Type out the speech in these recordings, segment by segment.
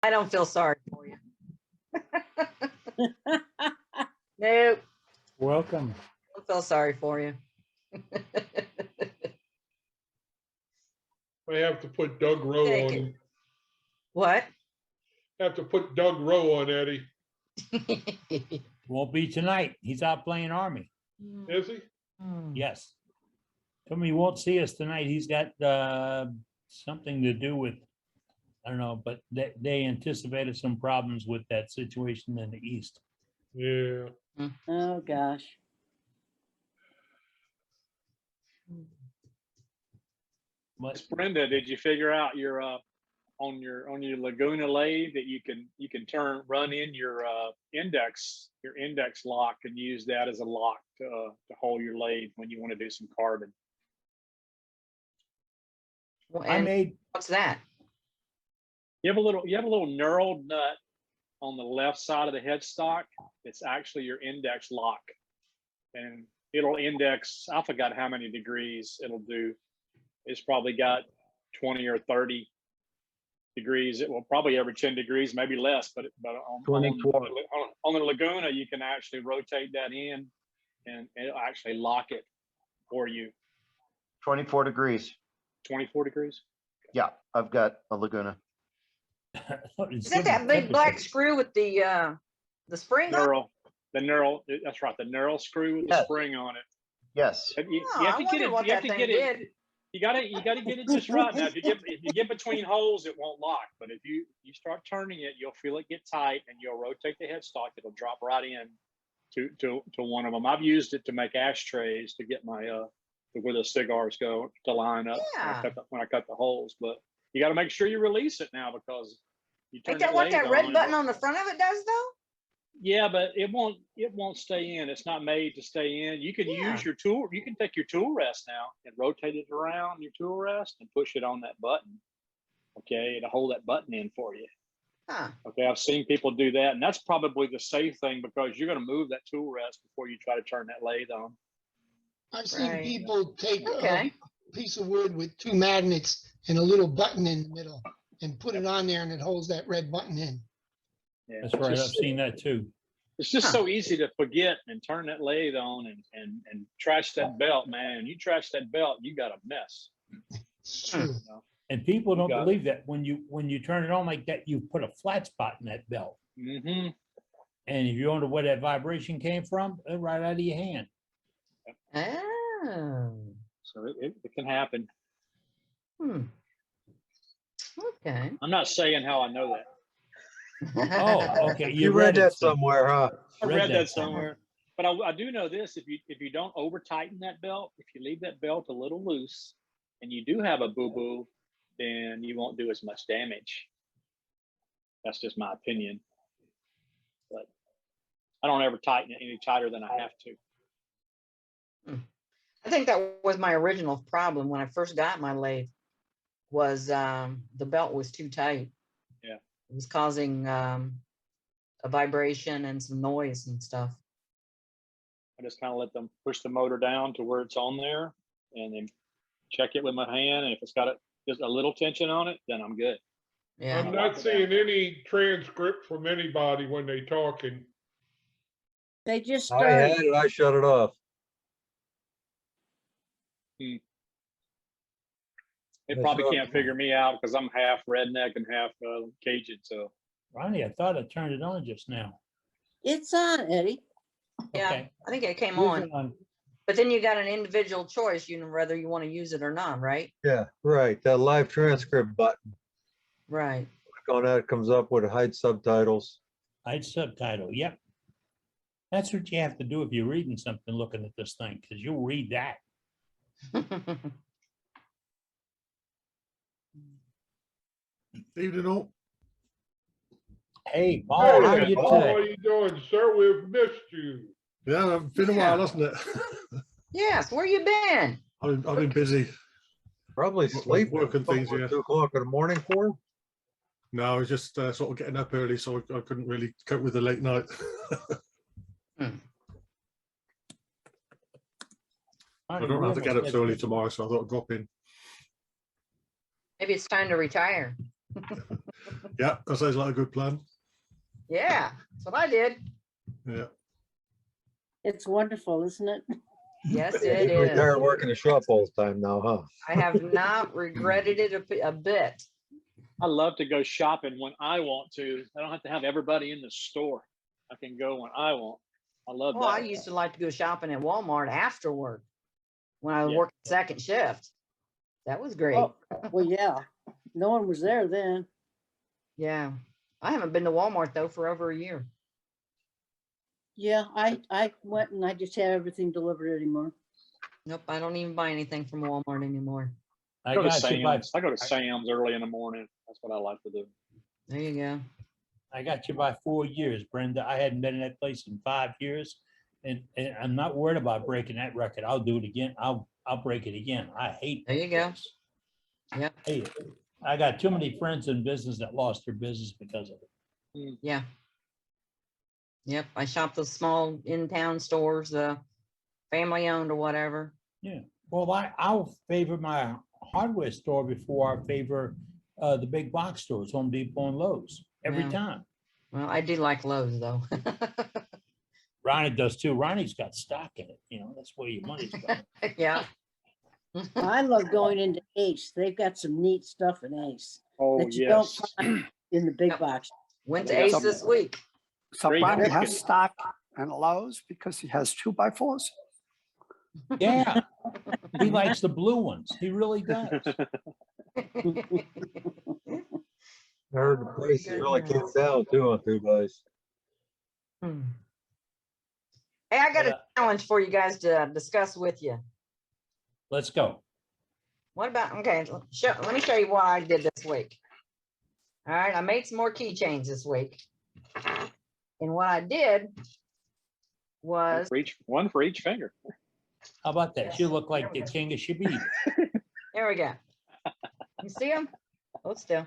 I don't feel sorry for you. Nope. Welcome. I don't feel sorry for you. I have to put Doug Rowe Take on. it. What? Have to put Doug Rowe on, Eddie. Won't be tonight. He's out playing Army. Is he? Yes. Told me he won't see us tonight. He's got something to do with, I don't know, but they anticipated some problems with that situation in the East. Yeah. Oh, gosh. But Brenda, did you figure out your on your Laguna lathe that you can run in your index lock and use that as a lock to hold your lathe when you want to do some carbon? I made, What's that? You have a little knurled nut on the left side of the headstock. It's actually your index lock, and it'll index, I forgot how many degrees it'll do. It's probably got 20 or 30 degrees. It will probably average 10 degrees, maybe less, but on the Laguna, you can actually rotate that in and it'll actually lock it for you. 24 degrees. 24 degrees. Yeah, I've got a Laguna. Is that big black screw with the spring on it? Knurl, the knurl, that's right, the knurl screw with the Yes. spring on it. Yes. You Oh, have I to get wonder it. what You have that to thing get it. did. You gotta get it just right. Now, if you get between holes, it won't lock. But if you start turning it, you'll feel it get tight, and you'll rotate the headstock. It'll drop right in to one of them. I've used it to make ashtrays to get my where the cigars go to line up Yeah. when I cut the holes. But you got to make sure you release it now because you turn Ain't that what that red button on the front of it does though? Yeah, but it won't stay in. It's not made to stay in. You can use your tool. You can take your tool rest now and rotate it around your tool rest and push it on that button. Okay, to hold that button in for you. Huh. Okay, I've seen people do that, and that's probably the safe thing because you're going to move that tool rest before you try to turn that lathe on. I've seen Right. people take Okay. a piece of wood with two magnets and a little button in the middle and put it on there and it holds that red button in. Yeah, That's right. I've seen that too. It's just so easy to forget and turn that lathe on and trash that belt, man. You trash that belt, you got a mess. It's true. You know? And people don't got it. believe that when you turn it on like that, you put a flat spot in that belt. Mm-hmm. And if you wonder where that vibration came from, right out of your hand. Oh. So it can happen. Okay. I'm not saying how I know that. Oh, okay. You read it that somewhere, huh? I read that somewhere. But I do know this: if you don't over tighten that belt, if you leave that belt a little loose, and you do have a boo boo, then you won't do as much damage. That's just my opinion. But I don't ever tighten it any tighter than I have to. I think that was my original problem when I first got my lathe. Was the belt was too tight. Yeah. It was causing a vibration and some noise and stuff. I just kind of let them push the motor down to where it's on there, and then check it with my hand. And if it's got just a little tension on it, then I'm good. Yeah. I'm not seeing any transcript from anybody when they talking. They just I had started. it, I shut it off. They That's probably right. can't figure me out because I'm half redneck and half Cajun. So Ronnie, I thought I turned it on just now. It's on, Eddie. Yeah. Okay. I think it came Moving on. But then you got an individual choice, whether you want to use it or not, right? Yeah, right. That live transcript button. Right. Click on that, it comes up with hide subtitles. Hide subtitle. Yep. That's what you have to do if you're reading something, looking at this thing, because you'll read that. Evening all. Hey, Paul, how are you Paul, today? how you doing, sir? We've missed you. Yeah, it's been a while, hasn't it? Yes, where you been? I've been busy. Probably sleeping. Working things, What, yeah. 2 o'clock in the morning for? No, I was just sort of getting up early, so I couldn't really cope with the late night. I don't have to get up so early tomorrow, so I thought I'd drop in. Maybe it's time to retire. Yeah, that sounds like a good plan. Yeah, that's what I did. Yeah. It's wonderful, isn't it? Yes, You it can retire is. working the shop all the time now, huh? I have not regretted it a bit. I love to go shopping when I want to. I don't have to have everybody in the store. I can go when I want. I love Well, I that. used to like to go shopping at Walmart after work when I was Yeah. working second shift. That was great. Oh, well, yeah. No one was there then. Yeah. I haven't been to Walmart though for over a year. Yeah, I went and I just had everything delivered anymore. Nope, I don't even buy anything from Walmart anymore. I Go to got you by, Sam's. I go to Sam's early in the morning. That's what I like to do. There you go. I got you by 4 years, Brenda. I hadn't been in that place in 5 years. And I'm not worried about breaking that record. I'll do it again. I'll break it again. I hate. There you go. Yep. Hate it. I got too many friends in business that lost their business because of it. Yeah. Yep. I shop those small in-town stores, family owned or whatever. Yeah. Well, I'll favor my hardware store before I favor the big box stores, Home Depot and Lowe's, every Yeah. time. Well, I do like Lowe's though. Ronnie does too. Ronnie's got stock in it. You know, that's where your money's going. Yeah. I love going into Ace. They've got some neat stuff in Ace Oh, that you don't yes. find in the big Yep. box. Went to They got Ace something- this week. So Great Ronnie has market. stock and Lowe's because he has 2x4s. Yeah. He likes the blue ones. He really does. I heard the prices really came down too on 2x. Hmm. Hey, I got But, a challenge for you guys to discuss with you. Let's go. What about, okay, let me show you what I did this week. All right, I made some more keychains this week. And what I did was, One for each finger. How about that? You look like the king of Shabib. there we go. You see them? Hold still.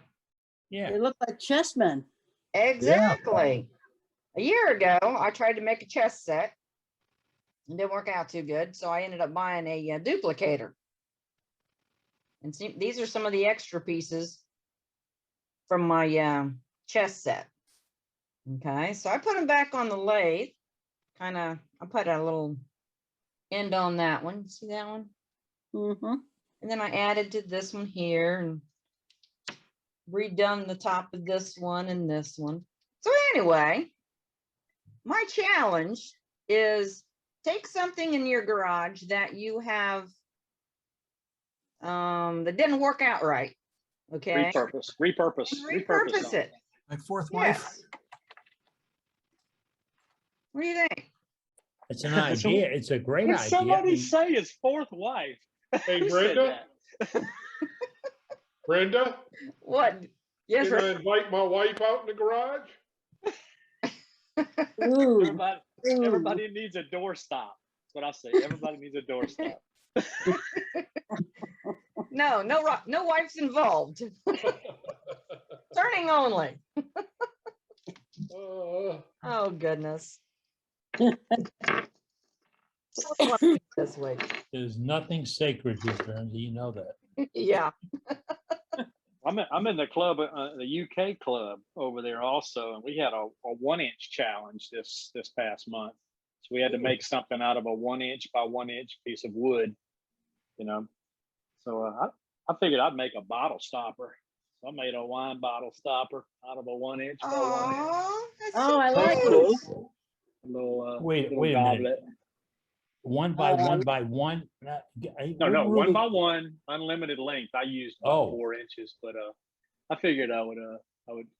Yeah. They look like chessmen. Exactly. A year ago, I tried to make a chess set. It didn't work out too good, so I ended up buying a duplicator. And see, these are some of the extra pieces from my chess set. Okay, so I put them back on the lathe. I put a little end on that one. See that one? Mm-hmm. And then I added to this one here and redone the top of this one and this one. So anyway, my challenge is take something in your garage that you have that didn't work out right. Okay. Repurpose it. My fourth wife. Yes. What do you think? It's an idea. It's a great Did idea. somebody And say his fourth wife? Hey, Who said Brenda? that? Brenda, What? Yes, can I Rick? invite my wife out in the garage? Ooh. Everybody needs a doorstop. That's what I say. Everybody needs a doorstop. No wife's involved. Turning only. Oh goodness. This week. There's nothing sacred here, Brenda. You know that. Yeah. I'm in the club, the UK club over there also, and we had a 1-inch challenge this past month. So we had to make something out of a 1-inch by 1-inch piece of wood, you know. So I figured I'd make a bottle stopper. So I made a wine bottle stopper out of a 1-inch by 1-inch. Oh, that's Oh, so I like cute. it. A little, Wait little a minute. goblet. 1 by 1 by 1. No, 1 by 1, unlimited length. I used about Oh. 4 inches, but I figured I would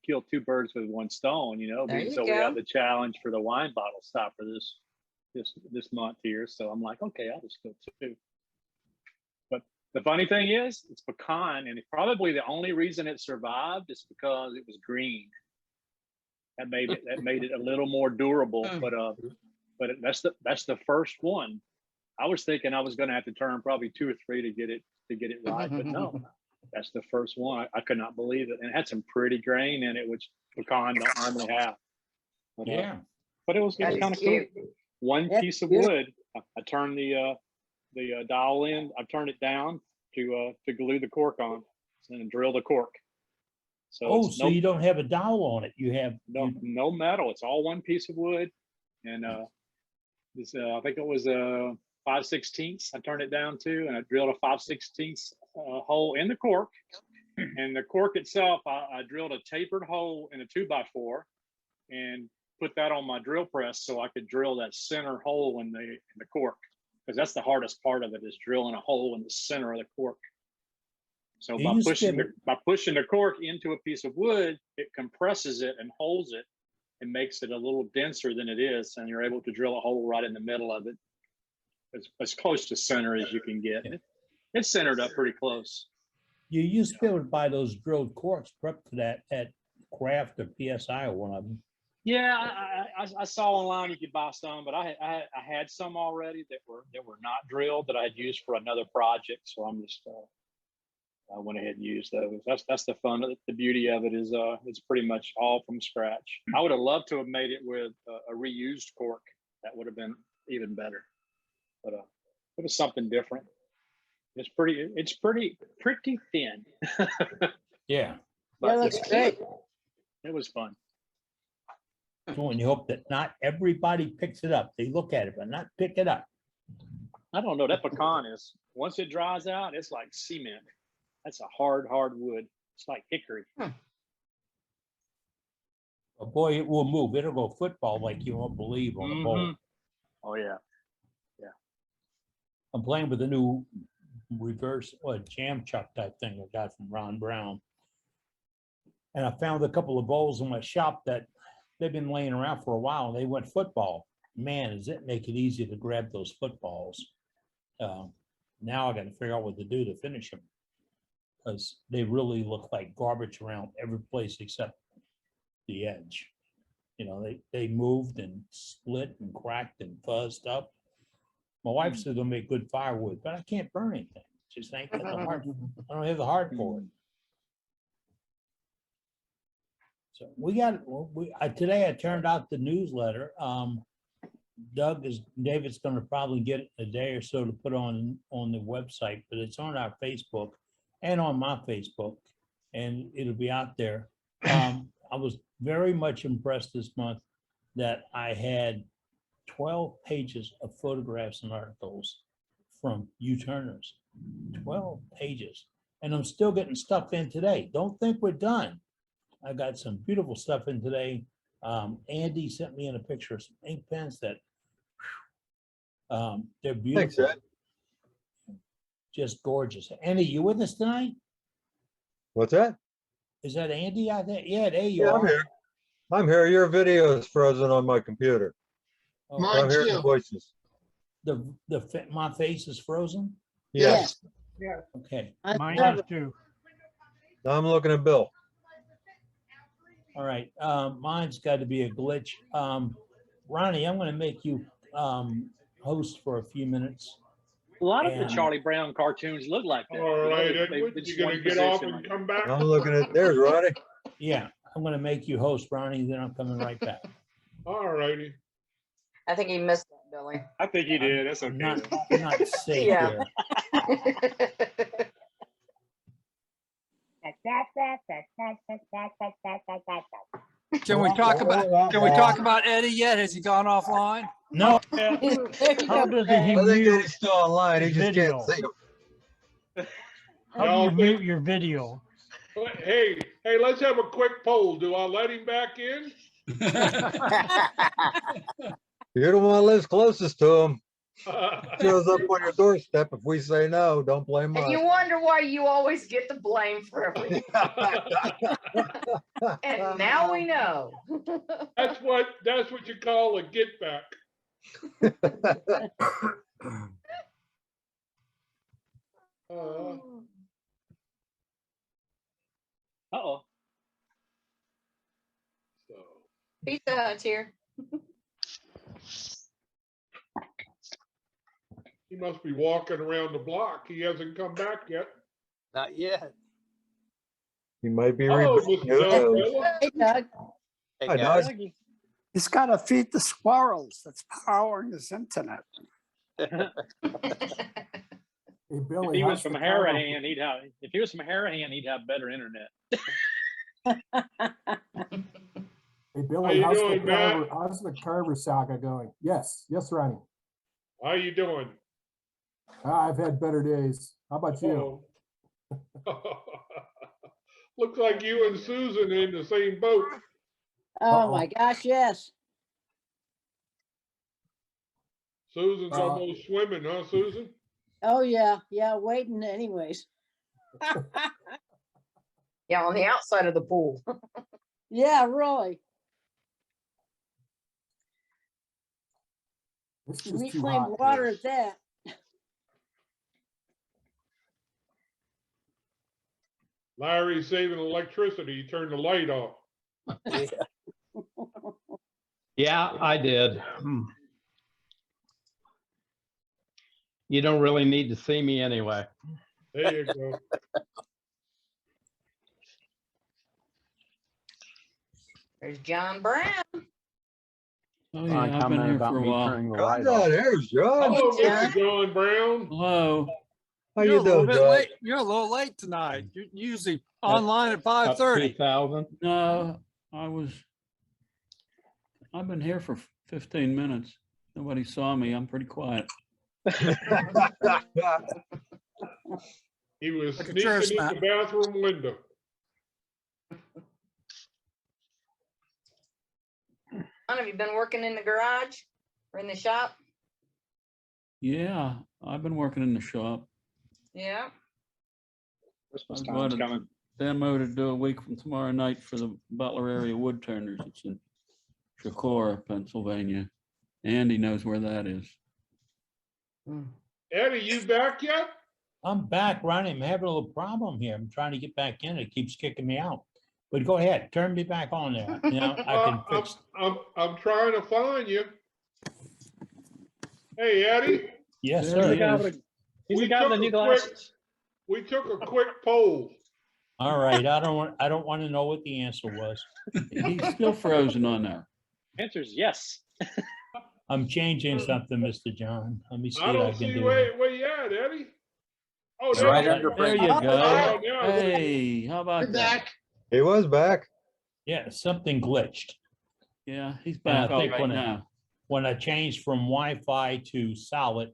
kill 2 birds with 1 stone, you know. There you So we go. have the challenge for the wine bottle stopper this month here. So I'm like, okay, I'll just go 2. But the funny thing is, it's pecan, and it's probably the only reason it survived is because it was green. That made it a little more durable. But that's the first one. I was thinking I was going to have to turn probably 2 or 3 to get it right, but no, that's the first one. I could not believe it, and it had some pretty grain in it, which pecan don't normally have. But, Yeah. but it was That is kind of cool. cute. One That's piece of cute. wood. I turned the dowel in. I turned it down to glue the cork on, and then drill the cork. So Oh, it's so you don't have a dowel on it. You have, no metal. It's all one piece of wood. And this, I think it was 5/16. I turned it down to, and I drilled a 5/16 hole in the cork. And the cork itself, I drilled a tapered hole in a 2x4 and put that on my drill press so I could drill that center hole in the cork, because that's the hardest part of it, is drilling a hole in the center of the cork. So Do by you pushing spindle? by pushing the cork into a piece of wood, it compresses it and holds it and makes it a little denser than it is, and you're able to drill a hole right in the middle of it, as close to center as you can get. It's centered up pretty close. you used to be able to buy those drilled corks prepped for that at Kraft or PSI or one of them. Yeah, I saw online you could buy some, but I had some already that were not drilled that I had used for another project. So I'm just I went ahead and used those. That's the fun. The beauty of it is it's pretty much all from scratch. I would have loved to have made it with a reused cork. That would have been even better. But it was something different. It's pretty thin. Yeah. Yeah, that's great. It was fun. So, and you hope that not everybody picks it up. They look at it, but not pick it up. I don't know. That pecan is, once it dries out, it's like cement. That's a hard wood. It's like hickory. But boy, it will move. It'll go football like you won't believe on the bowl. Oh yeah. I'm playing with a new reverse jam chuck type thing I got from Ron Brown. And I found a couple of bowls in my shop that they've been laying around for a while, and they went football. Man, does it make it easy to grab those footballs. Now I got to figure out what to do to finish them, because they really look like garbage around every place except the edge. You know, they moved and split and cracked and fuzzed up. My wife said they'll make good firewood, but I can't burn anything. Just ain't got the heart. I don't have the heart for it. So today I turned out the newsletter. David's going to probably get it a day or so to put on the website, but it's on our Facebook and on my Facebook, and it'll be out there. I was very much impressed this month that I had 12 pages of photographs and articles from U-turners. 12 pages. And I'm still getting stuff in today. Don't think we're done. I got some beautiful stuff in today. Andy sent me in a picture of some ink pens that they're beautiful. Thanks, Ed. Just gorgeous. Andy, you with us tonight? What's that? Is that Andy out there? Yeah, there you Yeah, are. I'm here. I'm here. Your video is frozen on my computer. Oh, Mine I'm hearing the too. voices. my face is frozen? Yes, Okay. Mine is too. I'm looking at Bill. All right. Mine's got to be a glitch. Ronnie, I'm going to make you host for a few minutes. A lot of the And- Charlie Brown cartoons look like that. All right, They Edward, just you gonna one get off position and like- come back? I'm looking at, there's Ronnie. Yeah, I'm going to make you host, Ronnie, then I'm coming right back. All righty. I think he missed that, Billy. I think he did. That's I'm okay. not safe Yeah. here. Can we talk about Eddie yet? Has he gone offline? No, There you How go, does he Brad. I think mute? he's still online. He just Video. can't see him. How do Y'all you think- mute your video? Hey, let's have a quick poll. Do I let him back in? You're the one that lives closest to him. Shows up on your doorstep. If we say no, don't blame And us. you wonder why you always get the blame for everything. And now we know. That's what you call a get back. Uh-oh. So, Pizza Hut's here. he must be walking around the block. He hasn't come back yet. Not yet. He might be. Oh, rebooting. Mr. Who knows? Doug. Hey, Doug. Hey, Hi, guys. Doug. He's got to feed the squirrels that's powering his internet. If he was from Harahan, he'd have better internet. Hey, How Billy, you how's doing, the Matt? Carver, how's the Carver saga going? Yes, Ronnie. How you doing? I've had better days. How about you? Oh. Looks like you and Susan are in the same boat. Oh, my gosh, yes. Susan's almost swimming, huh, Susan? Oh, yeah, waiting anyways. Yeah, on the outside of the pool. Yeah, really. It's just too Reclaimed hot water here. at that. Larry's saving electricity. He turned the light off. Yeah, I did. You don't really need to see me anyway. There you go. There's John Brown. Oh, yeah, I've been here for a while. John, there's John. Hello, John. Mr. John Brown. Hello. How You're you a little doing, bit John? late. You're a little late tonight. You're usually online at Up 5:30. 2,000. No, I've been here for 15 minutes. Nobody saw me. I'm pretty quiet. He was Like a sneaking church in mat. the bathroom window. Have you been working in the garage or in the shop? Yeah, I've been working in the shop. Yeah. Christmas I've time's got a coming. demo to do a week from tomorrow night for the Butler area wood turners. It's in Chicora, Pennsylvania. Andy knows where that is. Eddie, you back yet? I'm back, Ronnie. I'm having a little problem here. I'm trying to get back in. It keeps kicking me out. But go ahead, turn me back on there. You know, I can fix. I'm trying to find you. Hey, Eddie. Yes, He's sir. the guy with the new glasses. We took a quick poll. All right. I don't want to know what the answer was. He's still frozen on there. Answer's yes. I'm changing something, Mr. John. Let me see I what I don't can see do. where you at, Eddie. Oh, There there you you go. Oh, now it's- Hey, how about You're that? back. He was back. Yeah, something glitched. Yeah, he's Oh, back I all think right now. When I changed from Wi-Fi to solid,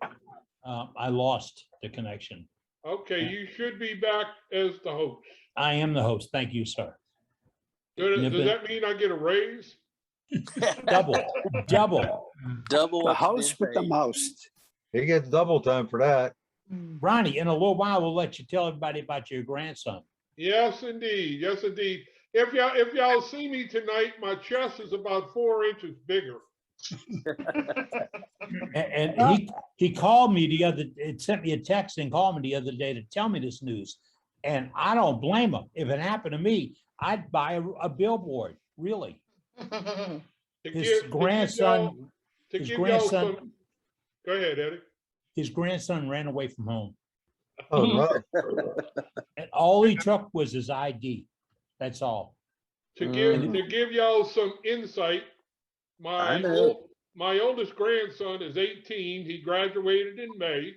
I lost the connection. Okay, you should be back as the host. I am the host. Thank you, sir. Does that mean I get a raise? Double. The host with the most. He gets double time for that. Ronnie, in a little while, we'll let you tell everybody about your grandson. Yes, indeed. Yes, indeed. If y'all see me tonight, my chest is about 4 inches bigger. And he called me it sent me a text and called me the other day to tell me this news. And I don't blame him. If it happened to me, I'd buy a billboard, really. His grandson, Go ahead, Eddie. his grandson ran away from home. Oh, no. And all he took was his ID. That's all. To give y'all some insight, my oldest grandson is 18. He graduated in May,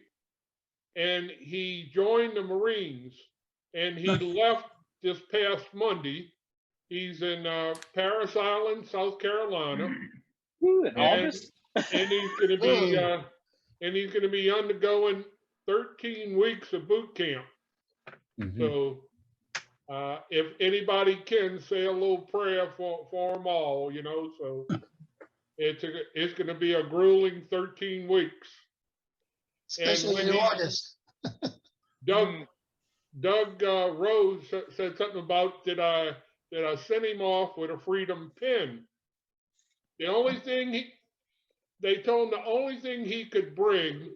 and he joined the Marines, and he left this past Monday. He's in Parris Island, South Carolina. Ooh, in August. And he's going to be undergoing 13 weeks of boot camp. So if anybody can, say a little prayer for them all, you know. So it's going to be a grueling 13 weeks. Especially in August. Doug Rose said something about did I send him off with a freedom pin? The only thing they told him the only thing he could bring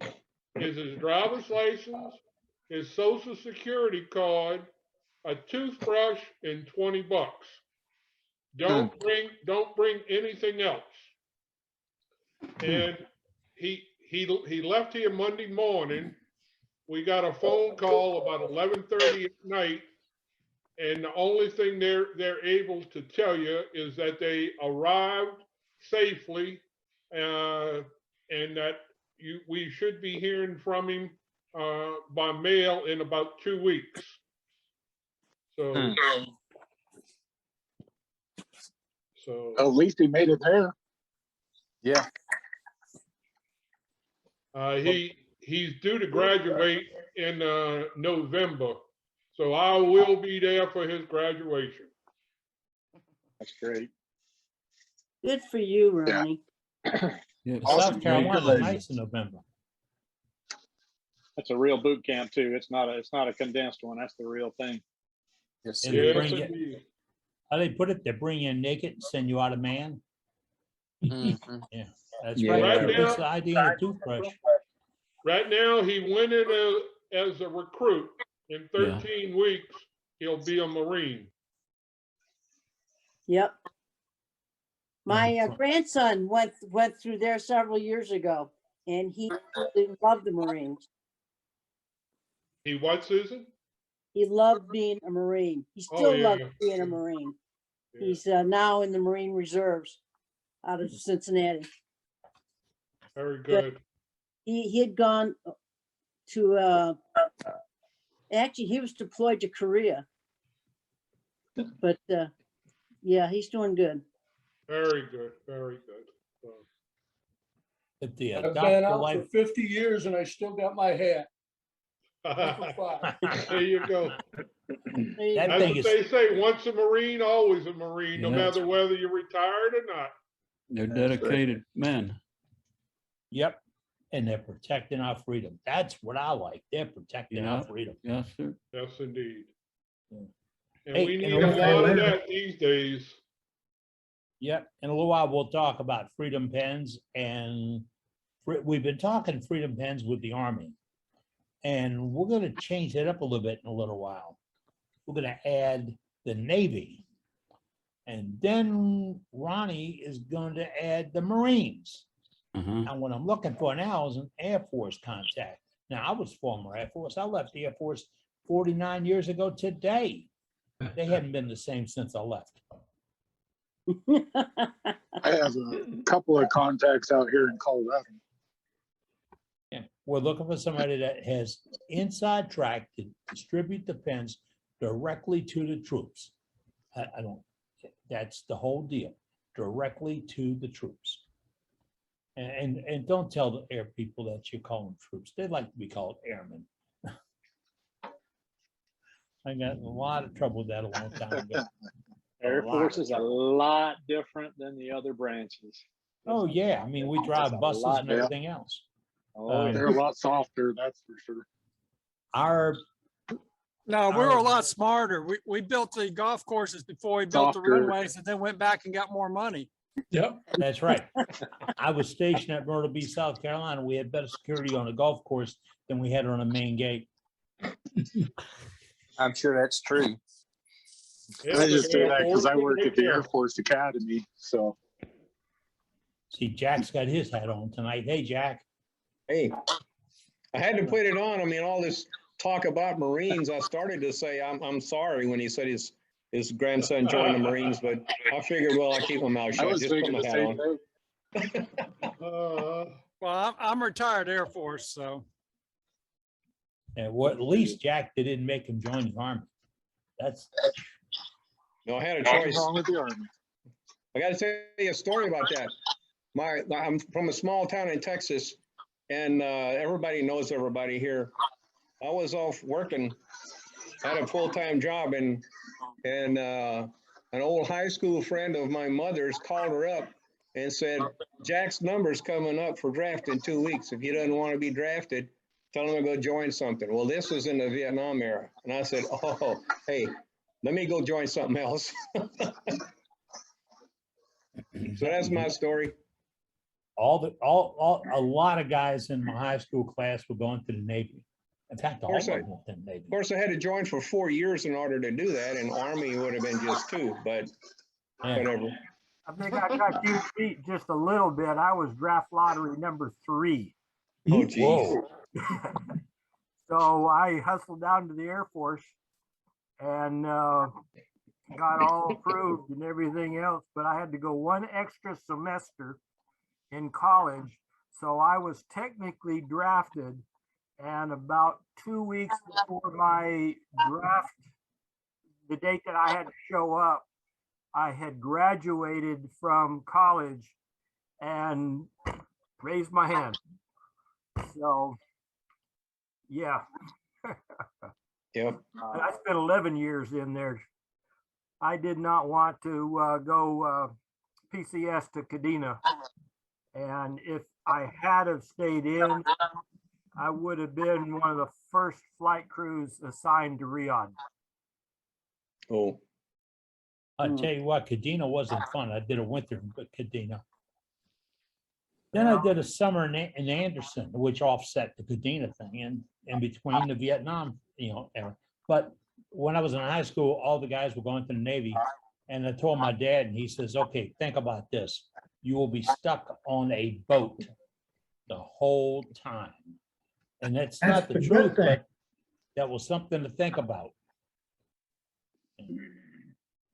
is his driver's license, his social security card, a toothbrush, and $20. Don't bring anything else. And he left here Monday morning. We got a phone call about 11:30 at night, and the only thing they're able to tell you is that they arrived safely, and that we should be hearing from him by mail in about 2 weeks. So So At least he made it there. Yeah. he's due to graduate in November. So I will be there for his graduation. That's great. Good for you, Ronnie. South Awesome. Carolina's nice in November. That's a real boot camp too. It's not a condensed one. That's the real thing. Yes, And sir. they Yes, bring you, indeed. how they put it, they bring you in naked and send you out a man. Mhm. Yeah, that's Yeah. right. Right It now- puts the ID in a toothbrush. Right now, he went in as a recruit. In 13 weeks, he'll be a Marine. Yep. My Yeah. grandson went through there several years ago, and he loved the Marines. He what, Susan? He loved being a Marine. He Oh, still yeah. loves being a Marine. Yeah. He's now in the Marine Reserves out of Cincinnati. Very good. He had gone to actually he was deployed to Korea, but yeah, he's doing good. Very good. Very good. So, If the I've been adopt out life, for 50 years and I still got my hat. there you go. There you That go. That's thing what is- they say. Once a Marine, always a Marine, no Yeah. matter whether you're retired or not. They're dedicated men. yep, and they're protecting our freedom. That's what I like. They're protecting our Yeah. freedom. Yes, sir. Yes, indeed. Yeah. And Hey, we and need a a little- lot of that these days. Yep, in a little while, we'll talk about freedom pens, and we've been talking freedom pens with the Army. And we're gonna change it up a little bit in a little while. We're gonna add the Navy. And then Ronnie is going to add the Marines. Uh-huh. And what I'm looking for now is an Air Force contact. Now, I was former Air Force. I left the Air Force 49 years ago today. They hadn't been the same since I left. I have a couple of contacts out here in Colorado. Yeah, we're looking for somebody that has inside track to distribute the pens directly to the troops. I don't, that's the whole deal, directly to the troops. And don't tell the air people that you call them troops. They like to be called airmen. I got a lot of trouble with that a long time ago. Air A lot Force of is a trouble. lot different than the other branches. Oh, yeah. I mean, we drive a buses lot and different. everything else. Oh, They're a lot softer, that's for sure. Our No, we were a lot smarter. We built the golf courses before we built the Softer. runways, and then went back and got more money. Yep. That's right. I was stationed at Myrtle Beach, South Carolina. We had better security on a golf course than we had on a main gate. I'm sure that's true. I just say that because I work at the Air Force. Force Academy, so. See, Jack's got his hat on tonight. Hey, Jack. Hey, I had to put it on. I mean, all this talk about Marines, I started to say, I'm sorry when he said his grandson joined the Marines, but I figured, well, I keep my mouth I shut. was Just put thinking my the hat same on. thing. Well, I'm retired Air Force, so And what, at least Jack, they didn't make him join the Army. That's, No, I had a Nothing choice. wrong with the Army. I got to tell you a story about that. I'm from a small town in Texas, and everybody knows everybody here. I was off working, had a full-time job, and an old high school friend of my mother's called her up and said, Jack's number's coming up for draft in 2 weeks. If he doesn't want to be drafted, tell him to go join something. Well, this was in the Vietnam era. And I said, oh, hey, let me go join something else. So that's my story. a lot of guys in my high school class were going to the Navy. In fact, all of them went to the Navy. Of course, I had to join for 4 years in order to do that, and Army would have been just 2, but Yeah. whatever. I think I got you beat just a little bit. I was draft lottery number 3. Oh, geez. Whoa. So I hustled down to the Air Force and got all approved and everything else, but I had to go one extra semester in college. So I was technically drafted, and about 2 weeks before my draft, the date that I had to show up, I had graduated from college and raised my hand. So, yeah. Yep. And I spent 11 years in there. I did not want to go PCS to Kadena. And if I had have stayed in, I would have been one of the first flight crews assigned to Riyadh. Oh, I'll tell you what, Kadena wasn't fun. I did a winter in Kadena. Then I did a summer in Anderson, which offset the Kadena thing and in between the Vietnam, era. But when I was in high school, all the guys were going to the Navy. And I told my dad, and he says, okay, think about this. You will be stuck on a boat the whole time. And that's not the truth, but that was something to think about.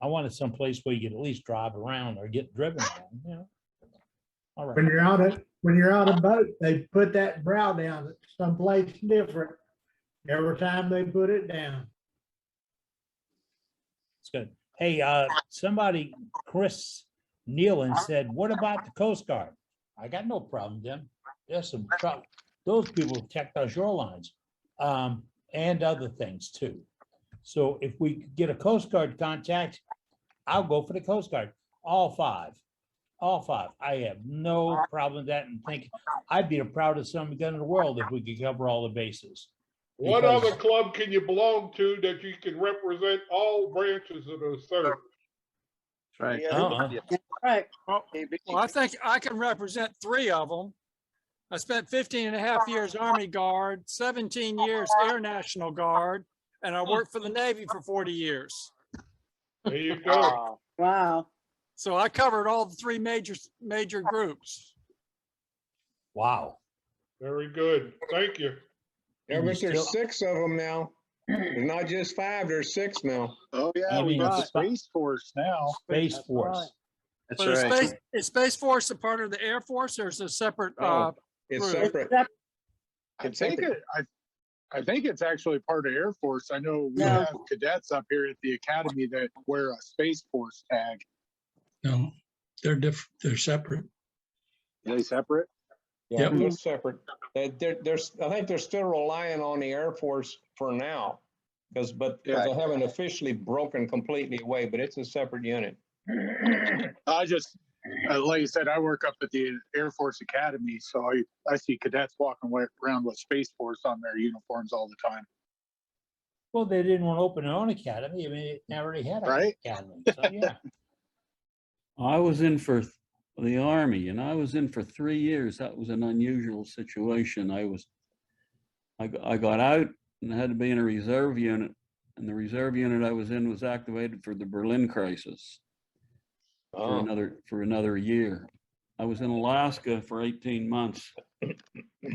I wanted someplace where you could at least drive around or get driven around, All right. When you're out of boat, they put that brow down someplace different every time they put it down. It's good. Hey, somebody, Chris Nealon said, what about the Coast Guard? I got no problem, Jim. There's some trouble. Those people protect our shorelines, and other things too. So if we could get a Coast Guard contact, I'll go for the Coast Guard. All five. I have no problem with that, and think I'd be the proudest son of a gun in the world if we could cover all the bases. What Because- other club can you belong to that you can represent all branches of the service? Right. Right. Well, I think I can represent 3 of them. I spent 15 and a half years Army Guard, 17 years Air National Guard, and I worked for the Navy for 40 years. There you go. Wow. So I covered all the 3 major groups. Wow. Very good. Thank you. Yeah, but there's 6 of them now. There's not just 5, there's 6 now. Oh, yeah, I we mean, got it's Space Force now. Space That's Force. right. That's But right. is Space Force a part of the Air Force, or is it a separate? No, it's group? separate. I think it's actually part of Air Force. I know we have cadets up here at the academy that wear a Space Force tag. No, they're different. They're separate. Are they separate? Yeah, Yep. they're separate. I think they're still relying on the Air Force for now, because they haven't officially broken completely away, but it's a separate unit. I just, like you said, I work up at the Air Force Academy, so I see cadets walking around with Space Force on their uniforms all the time. Well, they didn't want to open their own academy. I mean, they already had an academy. So, yeah. I was in for the Army, and I was in for 3 years. That was an unusual situation. I got out and had to be in a reserve unit, and the reserve unit I was in was activated for the Berlin crisis for another year. I was in Alaska for 18 months.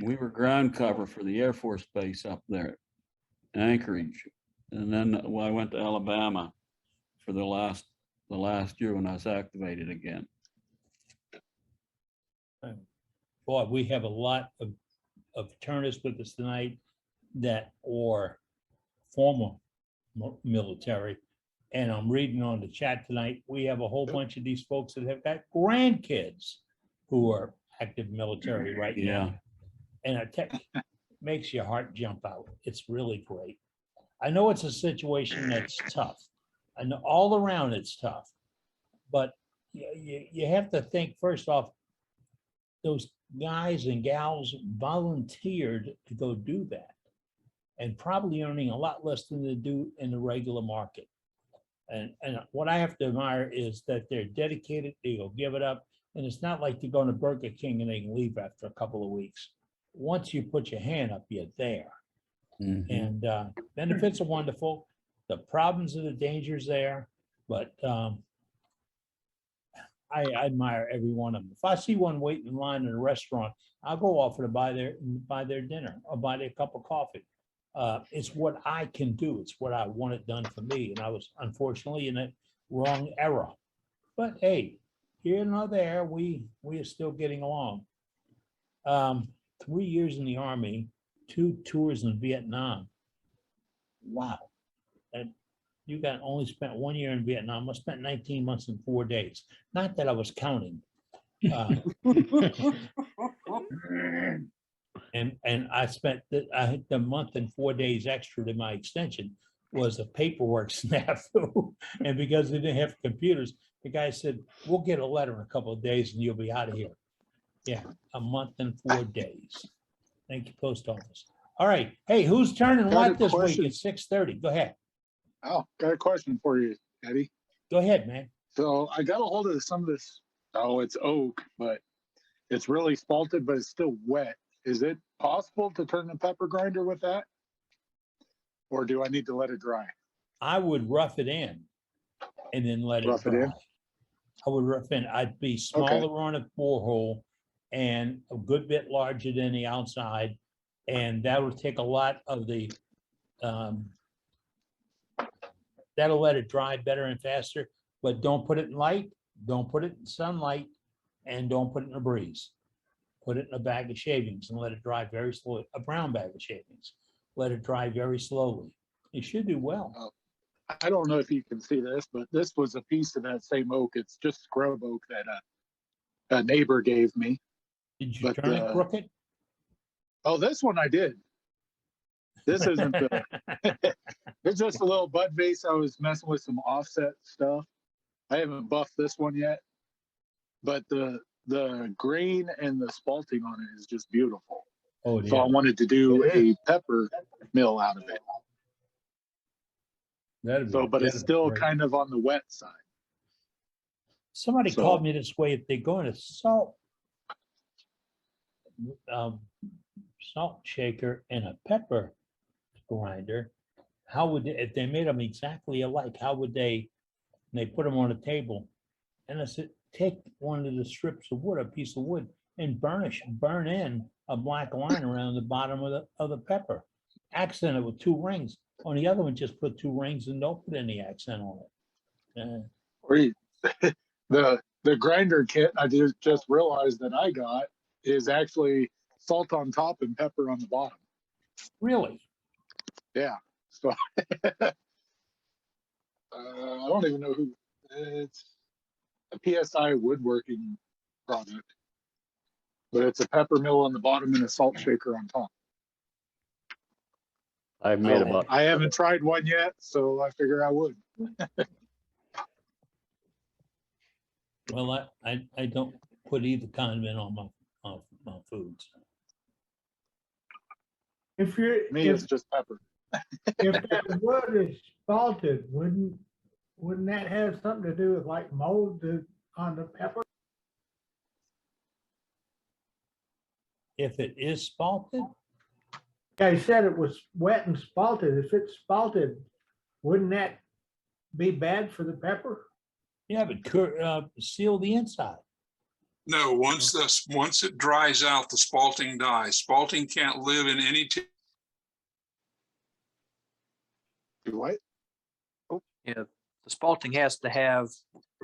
We were ground cover for the Air Force Base up there, Anchorage, and then I went to Alabama for the last year when I was activated again. Boy, we have a lot of fraternists with us tonight that are former military. And I'm reading on the chat tonight, we have a whole bunch of these folks that have got grandkids who are active military right now. And it makes your heart jump out. It's really great. I know it's a situation that's tough. I know all around it's tough. But you have to think, first off, those guys and gals volunteered to go do that and probably earning a lot less than they do in the regular market. And what I have to admire is that they're dedicated, they go give it up. And it's not like you're going to Burger King and they can leave after a couple of weeks. Once you put your hand up, you're there. And benefits are wonderful. The problems and the dangers there, but I admire every one of them. If I see one waiting in line in a restaurant, I'll go offer to buy their dinner or buy their cup of coffee. It's what I can do. It's what I want it done for me. And I was unfortunately in a wrong era. But hey, here and there, we are still getting along. 3 years in the Army, 2 tours in Vietnam. Wow. You got only spent 1 year in Vietnam. I spent 19 months and 4 days. Not that I was counting. And I spent the month and 4 days extra to my extension was a paperwork snafu. And because they didn't have computers, the guy said, we'll get a letter in a couple of days and you'll be out of here. Yeah, a month and 4 days. Thank you, post office. All right. Hey, who's turning Got what a this week question. at 6:30? Go ahead. Oh, got a question for you, Eddie. Go ahead, man. So I got a hold of some of this. Oh, it's oak, but it's really spalted, but it's still wet. Is it possible to turn the pepper grinder with that? Or do I need to let it dry? I would rough it in and then let it Rough it dry. in? I would rough in. I'd be smaller on a borehole and a good bit larger than the outside. And that would take a lot of the, that'll let it dry better and faster, but don't put it in light, don't put it in sunlight, and don't put it in a breeze. Put it in a bag of shavings and let it dry very slowly, a brown bag of shavings. Let it dry very slowly. You should do well. I don't know if you can see this, but this was a piece of that same oak. It's just scrub oak that a neighbor gave me. Did you turn it crooked? Oh, this one I did. This isn't it's just a little butt base. I was messing with some offset stuff. I haven't buffed this one yet, but the grain and the spalting on it is just beautiful. Oh, so I wanted to do a pepper mill out of it. But it's still kind of on the wet side. Somebody called me this way. If they go in a salt shaker and a pepper grinder, how would they, if they made them exactly alike, how would they put them on a table? And I said, take one of the strips of wood, a piece of wood, and burn in a black line around the bottom of the pepper. Accent it with 2 rings. On the other one, just put 2 rings and don't put any accent on it. The grinder kit I just realized that I got is actually salt on top and pepper on the bottom. Really? Yeah. So I don't even know who. It's a PSI woodworking product, but it's a pepper mill on the bottom and a salt shaker on top. I've made about. I haven't tried one yet, so I figure I would. Well, I don't put either condiment on my foods. If you're, Me, it's just pepper. if that wood is spalted, wouldn't that have something to do with like mold on the pepper? If it is spalted, I said it was wet and spalted. If it's spalted, wouldn't that be bad for the pepper? yeah, but seal the inside. No, once it dries out, the spalting dies. Spalting can't live in any. What? Yeah, the spalting has to have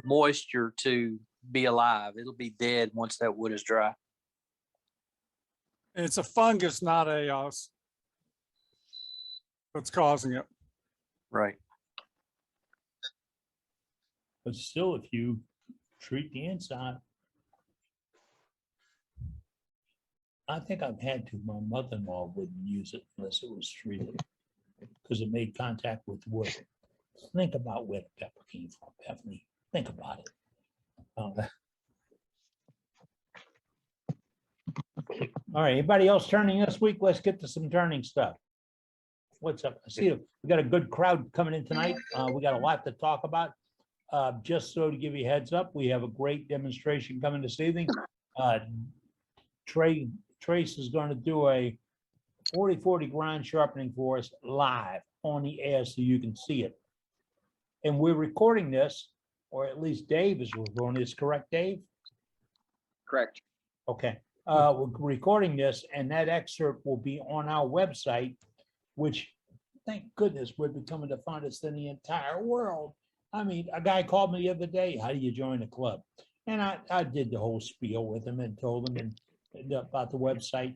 moisture to be alive. It'll be dead once that wood is dry. It's a fungus, not a that's causing it. Right. But still, if you treat the inside, I think I've had to. My mother-in-law wouldn't use it unless it was treated because it made contact with wood. Think about where the pepper came from, Bethany. Think about it. All right, anybody else turning this week? Let's get to some turning stuff. What's up? I see we got a good crowd coming in tonight. We got a lot to talk about. Just so to give you a heads up, we have a great demonstration coming this evening. Trace is going to do a 40-40 grind sharpening for us live on the air so you can see it. And we're recording this, or at least Dave is recording this, correct, Dave? Correct. Okay. We're recording this, and that excerpt will be on our website, which, thank goodness, we're becoming the fondest in the entire world. I mean, a guy called me the other day, how do you join the club? And I did the whole spiel with him and told him about the website.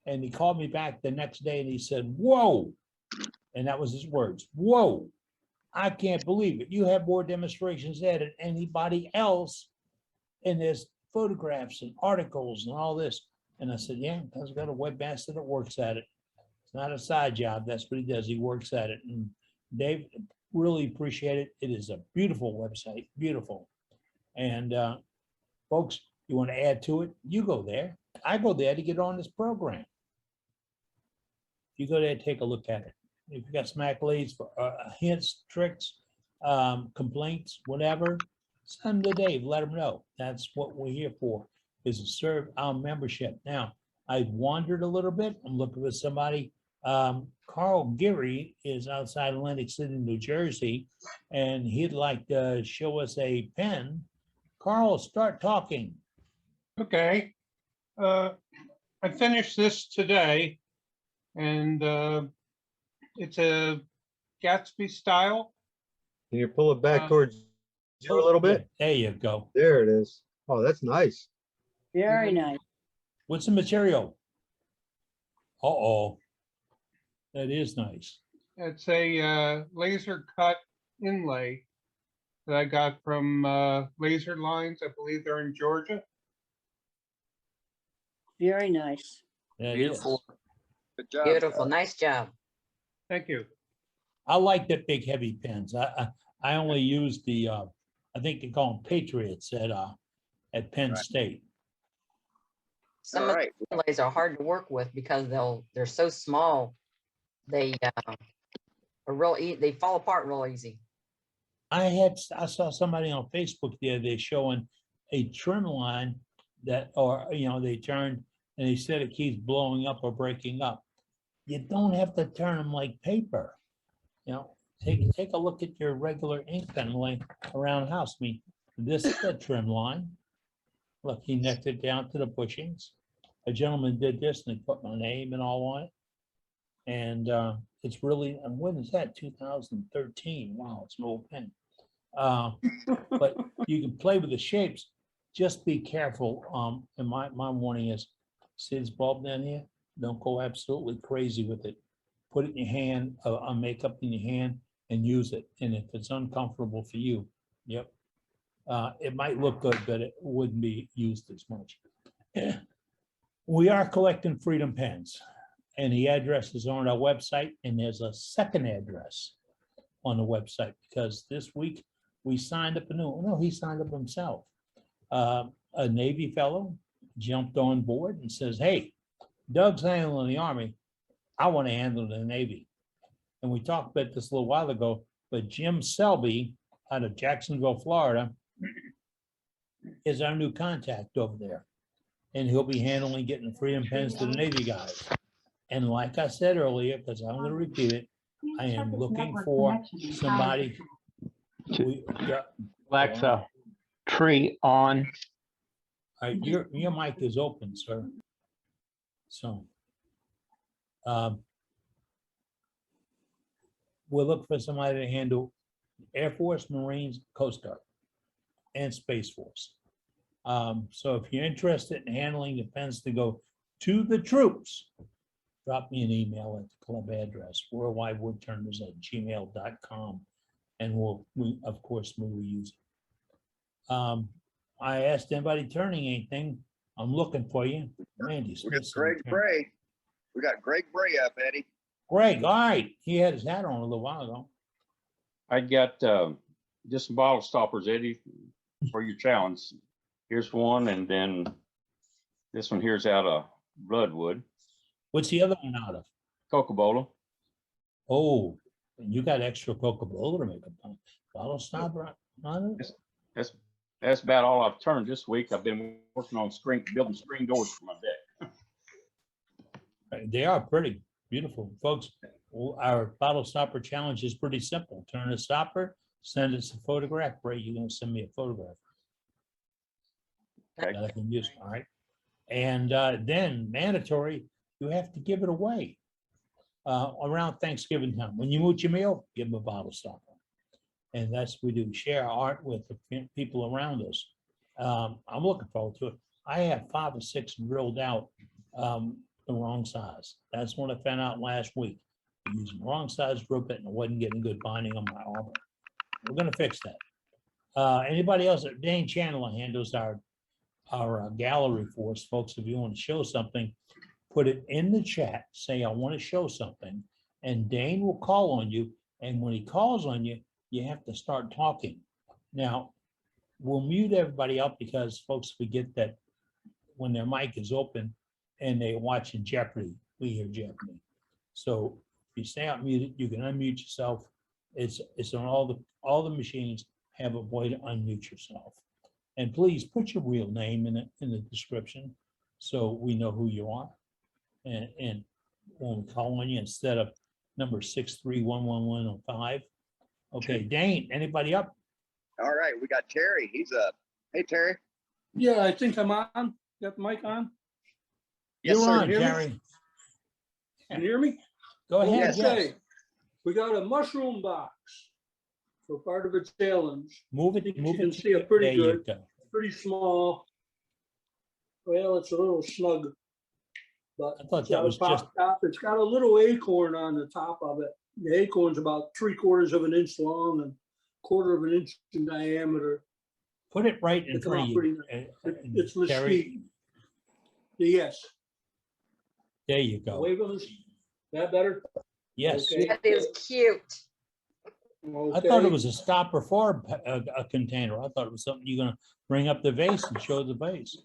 And he called me back the next day and he said, whoa. And that was his words, whoa. I can't believe it. You have more demonstrations there than anybody else. And there's photographs and articles and all this. And I said, yeah, I've got a webmaster that works at it. It's not a side job. That's what he does. He works at it. And Dave, really appreciate it. It is a beautiful website, beautiful. And folks, you want to add to it, you go there. I go there to get on this program. You go there, take a look at it. If you got some accolades for hints, tricks, complaints, whatever, send them to Dave, let him know. That's what we're here for, is to serve our membership. Now, I wandered a little bit. I'm looking for somebody. Carl Geary is outside Atlantic City, New Jersey, and he'd like to show us a pen. Carl, start talking. Okay. I finished this today, and it's a Gatsby style. Can you pull it back towards you a little bit? There you go. There it is. Oh, that's nice. Very nice. What's the material? Uh-oh. That is nice. It's a laser cut inlay that I got from Laser Lines. I believe they're in Georgia. Very nice. Beautiful. Good job. Beautiful. Nice job. Thank you. I like the big heavy pens. I only use the I think they call them Patriots at Penn State. Some of the inlays are hard to work with because they're so small. They are they fall apart real easy. I saw somebody on Facebook the other day showing a trim line that, or they turned and they said it keeps blowing up or breaking up. You don't have to turn them like paper. Take a look at your regular ink pen line around the house. I mean, this is a trim line. Look, he necked it down to the bushings. A gentleman did this and they put my name and all on it. And it's really, and when is that? 2013. Wow, it's an old pen. But you can play with the shapes. Just be careful. And my warning is, see this bulb down here? Don't go absolutely crazy with it. Put it in your hand, makeup in your hand, and use it. And if it's uncomfortable for you, yep, it might look good, but it wouldn't be used as much. We are collecting Freedom Pens, and the address is on our website, and there's a second address on the website because this week we signed up he signed up himself. A Navy fellow jumped on board and says, hey, Doug's handling the Army. I want to handle the Navy. And we talked about this a little while ago, but Jim Selby out of Jacksonville, Florida, is our new contact over there. And he'll be handling getting Freedom Pens to the Navy guys. And like I said earlier, because I'm going to repeat it, I am looking for somebody. Alexa, tree on. All right, your mic is open, sir. So we'll look for somebody to handle Air Force, Marines, Coast Guard, and Space Force. So if you're interested in handling the pens to go to the troops, drop me an email at the club address, worldwidewoodturners@gmail.com, and we of course we will use it. I asked anybody turning anything. I'm looking for you. Randy's We got Greg Bray. We got Greg Bray up, Eddie. Greg, all right. He had his hat on a little while ago. I got just some bottle stoppers, Eddie, for your challenge. Here's one, and then this one here's out of Bloodwood. What's the other one out of? Coca-Cola. Oh, you got extra Coca-Cola to make a bottle stopper on it? That's about all I've turned this week. I've been working on building screen doors for my deck. They are pretty beautiful, folks. Our bottle stopper challenge is pretty simple. Turn a stopper, send us a photograph. Ray, you're going to send me a photograph. Okay. That I can use. All right. And then mandatory, you have to give it away around Thanksgiving time. When you mooch your meal, give them a bottle stopper. And that's what we do. Share art with the people around us. I'm looking forward to it. I have 5 or 6 drilled out the wrong size. That's what I found out last week. using the wrong size drill bit and I wasn't getting good binding on my auger. We're gonna fix that. Anybody else? Dane Chandler handles our gallery for us, folks. If you want to show something, put it in the chat, say, I want to show something, and Dane will call on you. And when he calls on you, you have to start talking. Now, we'll mute everybody up because folks forget that when their mic is open and they're watching Jeopardy, we hear Jeopardy. So if you stay out muted, you can unmute yourself. It's on all the machines have a way to unmute yourself. And please put your real name in the description so we know who you are. And when we call on you, instead of number 6311105. Okay, Dane, anybody up? All right, we got Terry. He's up. Hey, Terry. Yeah, I think I'm on. Got the mic on? Yes, You're sir. on, Can you hear me? Terry. Can you hear me? Go ahead. Okay. Yes. We got a mushroom box for part of its challenge. Move it. You Move can it. see it pretty There you good. go. Pretty small. Well, it's a little snug. But I thought it's that got a was just- top. It's got a little acorn on the top of it. The acorn's about 3/4 of an inch long and 1/4 of an inch in diameter. Put it right in They come front out of pretty you. nice. It's Terry, mesquite. Yes. there you go. Wave on this. That better? Yes. Okay. That is cute. I thought it was a stopper for a container. I thought it was something you're gonna bring up the vase and show the vase.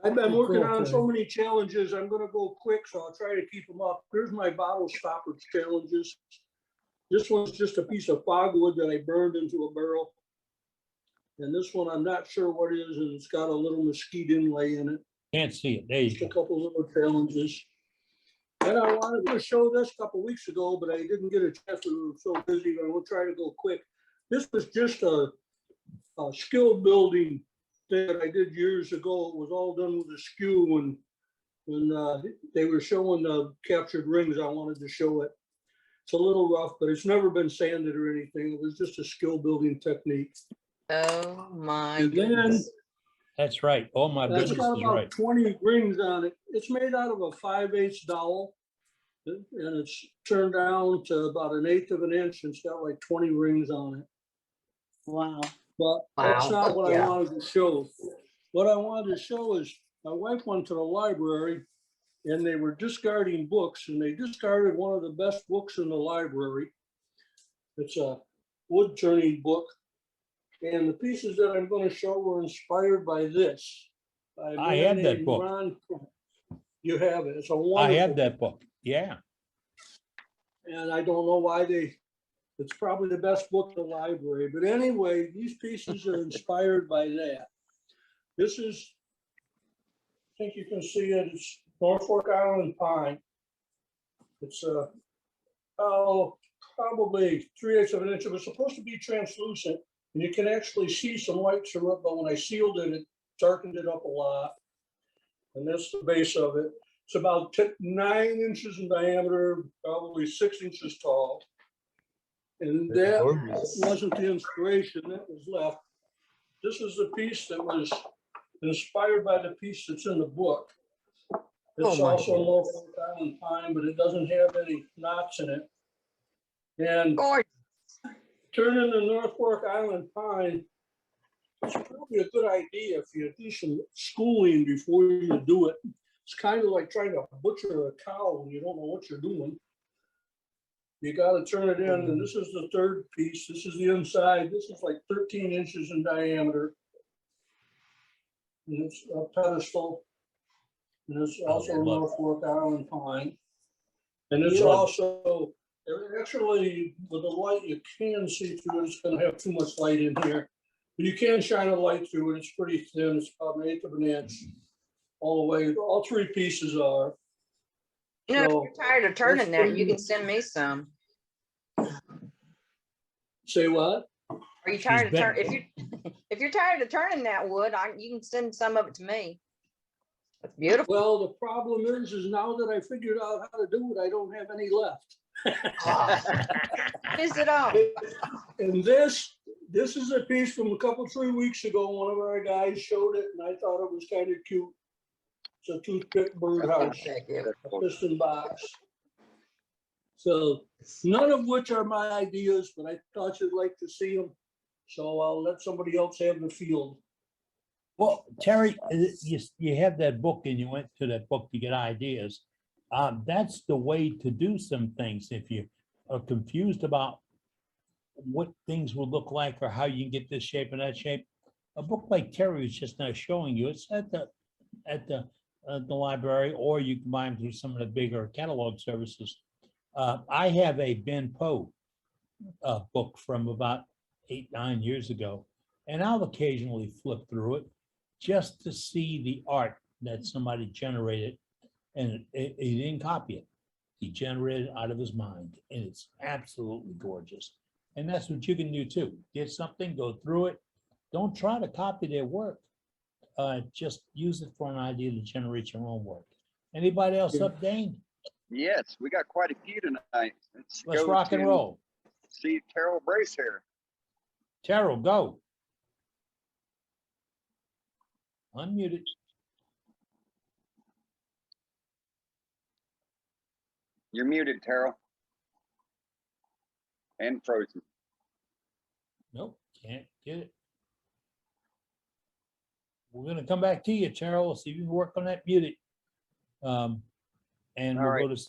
I've been Cool, working on so Terry. many challenges. I'm gonna go quick, so I'll try to keep them up. Here's my bottle stopper challenges. This one's just a piece of fogwood that I burned into a barrel. And this one, I'm not sure what it is, and it's got a little mesquite inlay in it. Can't see it. There you Just a go. couple little challenges. And I wanted to show this a couple weeks ago, but I didn't get a chance. We were so busy, but I will try to go quick. This was just a skill building thing that I did years ago. It was all done with a skew, and when they were showing the captured rings, I wanted to show it. It's a little rough, but it's never been sanded or anything. It was just a skill building technique. Oh my And then goodness. That's right. Oh my It's goodness got is about right. 20 rings on it. It's made out of a 5/8 dowel, and it's turned down to about 1/8 of an inch, and it's got like 20 rings on it. Wow. But that's Wow. not what Yeah. I wanted to show. What I wanted to show is my wife went to the library and they were discarding books, and they discarded one of the best books in the library. It's a wood turning book. And the pieces that I'm going to show were inspired by this. by a I man have that named book. Ron. You have it. It's a I wonderful. have that book. Yeah. And I don't know why it's probably the best book in the library. But anyway, these pieces are inspired by that. This is, I think you can see it, it's Norfolk Island pine. It's probably 3/8 of an inch. It was supposed to be translucent, and you can actually see some white through it, but when I sealed it, it darkened it up a lot. And that's the base of it. It's about 9 inches in diameter, probably 6 inches tall. And that wasn't the inspiration that was left. This is the piece that was inspired by the piece that's in the book. It's my also Norfolk Island pine, but it doesn't have any knots in it. And turning the Norfolk Island pine, it's probably a good idea if you do some schooling before you do it. It's kind of like trying to butcher a cow when you don't know what you're doing. You got to turn it in, and this is the third piece. This is the inside. This is like 13 inches in diameter. And it's a pedestal. And it's also Norfolk Island pine. And it's also, actually, with the light, you can see through it. It's going to have too much light in here. But you can shine a light through it. It's pretty thin. It's about 1/8 of an inch all the way. All 3 pieces are. You know, So, if you're tired of turning that, you can send me some. Say what? Are you tired of turning? If you're tired of turning that wood, you can send some of it to me. It's beautiful. Well, the problem is now that I figured out how to do it, I don't have any left. Is it on? And this is a piece from a couple, 3 weeks ago. One of our guys showed it, and I thought it was kind of cute. It's a toothpick birdhouse, a piston box. So none of which are my ideas, but I thought you'd like to see them. So I'll let somebody else have the field. Well, Terry, you have that book and you went to that book to get ideas. That's the way to do some things. If you are confused about what things will look like or how you can get this shape and that shape, a book like Terry is just now showing you. It's at the library, or you can buy them through some of the bigger catalog services. I have a Ben Poe book from about 8-9 years ago, and I'll occasionally flip through it just to see the art that somebody generated, and he didn't copy it. He generated it out of his mind, and it's absolutely gorgeous. And that's what you can do too. Get something, go through it. Don't try to copy their work. Just use it for an idea to generate your own work. Anybody else up, Dane? Yes, we got quite a few tonight. Let's go rock and to roll. See Terrell Brace here. Terrell, go. Unmuted. You're muted, Terrell. And frozen. Nope, can't get it. We're gonna come back to you, Terrell. See if you can work on that muted. And All we'll right. go to,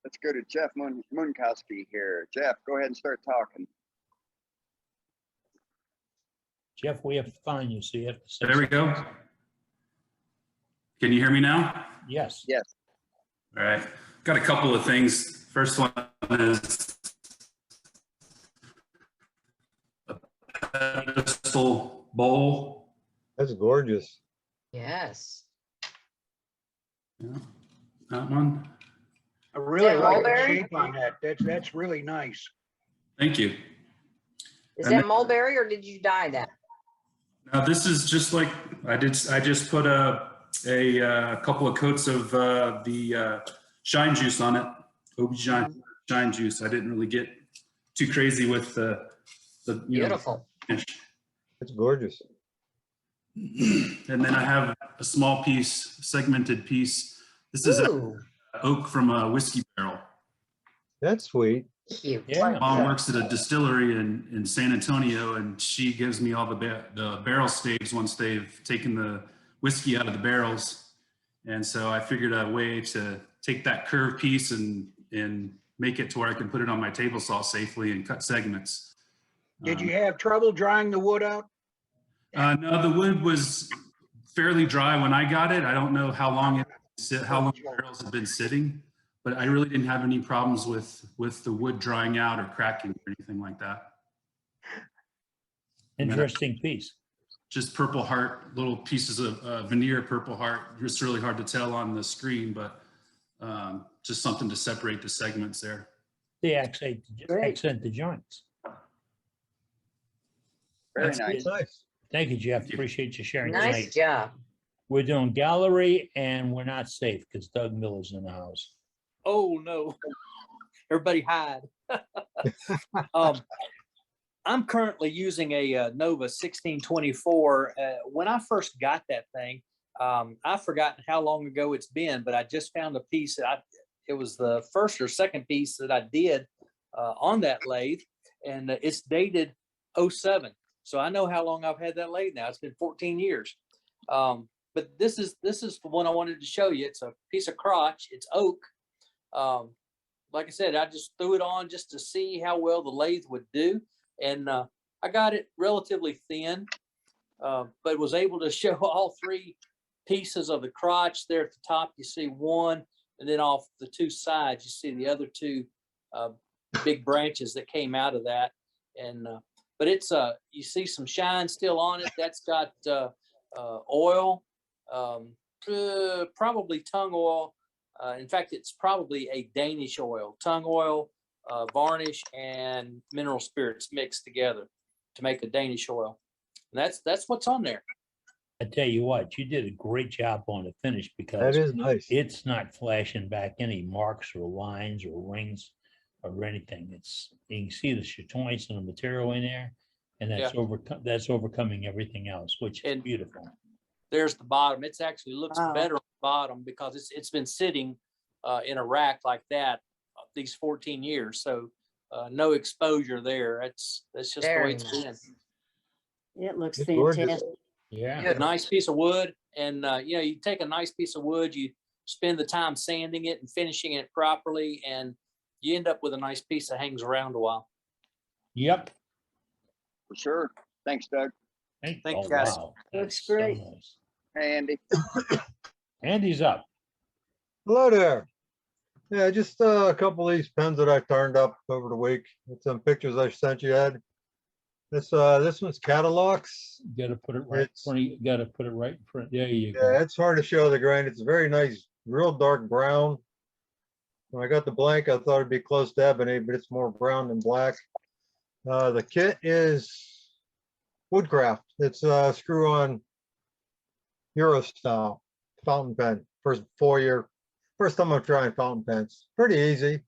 Let's go to Jeff Munkowski here. Jeff, go ahead and start talking. Jeff, we have to find you, so you have to say There we go. something. Can you hear me now? Yes. Yes. All right. Got a couple of things. First one is a pedestal bowl. That's gorgeous. Yes. Yeah, that one. I really that like the mulberry? shape on that. That's really nice. Thank you. Is And that then- mulberry or did you dye that? Now this is just like I just put a couple of coats of the shine juice on it. Shine juice. I didn't really get too crazy with the Beautiful. finish. It's gorgeous. And then I have a small piece, segmented piece. This is oak from a whiskey barrel. That's sweet. Cute. My mom works at a distillery in San Antonio, and she gives me all the barrel staves once they've taken the whiskey out of the barrels. And so I figured a way to take that curved piece and make it to where I can put it on my table saw safely and cut segments. Did you have trouble drying the wood out? No, the wood was fairly dry when I got it. I don't know how long the barrels have been sitting, but I really didn't have any problems with the wood drying out or cracking or anything like that. Interesting piece. Just Purple Heart, little pieces of veneer Purple Heart. It's really hard to tell on the screen, but just something to separate the segments there. They accent the joints. Very That's nice. good. Thank you, Jeff. Appreciate you sharing Nice tonight. job. We're doing gallery and we're not safe because Doug Miller's in the house. Oh, no. Everybody hide. I'm currently using a Nova 1624. When I first got that thing, I've forgotten how long ago it's been, but I just found a piece that it was the first or second piece that I did on that lathe, and it's dated 07. So I know how long I've had that lathe now. It's been 14 years. But this is the one I wanted to show you. It's a piece of crotch. It's oak. Like I said, I just threw it on just to see how well the lathe would do. And I got it relatively thin, but was able to show all three pieces of the crotch. There at the top, you see one, and then off the two sides, you see the other two big branches that came out of that. And but it's you see some shine still on it. That's got oil, probably tung oil. In fact, it's probably a Danish oil, tung oil, varnish, and mineral spirits mixed together to make a Danish oil. And that's what's on there. I tell you what, you did a great job on the finish because That is nice. It's not flashing back any marks or lines or rings or anything. It's, you can see the chatoyance and the material in there, and that's overcoming everything else, which is beautiful. There's the bottom. It's actually looks Wow. better on the bottom because it's been sitting in a rack like that these 14 years. So no exposure there. That's just the way Very it's been. nice. It looks It's gorgeous. fantastic. Yeah. A nice piece of wood, and you take a nice piece of wood, you spend the time sanding it and finishing it properly, and you end up with a nice piece that hangs around a while. Yep. For sure. Thanks, Doug. Thank oh, you, guys. wow. Looks That's so great. nice. Hey, Andy. Andy's up. Hello there. Yeah, just a couple of these pens that I turned up over the week. With some pictures I sent you, Ed. This one's Catalogs. You gotta put it right in It's, front. You gotta put it right in front. There you go. yeah, it's hard to show the grain. It's a very nice, real dark brown. When I got the blank, I thought it'd be close to ebony, but it's more brown than black. The kit is Woodcraft. It's screw-on Euro style fountain pen. First time I'm trying fountain pens. Pretty easy.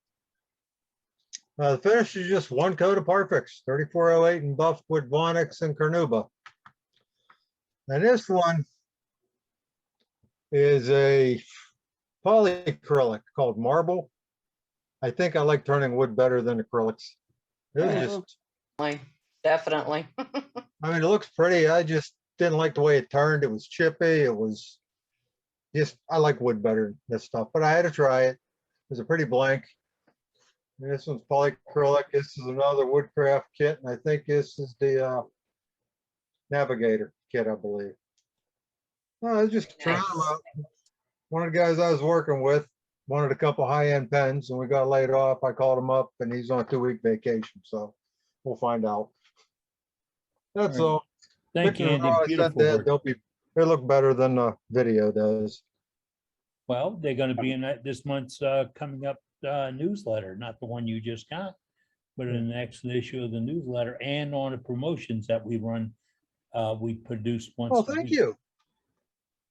The finish is just one coat of Parfix, 3408 and buffed with Vonix and Carnauba. And this one is a polyacrylic called Marble. I think I like turning wood better than acrylics. It was just, Definitely. I mean, it looks pretty. I just didn't like the way it turned. It was chippy. It was just, I like wood better than this stuff, but I had to try it. It was a pretty blank. And this one's polyacrylic. This is another Woodcraft kit, and I think this is the Navigator kit, I believe. I was just trying them out. One of the guys I was working with wanted a couple high-end pens, and we got laid off. I called him up, and he's on a 2-week vacation, so we'll find out. That's All right. all. Thank you, Pictures Andy. I sent Beautiful that, work. they look better than the video does. Well, they're gonna be in this month's coming up newsletter, not the one you just got, but in the next issue of the newsletter and on the promotions that we run, we produce once. Well, a thank week. you.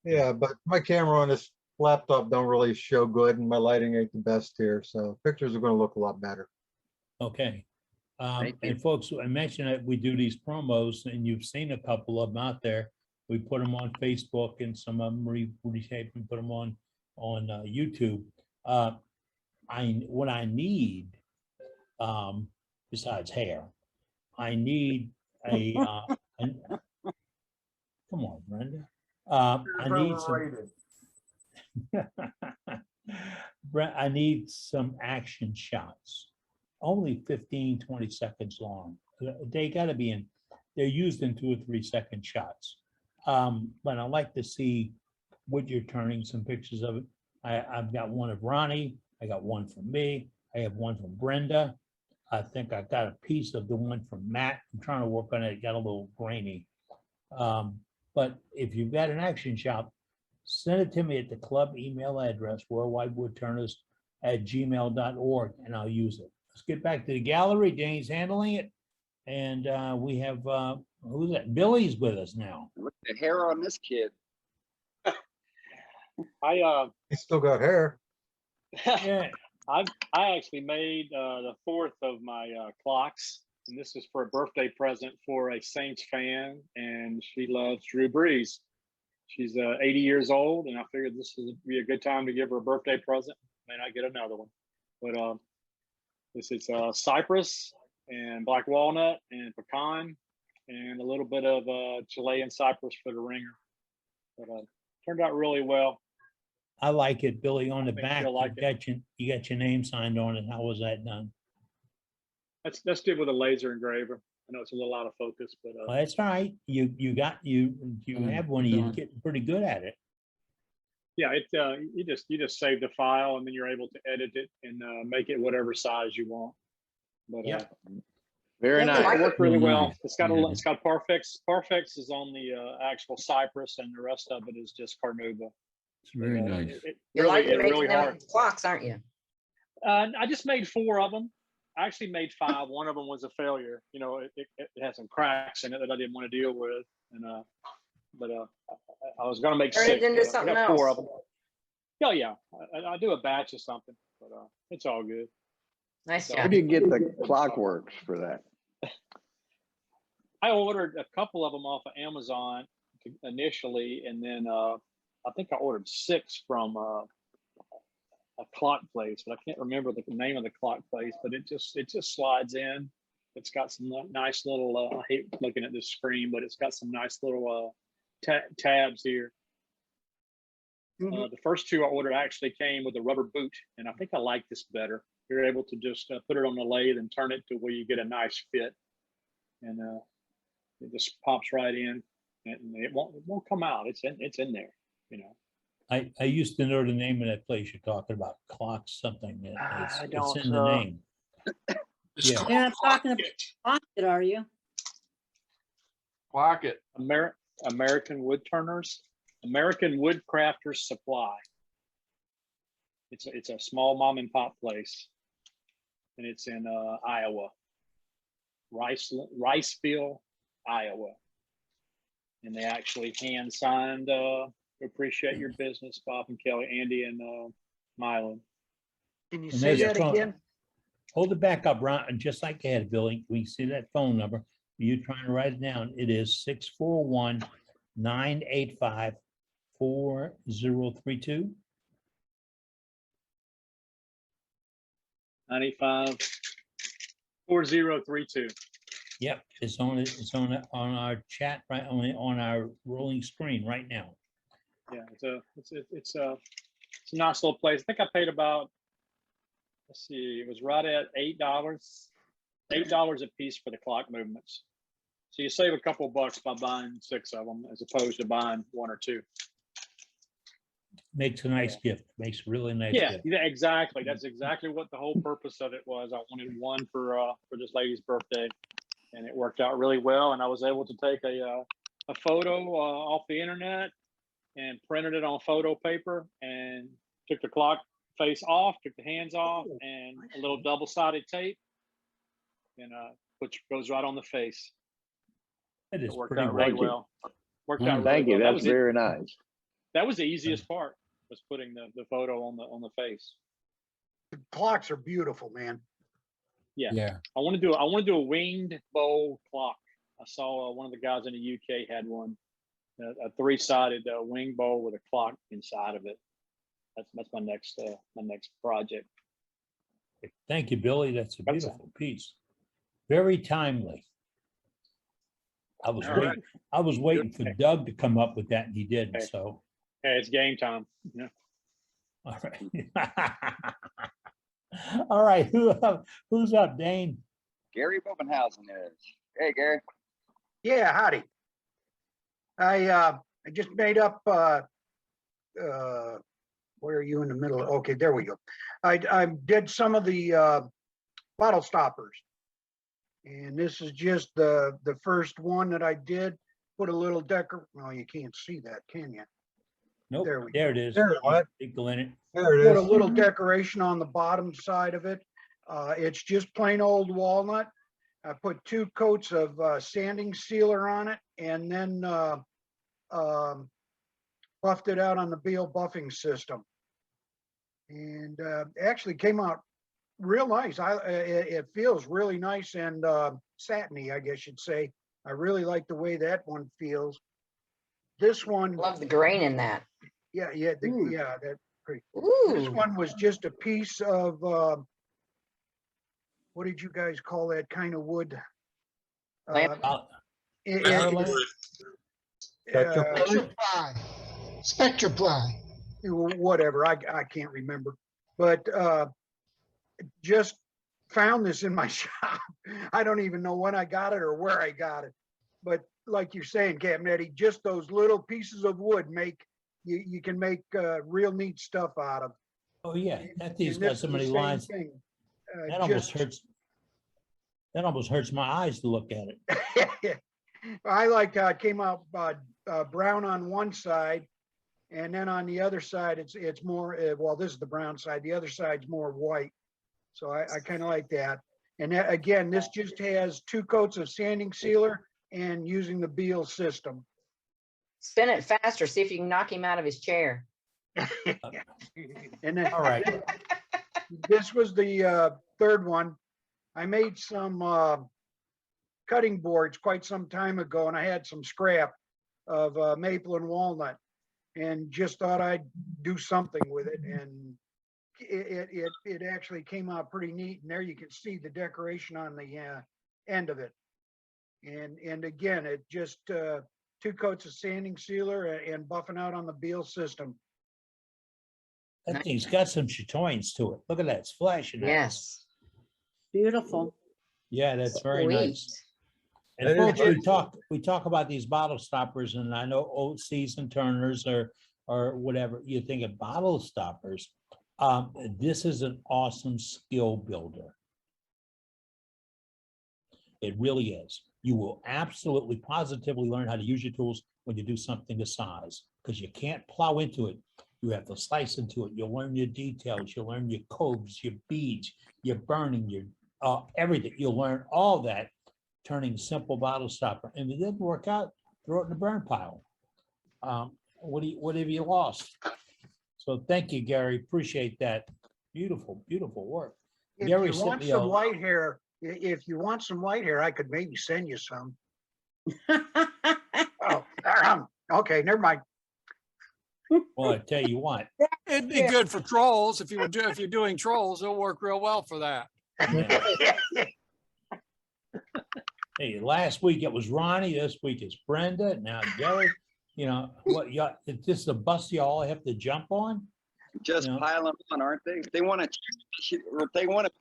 Yeah, but my camera on this laptop don't really show good, and my lighting ain't the best here, so pictures are gonna look a lot better. Okay. Thank you. And folks, I mentioned that we do these promos, and you've seen a couple of them out there. We put them on Facebook, and some of them retape and put them on YouTube. What I need, besides hair, I need a, come on, Brenda. I need some, I need some action shots. Only 15, 20 seconds long. They gotta be in, they're used in 2 or 3 second shots. But I like to see what you're turning, some pictures of it. I've got one of Ronnie. I got one from me. I have one from Brenda. I think I got a piece of the one from Matt. I'm trying to work on it. It got a little grainy. But if you've got an action shot, send it to me at the club email address, worldwidewoodturners@gmail.org, and I'll use it. Let's get back to the gallery. Jane's handling it. And we have, who's that? Billy's with us now. Look at the hair on this kid. He's still got hair. Yeah. I actually made the 4th of my clocks, and this is for a birthday present for a Saints fan, and she loves Drew Brees. She's 80 years old, and I figured this would be a good time to give her a birthday present. May not get another one, but this is cypress and black walnut and pecan and a little bit of Chilean cypress for the ringer. But turned out really well. I like it, Billy. On the think back, you'll like you got your name signed on it. How was that done? That's did with a laser engraver. I know it's a little out of focus, but Well, that's all right. You have one. You're getting pretty good at it. yeah, it you just save the file and then you're able to edit it and make it whatever size you want. But Very nice. it worked really well. Nice. It's got it's got Parfix. Parfix is on the actual cypress, and the rest of it is just Carnauba. It's very nice. You like Really making them hard. clocks, aren't you? I just made 4 of them. I actually made 5. One of them was a failure. You know, it had some cracks in it that I didn't want to deal with, and but I was going to make Turn 6. it into but I something got 4 else. of them. Oh yeah, I do a batch of something, but it's all good. Nice So- Where job. do you get the clockworks for that? I ordered a couple of them off of Amazon initially, and then I think I ordered 6 from clock place, but I can't remember the name of the clock place, but it just slides in. It's got some nice little, I hate looking at this screen, but it's got some nice little tabs here. The first two I ordered actually came with a rubber boot, and I think I like this better. You're able to just put it on the lathe and turn it to where you get a nice fit, and it just pops right in, and it won't come out. It's in there, you know. I used to know the name of that place you're talking about, Clock something. It's in the name. Yeah. You're not talking about Pocket, are you? Pocket. American Wood Turners, American Wood Crafters Supply. It's a small mom and pop place, and it's in Iowa, Riceville, Iowa. And they actually hand signed "Appreciate Your Business," Bob and Kelly, Andy and Mylan. Can you And say there's that a phone. again? Hold it back up, Ron, and just like that, Billy, we see that phone number. You trying to write it down? It is 641-985-4032. 95-4032. Yep, it's on our chat, right on our rolling screen right now. Yeah, it's a nice little place. I think I paid about, let's see, it was right at $8 a piece for the clock movements. So you save a couple of bucks by buying 6 of them as opposed to buying 1 or 2. Makes a nice gift. Makes a really nice Yeah, gift. yeah, exactly. That's exactly what the whole purpose of it was. I wanted one for this lady's birthday, and it worked out really well. And I was able to take a photo off the internet and printed it on photo paper and took the clock face off, took the hands off, and a little double-sided tape, and which goes right on the face. It is worked pretty out really right. well. Worked out really Thank you. well. That's very nice. That was the easiest part, was putting the photo on the face. The clocks are beautiful, man. Yeah. Yeah. I want to do a winged bowl clock. I saw one of the guys in the UK had one, a 3-sided wing bowl with a clock inside of it. That's my next project. Thank you, Billy. That's a beautiful piece. Very timely. I was waiting for Doug to come up with that, and he didn't. Okay. So, Hey, it's game time. Yeah. all right. All right. Who's up, Dane? Gary Bobenhausen is. Hey, Gary. Yeah, howdy. I just made up, where are you in the middle? Okay, there we go. I did some of the bottle stoppers. And this is just the first one that I did. Put a little well, you can't see that, can you? Nope. There we There it is. There, what? Tinkle in it. There it Put a is. little decoration on the bottom side of it. It's just plain old walnut. I put 2 coats of sanding sealer on it, and then buffed it out on the Beal buffing system. And actually came out real nice. It feels really nice and satiny, I guess you'd say. I really like the way that one feels. This one, Love the grain in that. yeah, that great. Ooh. This one was just a piece of what did you guys call that kind of wood? Spectra ply. Whatever, I can't remember. But just found this in my shop. I don't even know when I got it or where I got it. But like you're saying, Cabinetti, just those little pieces of wood you can make real neat stuff out of. Oh yeah, that thing's And got this so is the many same lines. thing. That almost hurts. That almost hurts my eyes to look at it. I like how it came out brown on one side, and then on the other side it's more well, this is the brown side, the other side's more white. So I kind of like that. And that, again, this just has 2 coats of sanding sealer and using the Beal system. Spin it faster. See if you can knock him out of his chair. And then All right. this was the 3rd one. I made some cutting boards quite some time ago, and I had some scrap of maple and walnut, and just thought I'd do something with it, and it actually came out pretty neat, and there you can see the decoration on the end of it. And again, it just 2 coats of sanding sealer and buffing out on the Beal system. That thing's got some chatoyance to it. Look at that, it's flashing. Yes. Beautiful. Yeah, that's very nice. Sweet. And That is folks, we talk about these bottle stoppers, and I know old season turners or whatever, you think of bottle stoppers. This is an awesome skill builder. It really is. You will absolutely positively learn how to use your tools when you do something this size, because you can't plow into it. You have to slice into it. You'll learn your details. You'll learn your coves, your beads, your burning, your everything. You'll learn all that turning simple bottle stopper. And if it didn't work out, throw it in the burn pile. What have you lost? So thank you, Gary. Appreciate that. Beautiful, beautiful work. If Gary you sent want me some a- white hair, if you want some white hair, I could maybe send you some. Oh, okay, never mind. Well, I tell you what. It'd be good for trolls if you're doing trolls. It'll work real well for that. Hey, last week it was Ronnie. This week it's Brenda. Now Gary. You know what? It's just a bus you all have to jump on. Just pile them on, aren't they? If they want to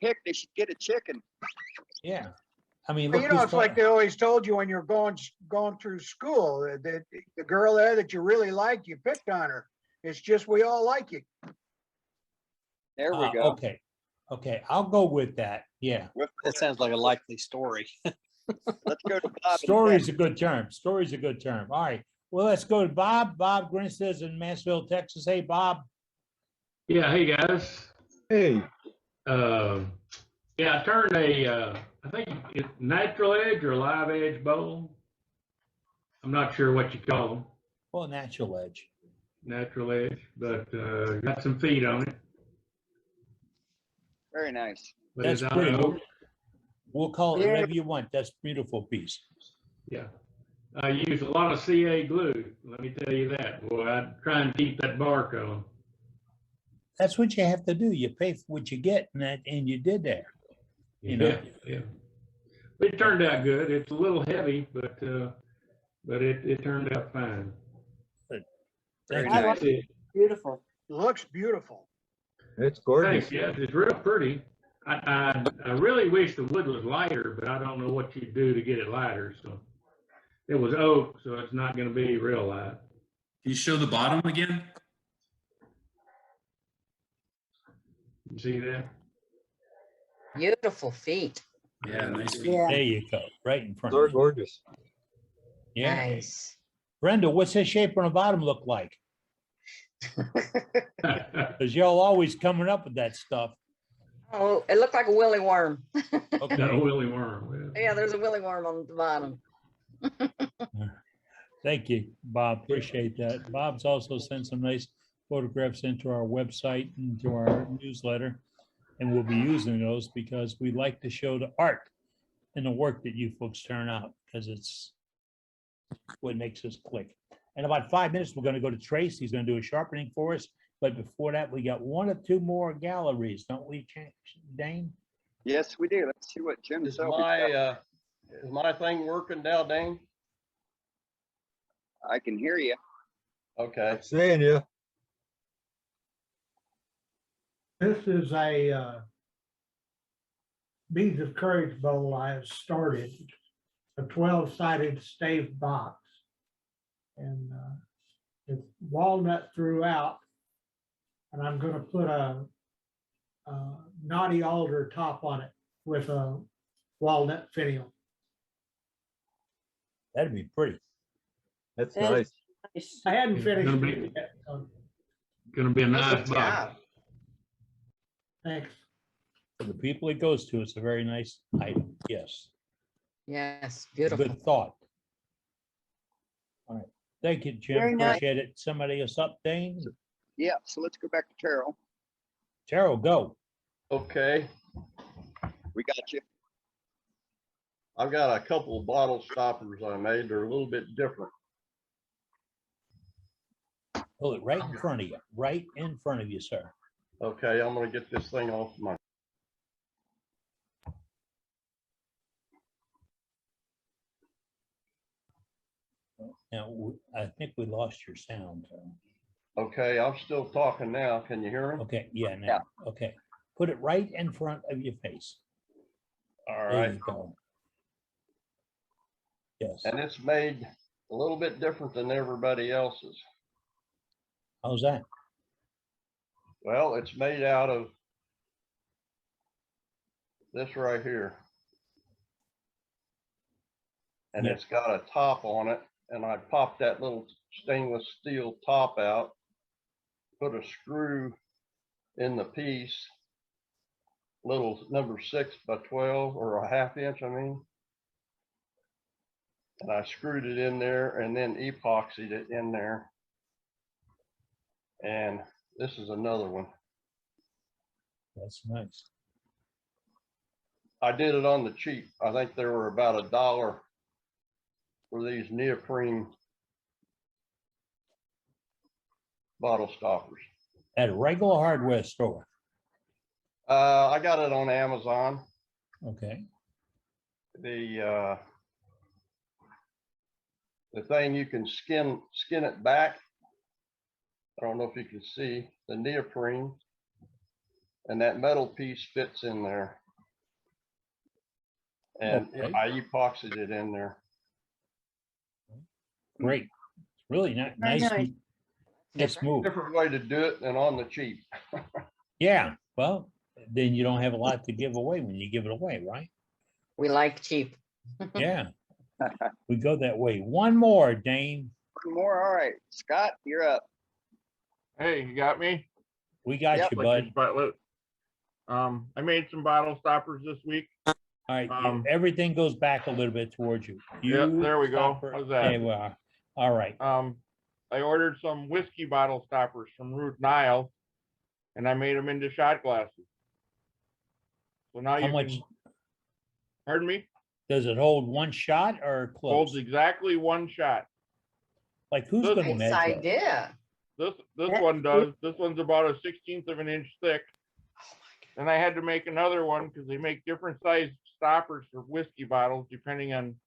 pick, they should get a chicken. Yeah. I mean, Well, look, you know, who's it's like they always told you when you're going through school, that the girl there that you really liked, you picked on her. It's just we all like you. There we go. Okay. Okay. I'll go with that. Yeah. That sounds like a likely story. Let's go to Bob. Story's a good term. Story's a good term. All right. Well, let's go to Bob. Bob Grinstead's in Mansfield, Texas. Hey, Bob. Yeah, hey guys. Hey. Yeah, I turned a, I think it's natural edge or live edge bowl. I'm not sure what you call them. Well, natural edge. Natural edge, but got some feet on it. Very nice. But That's it's pretty. on We'll call it whatever you want. That's a beautiful piece. Yeah. I use a lot of CA glue. Let me tell you that. Boy, I try and keep that bark on. That's what you have to do. You pay for what you get, and you did that. You know. Yeah. It turned out good. It's a little heavy, but it turned out fine. Very I nice. like it. Beautiful. Looks beautiful. It's gorgeous. Thanks, yeah, it's real pretty. I really wish the wood was lighter, but I don't know what you do to get it lighter. So it was oak, so it's not going to be real light. Can you show the bottom again? You see that? Beautiful feet. Yeah, nice feet. Yeah. There you go. Right in front They're of you. gorgeous. Yeah. Nice. Brenda, what's his shape on the bottom look like? Because y'all always coming up with that stuff. Oh, it looked like a willy worm. Okay. Got a willy worm. Yeah, there's a willy worm on the bottom. Thank you, Bob. Appreciate that. Bob's also sent some nice photographs into our website and to our newsletter. And we'll be using those because we like to show the art and the work that you folks turn out, because it's what makes us click. In about 5 minutes, we're going to go to Trace. He's going to do a sharpening for us. But before that, we got 1 or 2 more galleries, don't we, Dane? Yes, we do. Let's see what Jim Is Selby's got. my thing working now, Dane? I can hear you. Okay. Seeing you. This is a Beads of Courage bowl I have started, a 12-sided stave box. And it's walnut throughout. And I'm going to put a knotty alder top on it with a walnut finial. That'd be pretty. That's nice. I hadn't finished Gonna be- it yet. So Gonna be a nice Good box. job. thanks. For the people it goes to, it's a very nice item. Yes. Yes, beautiful. Good thought. All right. Thank you, Jim. Very nice. Appreciate it. Somebody else up, Dane? Yeah, so let's go back to Terrell. Terrell, go. Okay. We got you. I've got a couple of bottle stoppers I made. They're a little bit different. Hold it right in front of you, right in front of you, sir. Okay, I'm gonna get this thing off my. Now, I think we lost your sound. Okay, I'm still talking now. Can you hear me? Okay, yeah, now, okay. Put it right in front of your face. All There right. you go. Yes. And it's made a little bit different than everybody else's. How's that? Well, it's made out of this right here. And Yep. it's got a top on it. And I popped that little stainless steel top out, put a screw in the piece, little number 6 by 12 or a 1/2 inch, I mean. And I screwed it in there and then epoxied it in there. And this is another one. That's nice. I did it on the cheap. I think there were about $1 for these neoprene bottle stoppers. At a regular hardware store. I got it on Amazon. Okay. The thing you can skin it back. I don't know if you can see the neoprene, and that metal piece fits in there. And Okay. I epoxied it in there. Great. Really nice. Very nice. Nice move. Different way to do it than on the cheap. Yeah. Well, then you don't have a lot to give away when you give it away, right? We like cheap. Yeah. We go that way. One more, Dane. One more. All right, Scott, you're up. Hey, you got me? We got Yep. you, Like bud. your spotlet. I made some bottle stoppers this week. All right. Everything goes back a little bit towards you. Yeah, there we go. stopper. How's that? There we are. All right. I ordered some whiskey bottle stoppers from Root Nile, and I made them into shot glasses. So now How you much can. Pardon me? does it hold? One shot or close? Holds exactly one shot. Like who's This- gonna Nice measure? idea. This one does. This one's about a 1/16 of an inch thick. And I had to make another one because they make different size stoppers for whiskey bottles depending on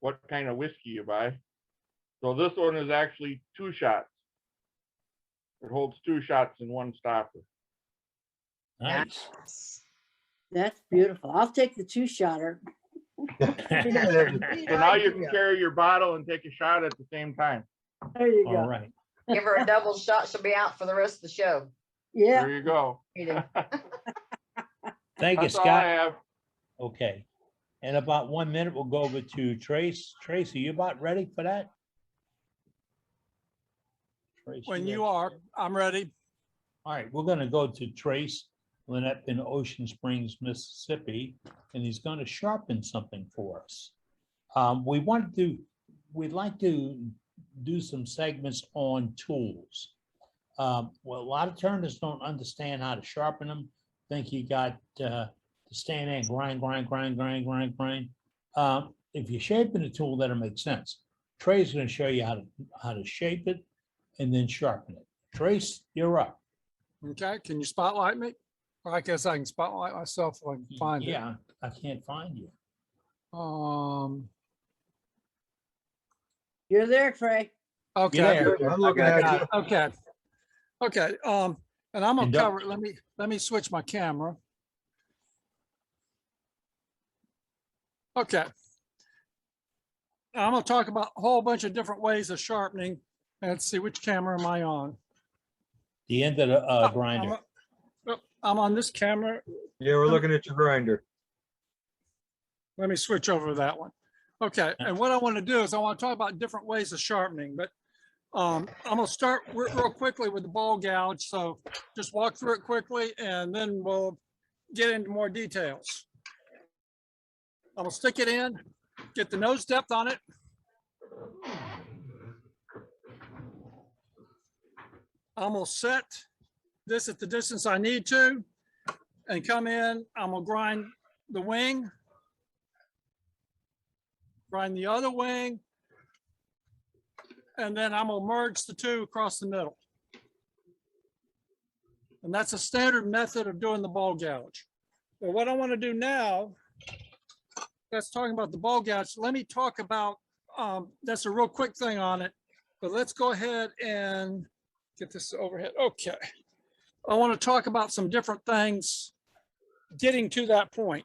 what kind of whiskey you buy. So this one is actually 2 shots. It holds 2 shots in one stopper. Nice. That's beautiful. I'll take the 2-shotter. So now you can carry your bottle and take a shot at the same time. There you go. All right. Give her a double shot. She'll be out for the rest of the show. Yeah. There you go. Thank you, That's all I Scott. have. Okay. In about 1 minute, we'll go over to Trace. Trace, are you about ready for that? Trace, When ready? you are, I'm ready. All right, we're gonna go to Trace Lennep in Ocean Springs, Mississippi, and he's gonna sharpen something for us. We'd like to do some segments on tools. Well, a lot of turners don't understand how to sharpen them. Think you got to stand there and grind. If you're shaping a tool, that'll make sense. Trey's gonna show you how to shape it and then sharpen it. Trace, you're up. Okay, can you spotlight me? Or I guess I can spotlight myself if I can find it. Yeah, I can't find you. You're there, Trey. Okay. You're there. I'm looking at you. Okay. Okay. And I'm gonna And cover, let me switch my camera. Okay. Now I'm gonna talk about a whole bunch of different ways of sharpening. And let's see, which camera am I on? The end of the grinder. I'm on this camera. Yeah, we're looking at your grinder. Let me switch over to that one. Okay, and what I want to do is I want to talk about different ways of sharpening, but I'm going to start real quickly with the ball gouge. So just walk through it quickly and then we'll get into more details. I'm going to stick it in, get the nose depth on it. I'm going to set this at the distance I need to and come in. I'm going to grind the wing. Grind the other wing, and then I'm gonna merge the two across the middle. And that's a standard method of doing the ball gouge. But what I want to do now, that's talking about the ball gouge. Let me talk about, that's a real quick thing on it, but let's go ahead and get this overhead. Okay. I want to talk about some different things getting to that point.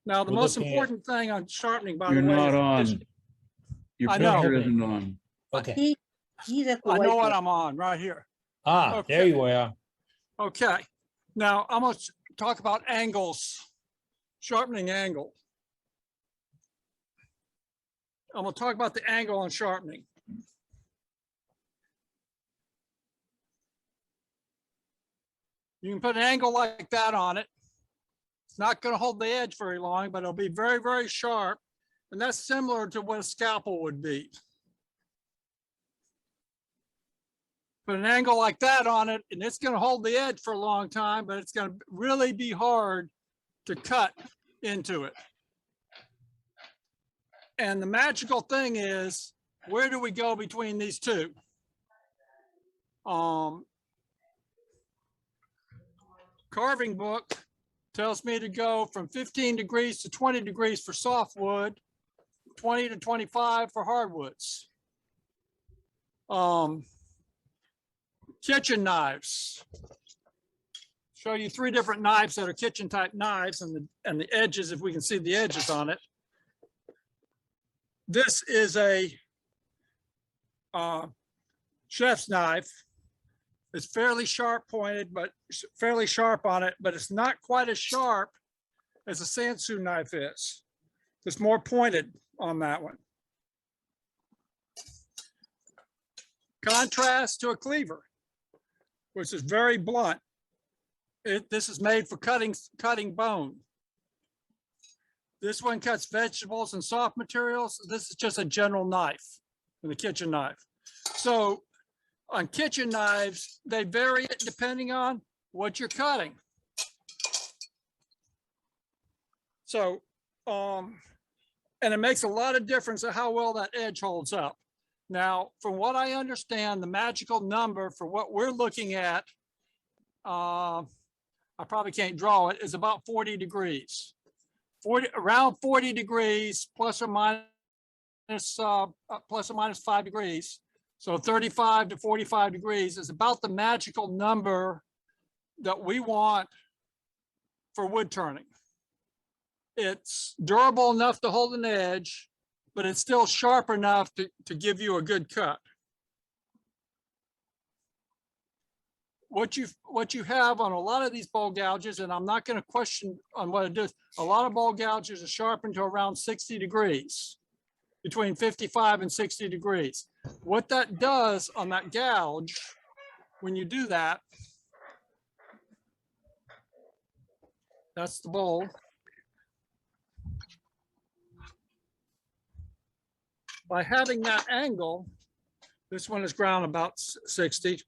Now, the We're most looking at- important thing on sharpening, by You're the way, not is on. Your I know. picture isn't on. Okay. He's at the I know whiteboard. what I'm on right here. Ah, there Okay. you are. Okay. Now I'm going to talk about angles, sharpening angle. I'm going to talk about the angle on sharpening. You can put an angle like that on it. It's not going to hold the edge very long, but it'll be very, very sharp. And that's similar to what a scalpel would be. Put an angle like that on it, and it's going to hold the edge for a long time, but it's going to really be hard to cut into it. And the magical thing is, where do we go between these two? Carving book tells me to go from 15 degrees to 20 degrees for softwood, 20 to 25 for hardwoods. Kitchen knives. Show you 3 different knives that are kitchen type knives, and the edges, if we can see the edges on it. This is a chef's knife. It's fairly sharp pointed, but fairly sharp on it, but it's not quite as sharp as a Sansu knife is. It's more pointed on that one. Contrast to a cleaver, which is very blunt. This is made for cutting bone. This one cuts vegetables and soft materials. This is just a general knife, and a kitchen knife. So on kitchen knives, they vary it depending on what you're cutting. So, and it makes a lot of difference of how well that edge holds up. Now, from what I understand, the magical number for what we're looking at, I probably can't draw it, is about 40 degrees. Around 40 degrees, plus or minus 5 degrees. So 35 to 45 degrees is about the magical number that we want for wood turning. It's durable enough to hold an edge, but it's still sharp enough to give you a good cut. What you have on a lot of these bowl gouges, and I'm not going to question on what it does, a lot of bowl gouges are sharpened to around 60 degrees, between 55 and 60 degrees. What that does on that gouge, when you do that, that's the bowl. By having that angle, this one is ground about 60,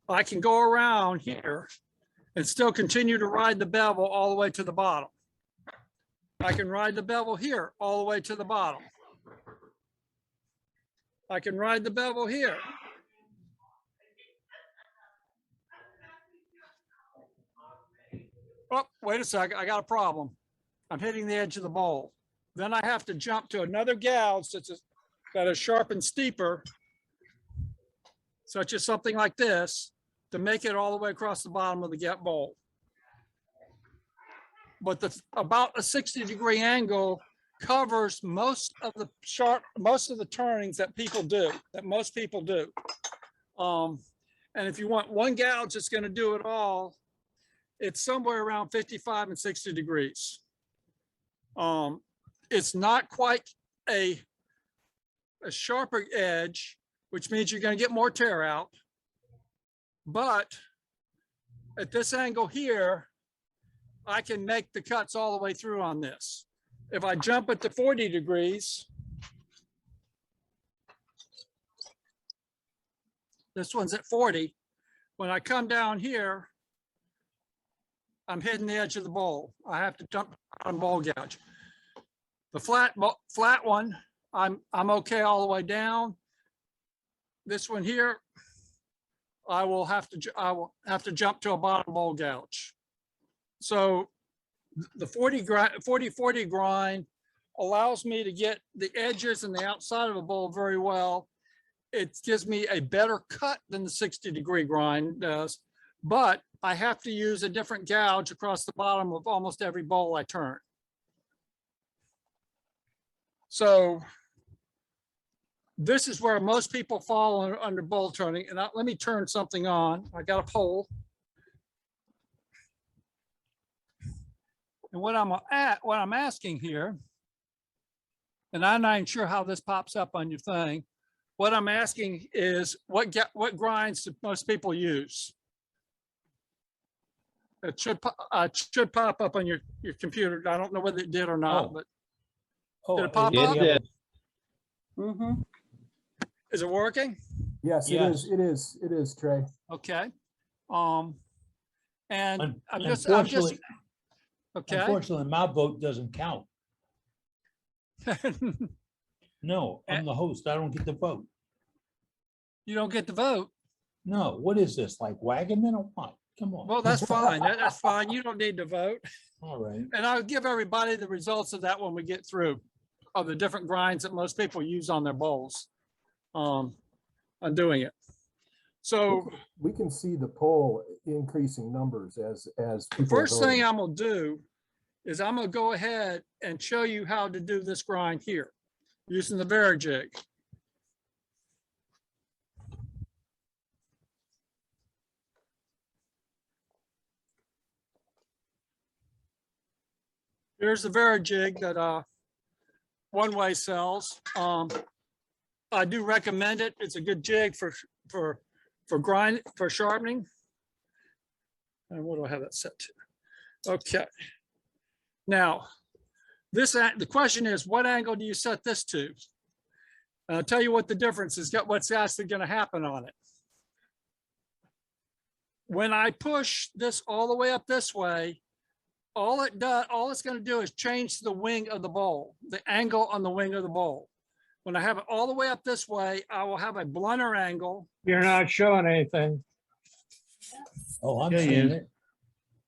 I can go around here and still continue to ride the bevel all the way to the bottom. I can ride the bevel here all the way to the bottom. I can ride the bevel here. Oh, wait a second, I got a problem. I'm hitting the edge of the bowl. Then I have to jump to another gouge that is sharp and steeper, such as something like this, to make it all the way across the bottom of the bowl. But about a 60-degree angle covers most of the turnings that most people do. And if you want one gouge that's going to do it all, it's somewhere around 55 and 60 degrees. It's not quite a sharper edge, which means you're going to get more tear out. But at this angle here, I can make the cuts all the way through on this. If I jump it to 40 degrees, this one's at 40. When I come down here, I'm hitting the edge of the bowl. I have to jump on bowl gouge. The flat one, I'm okay all the way down. This one here, I will have to jump to a bottom bowl gouge. So the 40/40 grind allows me to get the edges and the outside of a bowl very well. It gives me a better cut than the 60-degree grind does, but I have to use a different gouge across the bottom of almost every bowl I turn. So this is where most people fall under bowl turning. And let me turn something on. I got a pole. And what I'm asking here, and I'm not even sure how this pops up on your thing. What I'm asking is what grinds do most people use? It should pop up on your computer. I don't know whether it did or not, but did it pop up? It Mm-hmm. Is it working? Yes, Yes. it is, Trey. Okay. And I'm just Unfortunately, okay. unfortunately, my vote doesn't count. No, I'm the host. I don't get the vote. You don't get the vote. No, what is this, like Waukeene or what? Come on. Well, that's fine. That's fine. You don't need to vote. All right. And I'll give everybody the results of that when we get through, of the different grinds that most people use on their bowls. On doing it. So We can see the poll increasing numbers as the people are first thing voting. I'm gonna do is I'm gonna go ahead and show you how to do this grind here using the Vari-Jig. Here's the Vari-Jig that One Way sells. I do recommend it. It's a good jig for sharpening. And what do I have that set to? Okay. Now, the question is, what angle do you set this to? And I'll tell you what the difference is, what's actually going to happen on it. When I push this all the way up this way, all it's going to do is change the wing of the bowl, the angle on the wing of the bowl. When I have it all the way up this way, I will have a blunter angle. You're not showing anything. Oh, I'm Yeah, seeing yeah. it.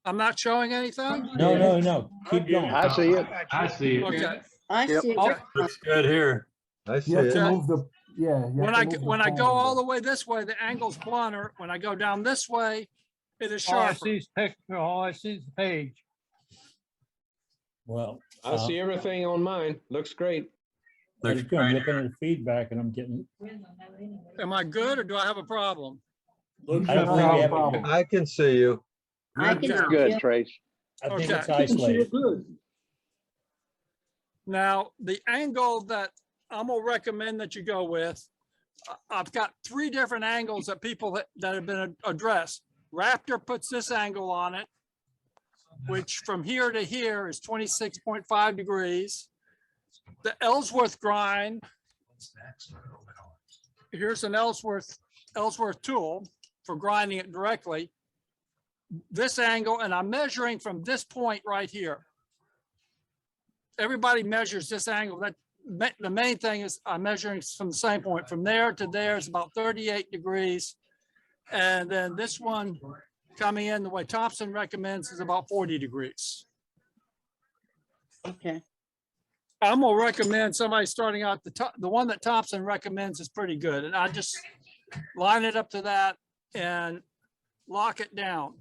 I'm not showing anything? No. Keep going. I see it. I see it. Okay. I see it. Okay. Looks good here. I see You have it. to move the, yeah. you When have to move the I go poll. all the way this way, the angle's blunter. When I go down this way, it is All I sharper. see is picture, all I see is the page. Well, I see everything on mine. Looks great. I'm looking at the feedback and I'm getting. Am I good or do I have a problem? I don't I don't think have we a have problem. I can see you. I can see Good, it. Trace. I think Okay. it's isolated. Now, the angle that I'm gonna recommend that you go with, I've got 3 different angles that people that have been addressed. Raptor puts this angle on it, which from here to here is 26.5 degrees. The Ellsworth Grind, here's an Ellsworth tool for grinding it directly. This angle, and I'm measuring from this point right here. Everybody measures this angle. The main thing is I'm measuring from the same point. From there to there is about 38 degrees. And then this one coming in the way Thompson recommends is about 40 degrees. Okay. I'm gonna recommend somebody starting out the one that Thompson recommends is pretty good. And I just line it up to that and lock it down.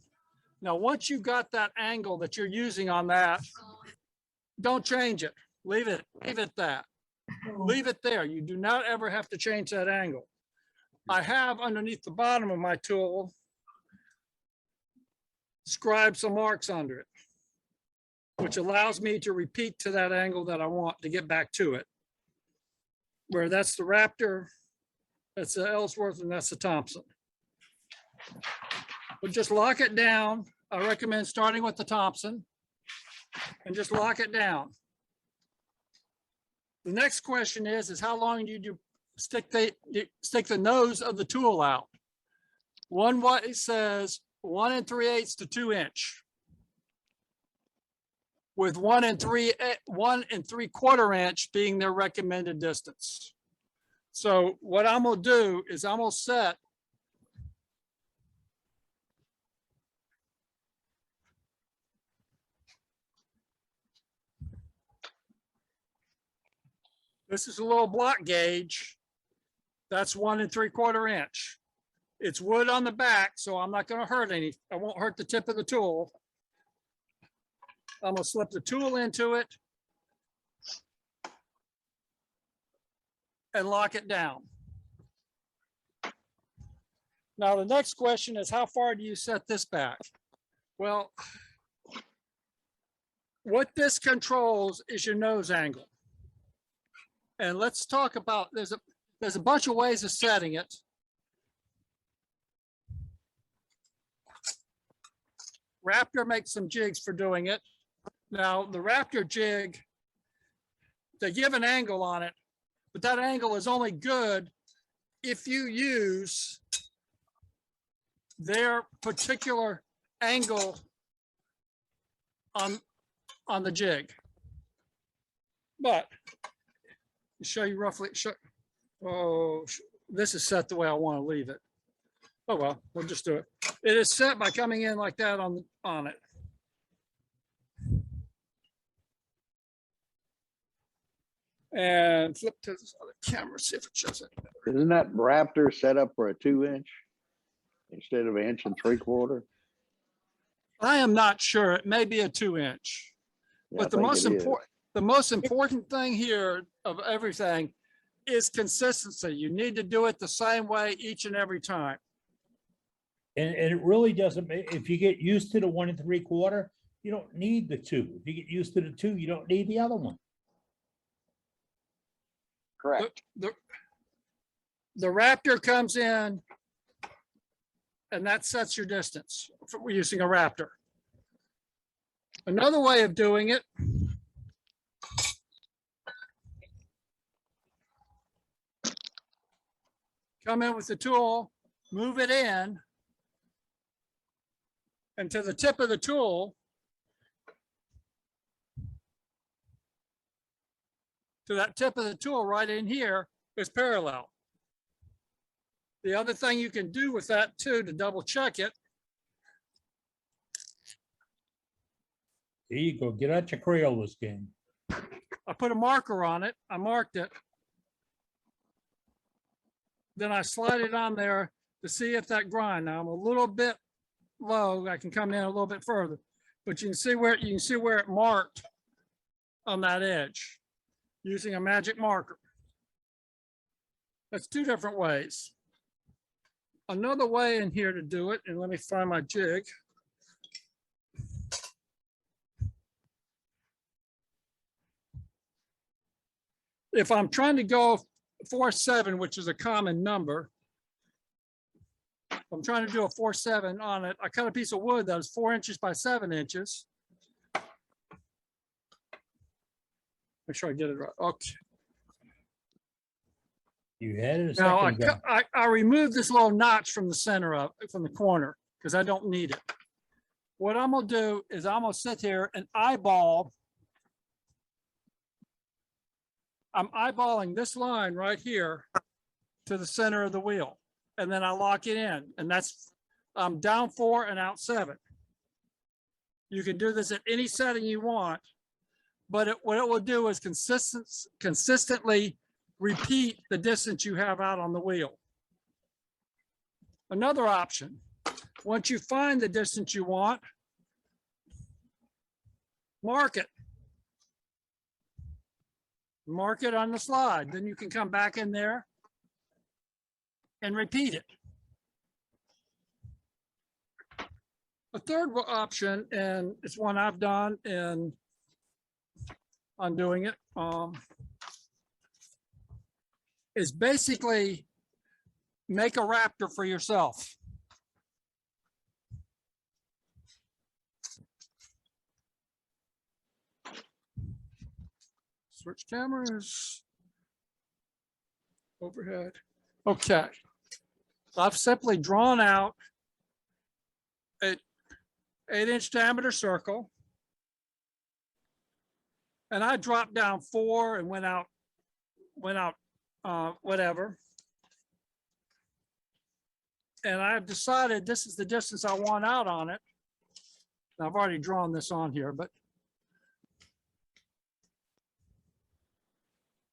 Now, once you've got that angle that you're using on that, don't change it. Leave it that. Leave it there. You do not ever have to change that angle. I have underneath the bottom of my tool, scribed some marks under it, which allows me to repeat to that angle that I want to get back to it. Where that's the Raptor, that's the Ellsworth, and that's the Thompson. But just lock it down. I recommend starting with the Thompson and just lock it down. The next question is how long do you stick the nose of the tool out? One way says 1 3/8 to 2 inch. With 1 3/4 inch being their recommended distance. So what I'm gonna do is I'm gonna set This is a little block gauge. That's 1 3/4 inch. It's wood on the back, so I'm not going to hurt any. I won't hurt the tip of the tool. I'm going to slip the tool into it and lock it down. Now, the next question is, how far do you set this back? Well, what this controls is your nose angle. And let's talk about, there's a bunch of ways of setting it. Raptor makes some jigs for doing it. Now, the Raptor jig, they give an angle on it, but that angle is only good if you use their particular angle on the jig. But to show you roughly, this is set the way I want to leave it. Oh well, we'll just do it. It is set by coming in like that on it. And flip to this other camera, see if it shows it. Isn't that Raptor set up for a 2-inch instead of 1 3/4? I am not sure. It may be a 2-inch. Yeah, But the most important thing here of everything is consistency. You need to do it the same way each and every time. And it really doesn't, if you get used to the 1 3/4, you don't need the 2. If you get used to the 2, you don't need the other one. Correct. The Raptor comes in and that sets your distance for using a Raptor. Another way of doing it come in with the tool, move it in, and to the tip of the tool, to that tip of the tool right in here is parallel. The other thing you can do with that too, to double check it. There you go. Get out your Crayolas game. I put a marker on it. I marked it. Then I slide it on there to see if that grind. Now I'm a little bit low. I can come in a little bit further, but you can see where it marked on that edge using a magic marker. That's 2 different ways. Another way in here to do it, and let me find my jig. If I'm trying to go 4/7, which is a common number, if I'm trying to do a 4/7 on it, I cut a piece of wood that was 4 inches by 7 inches. Make sure I get it right. Okay. You had it a Now second ago. I removed this little notch from the center from the corner because I don't need it. What I'm gonna do is I'm gonna sit here and eyeball. I'm eyeballing this line right here to the center of the wheel, and then I lock it in, and that's down 4 and out 7. You can do this at any setting you want, but what it will do is consistently repeat the distance you have out on the wheel. Another option, once you find the distance you want, mark it. Mark it on the slide. Then you can come back in there and repeat it. A third option, and it's one I've done and on doing it, is basically make a Raptor for yourself. Switch cameras, overhead. Okay, I've simply drawn out an 8-inch diameter circle, and I dropped down 4 and went out whatever. And I've decided this is the distance I want out on it. Now, I've already drawn this on here, but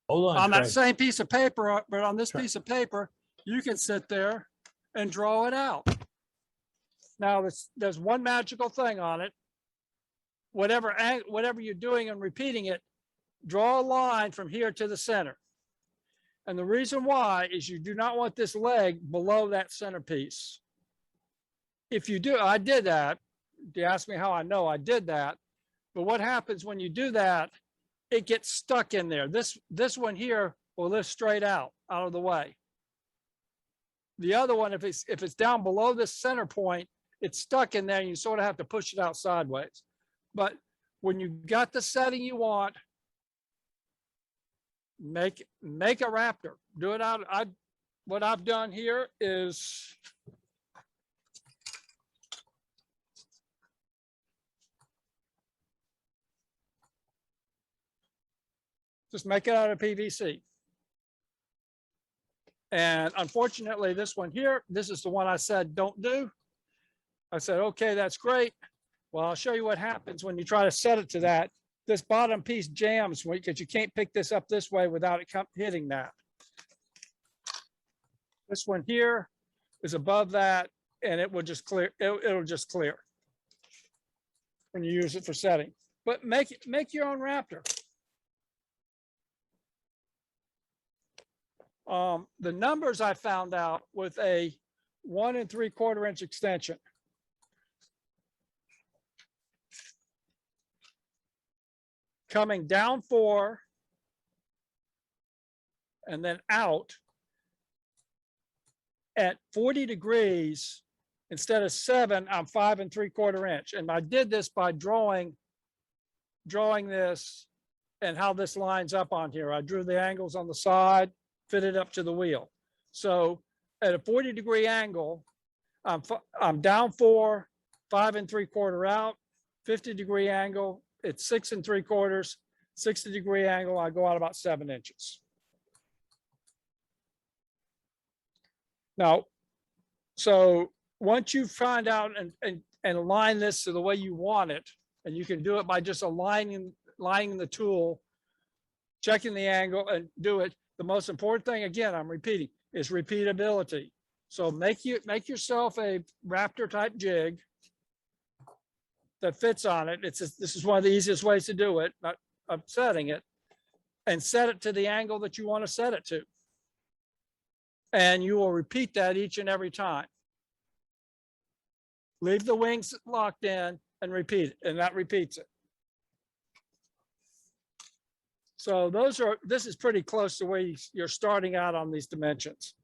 Hold On that Trey. same piece of paper, but on this piece of paper, you can sit there and draw it out. Now, there's one magical thing on it. Whatever you're doing and repeating it, draw a line from here to the center. And the reason why is you do not want this leg below that centerpiece. If you do, I did that. You ask me how I know I did that. But what happens when you do that, it gets stuck in there. This one here will lift straight out of the way. The other one, if it's down below this center point, it's stuck in there and you sort of have to push it out sideways. But when you got the setting you want, make a Raptor. Do it out. What I've done here is just make it out of PVC. And unfortunately, this one here, this is the one I said don't do. I said, okay, that's great. Well, I'll show you what happens when you try to set it to that. This bottom piece jams because you can't pick this up this way without it hitting that. This one here is above that, and it will just clear. It'll just clear when you use it for setting. But make your own Raptor. The numbers I found out with a 1 3/4 inch extension. Coming down 4 and then out at 40 degrees, instead of 7, I'm 5 3/4 inch. And I did this by drawing this and how this lines up on here. I drew the angles on the side, fit it up to the wheel. So at a 40 degree angle, I'm down 4, 5 3/4 out, 50 degree angle, it's 6 3/4, 60 degree angle, I go out about 7 inches. Now, so once you find out and align this to the way you want it, and you can do it by just aligning the tool, checking the angle and do it. The most important thing, again, I'm repeating, is repeatability. So make yourself a Raptor type jig that fits on it. This is one of the easiest ways to do it, not upsetting it, and set it to the angle that you want to set it to. And you will repeat that each and every time. Leave the wings locked in and repeat it, and that repeats it. So this is pretty close to where you're starting out on these dimensions.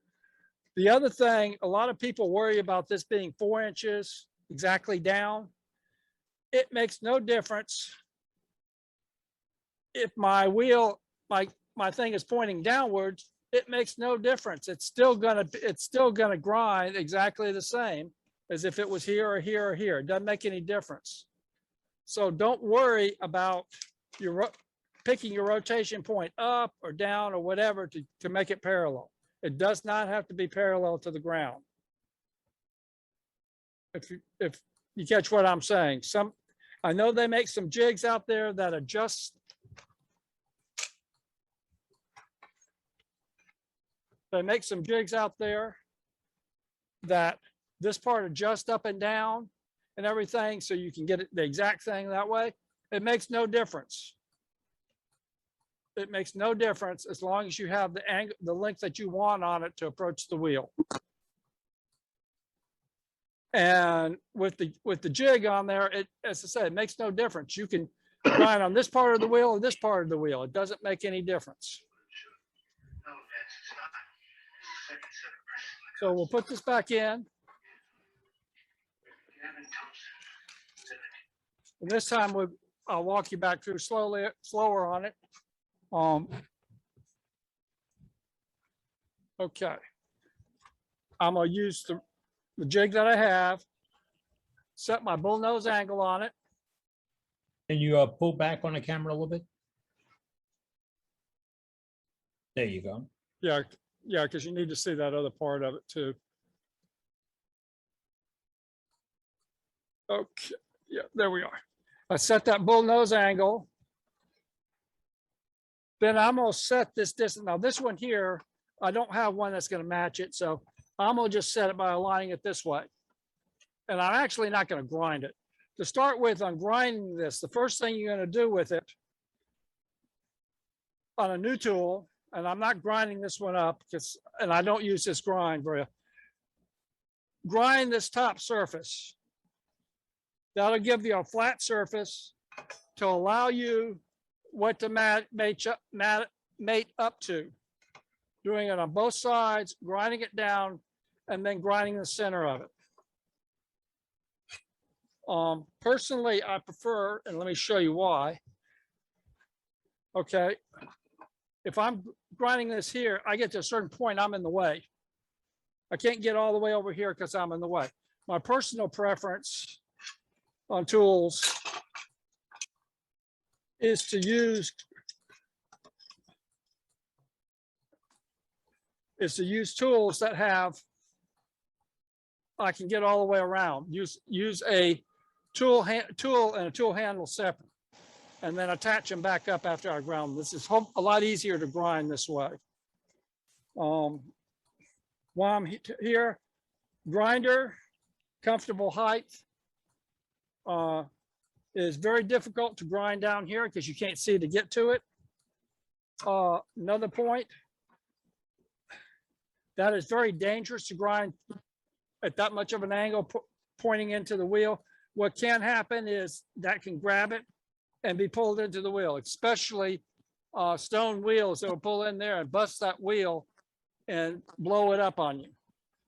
The other thing, a lot of people worry about this being 4 inches exactly down. It makes no difference if my wheel, my thing is pointing downwards. It makes no difference. It's still gonna grind exactly the same as if it was here or here or here. It doesn't make any difference. So don't worry about picking your rotation point up or down or whatever to make it parallel. It does not have to be parallel to the ground. If you catch what I'm saying. I know they make some jigs out there that adjust. They make some jigs out there that this part adjusts up and down and everything, so you can get it the exact thing that way. It makes no difference. It makes no difference as long as you have the angle, the length that you want on it to approach the wheel. And with the jig on there, as I said, it makes no difference. You can grind on this part of the wheel or this part of the wheel. It doesn't make any difference. So we'll put this back in. And this time I'll walk you back through slower on it. Okay. I'm gonna use the jig that I have, set my bullnose angle on it. Can you pull back on the camera a little bit? There you go. Yeah, because you need to see that other part of it too. Okay, yeah, there we are. I set that bullnose angle. then I'm gonna set this distance. Now this one here, I don't have one that's gonna match it, so I'm gonna just set it by aligning it this way. And I'm actually not gonna grind it. To start with, on grinding this, the first thing you're gonna do with it on a new tool, and I'm not grinding this one up because, and I don't use this grind very, grind this top surface. That'll give you a flat surface to allow you what to mate up to. Doing it on both sides, grinding it down, and then grinding the center of it. Personally, I prefer, and let me show you why. Okay, if I'm grinding this here, I get to a certain point, I'm in the way. I can't get all the way over here because I'm in the way. My personal preference on tools is to use tools that have, I can get all the way around. Use a tool and a tool handle separate, and then attach them back up after I ground them. This is a lot easier to grind this way. While I'm here, grinder, comfortable height. Is very difficult to grind down here because you can't see to get to it. Another point, that is very dangerous to grind at that much of an angle pointing into the wheel. What can happen is that can grab it and be pulled into the wheel, especially stone wheels that will pull in there and bust that wheel and blow it up on you.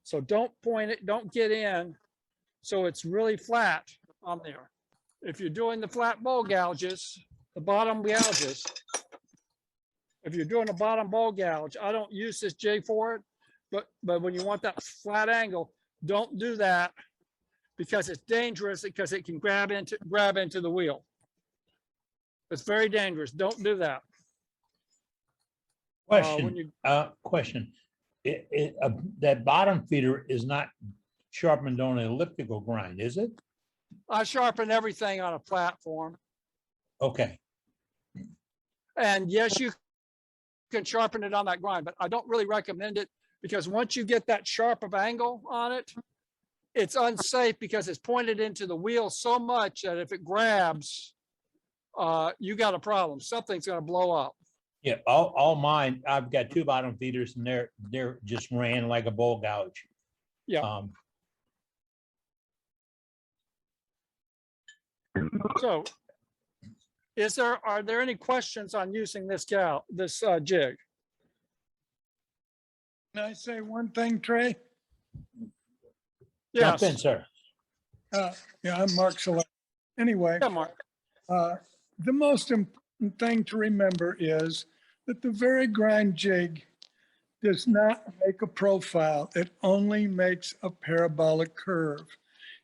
So don't point it, don't get in so it's really flat on there. If you're doing the flat bowl gouges, the bottom gouges, if you're doing a bottom bowl gouge, I don't use this jig for it, but when you want that flat angle, don't do that because it's dangerous because it can grab into the wheel. It's very dangerous. Don't do that. Question, question. That bottom feeder is not sharpened on an elliptical grind, is it? I sharpen everything on a platform. Okay. And yes, you can sharpen it on that grind, but I don't really recommend it because once you get that sharp of angle on it, it's unsafe because it's pointed into the wheel so much that if it grabs, you got a problem. Something's going to blow up. Yeah, all mine, I've got two bottom feeders and they're just ran like a bowl gouge. Yeah. So are there any questions on using this jig? Can I say one thing, Trey? Jump in, sir. Yeah, I'm Mark Select. Anyway, yeah, Mark. The most important thing to remember is that the Vari-Grind jig does not make a profile. It only makes a parabolic curve.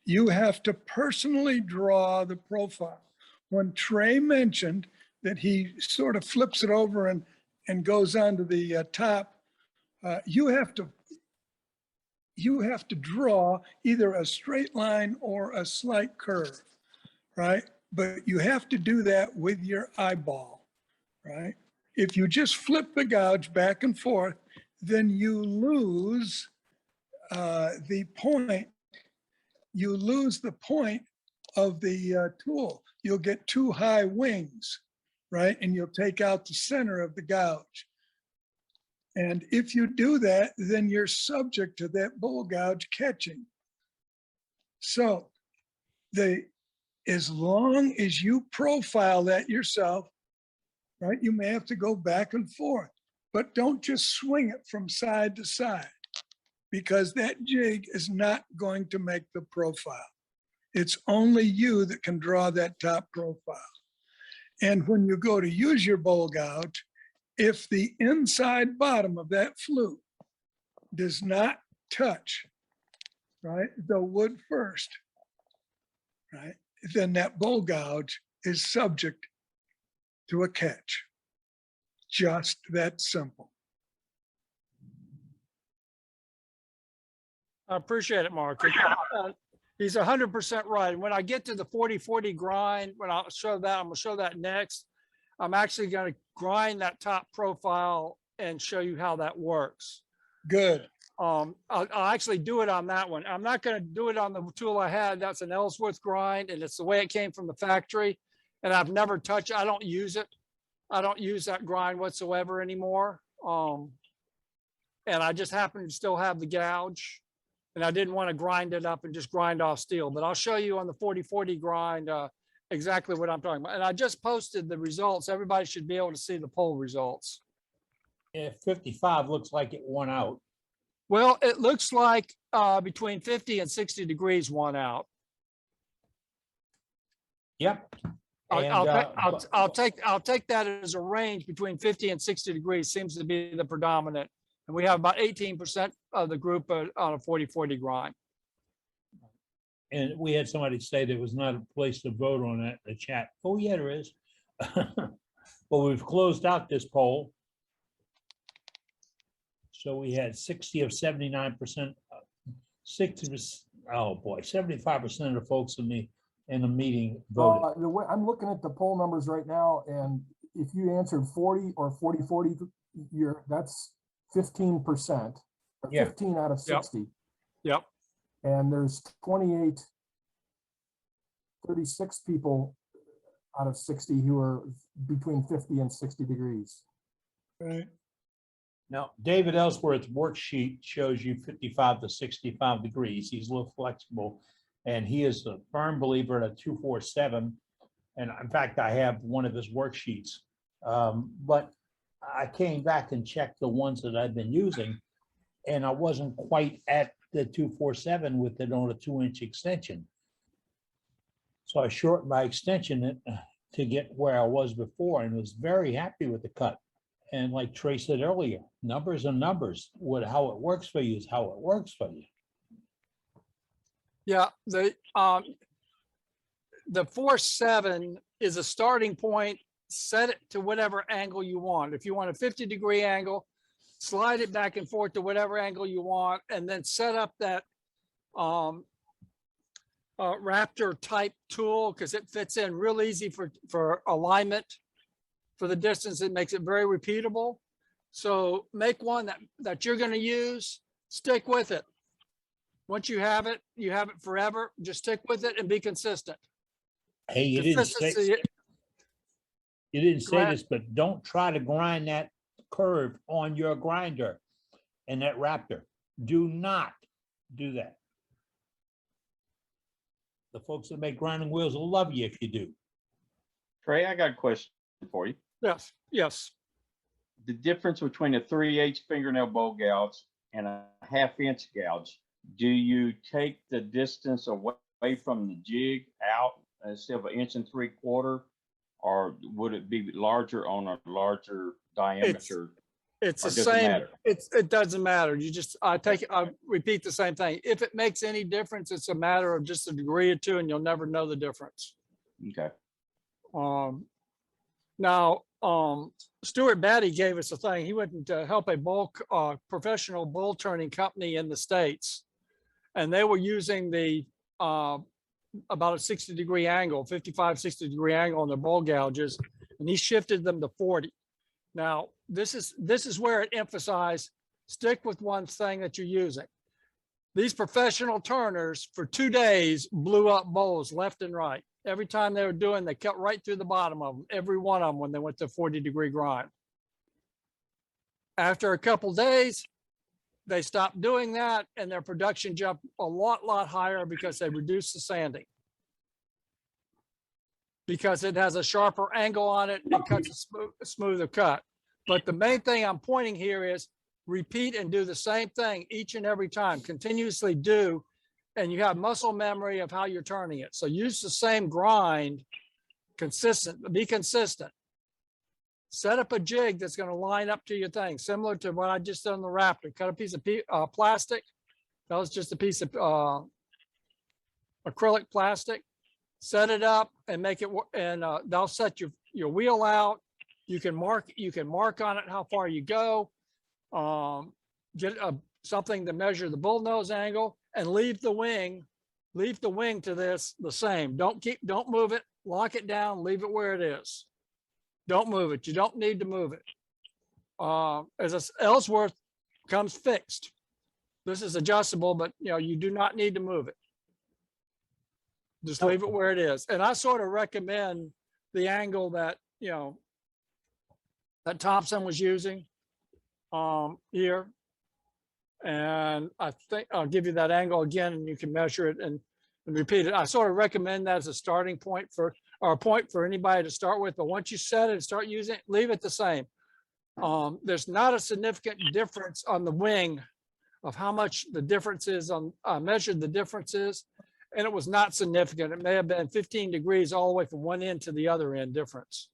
You have to personally draw the profile. When Trey mentioned that he sort of flips it over and goes onto the top, you have to draw either a straight line or a slight curve, right? But you have to do that with your eyeball, right? If you just flip the gouge back and forth, then you lose the point. You lose the point of the tool. You'll get too high wings, right? And you'll take out the center of the gouge. And if you do that, then you're subject to that bowl gouge catching. So as long as you profile that yourself, right, you may have to go back and forth, but don't just swing it from side to side because that jig is not going to make the profile. It's only you that can draw that top profile. And when you go to use your bowl gouge, if the inside bottom of that flute does not touch, right, the wood first, right, then that bowl gouge is subject to a catch. Just that simple. I appreciate it, Mark. He's 100% right. When I get to the 40-40 grind, when I'll show that, I'm gonna show that next. I'm actually going to grind that top profile and show you how that works. Good. I'll actually do it on that one. I'm not going to do it on the tool I had. That's an Ellsworth grind, and it's the way it came from the factory. And I've never touched it. I don't use it. I don't use that grind whatsoever anymore. And I just happen to still have the gouge, and I didn't want to grind it up and just grind off steel. But I'll show you on the 40/40 grind exactly what I'm talking about. And I just posted the results. Everybody should be able to see the poll results. Yeah, 55 looks like it won out. Well, it looks like between 50 and 60 degrees won out. Yep. I'll take that as a range between 50 and 60 degrees seems to be the predominant. And we have about 18% of the group on a 40/40 grind. And we had somebody say there was not a place to vote on that in the chat. Oh, yeah, there is. But we've closed out this poll. So we had 60 of 79%, 60%, oh boy, 75% of the folks in the meeting voted. The way I'm looking at the poll numbers right now, and if you answered 40 or 40/40, that's 15%, or Yeah. 15 out of 60. Yep. And there's 36 people out of 60 who are between 50 and 60 degrees. Right. Now, David Ellsworth's worksheet shows you 55 to 65 degrees. He's a little flexible, and he is a firm believer in a 247. And in fact, I have one of his worksheets. But I came back and checked the ones that I've been using, and I wasn't quite at the 247 with it on a 2-inch extension. So I shortened my extension to get where I was before, and was very happy with the cut. And like Trey said earlier, numbers are numbers. How it works for you is how it works for you. Yeah, the 4.7 is a starting point. Set it to whatever angle you want. If you want a 50-degree angle, slide it back and forth to whatever angle you want, and then set up that Raptor type tool, because it fits in real easy for alignment. For the distance, it makes it very repeatable. So make one that you're going to use, stick with it. Once you have it forever. Just stick with it and be consistent. Hey, you didn't say this, but don't try to grind that curve on your grinder and that Raptor. Do not do that. The folks that make grinding wheels will love you if you do. Trey, I got a question for you. Yes, yes. The difference between a 3/8 fingernail bowl gouge and a 1/2-inch gouge, do you take the distance away from the jig out instead of 1 3/4 inches, or would it be larger on a larger diameter? It's the same. It doesn't matter. I repeat the same thing. If it makes any difference, it's a matter of just a degree or two, and you'll never know the difference. Okay. Now, Stuart Batty gave us a thing. He went to help a professional bull turning company in the States, and they were using the about a 60-degree angle, 55, 60-degree angle on their bull gouges, and he shifted them to 40. Now, this is where it emphasized, stick with one thing that you're using. These professional turners for 2 days blew up bowls left and right. Every time they were doing, they cut right through the bottom of them, every one of them when they went to 40-degree grind. After a couple days, they stopped doing that, and their production jumped a lot higher because they reduced the sanding. Because it has a sharper angle on it, it cuts a smoother cut. But the main thing I'm pointing here is repeat and do the same thing each and every time. Continuously do, and you have muscle memory of how you're turning it. So use the same grind, be consistent. Set up a jig that's going to line up to your thing, similar to what I just did on the Raptor. Cut a piece of plastic. That was just a piece of acrylic plastic. Set it up and make it, and they'll set your wheel out. You can mark on it how far you go. Get something to measure the bull nose angle, and leave the wing to this the same. Don't move it. Lock it down. Leave it where it is. Don't move it. You don't need to move it. As a Ellsworth comes fixed. This is adjustable, but you do not need to move it. Just leave it where it is. And I sort of recommend the angle that, that Thompson was using here. And I think I'll give you that angle again and you can measure it and repeat it. I sort of recommend that as a starting point or a point for anybody to start with. But once you set it and start using it, leave it the same. There's not a significant difference on the wing of how much the difference is on, I measured the differences and it was not significant. It may have been 15 degrees all the way from one end to the other end difference.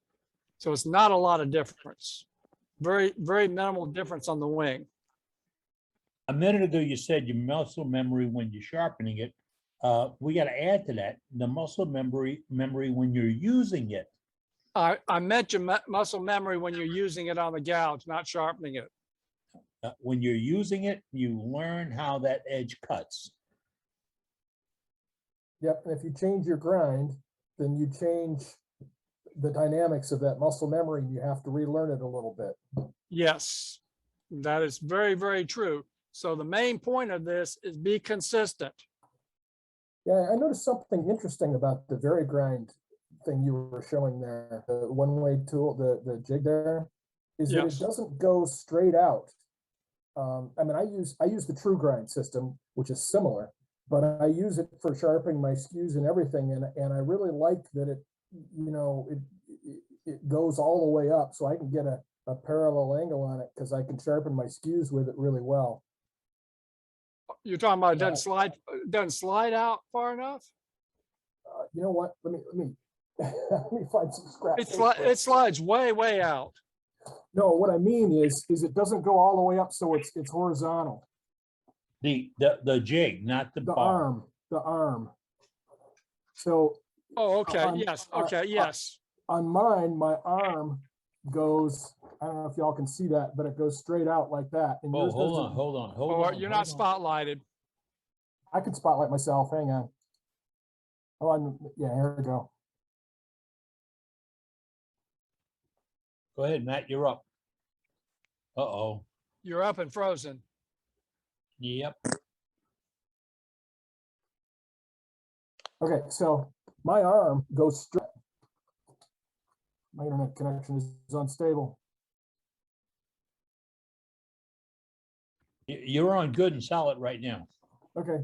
So it's not a lot of difference. Very, very minimal difference on the wing. A minute ago, you said your muscle memory when you're sharpening it. We got to add to that the muscle memory when you're using it. I mentioned muscle memory when you're using it on the gouge, not sharpening it. When you're using it, you learn how that edge cuts. Yep, and if you change your grind, then you change the dynamics of that muscle memory and you have to relearn it a little bit. Yes, that is very, very true. So the main point of this is be consistent. Yeah, I noticed something interesting about the Vari-Grind thing you were showing there, the one-way tool, the jig there, is that it doesn't go straight out. I mean, I use the True Grind system, which is similar, but I use it for sharpening my skews and everything, and I really like that it goes all the way up, so I can get a parallel angle on it because I can sharpen my skews with it really well. You're talking about it doesn't slide out far enough? You know what? Let me let me find some scrap. It slides way, way out. No, what I mean is it doesn't go all the way up, so it's horizontal. The jig, not the arm. The arm. So. Oh, okay. Yes. Okay. Yes. On mine, my arm goes. I don't know if y'all can see that, but it goes straight out like that. And oh, hold on. You're not spotlighted. I can spotlight myself. Hang on. Oh, yeah, here we go. Go ahead, Matt, you're up. Uh-oh. You're up and frozen. Yep. Okay, so my arm goes straight. My internet connection is unstable. You're on good and solid right now. Okay.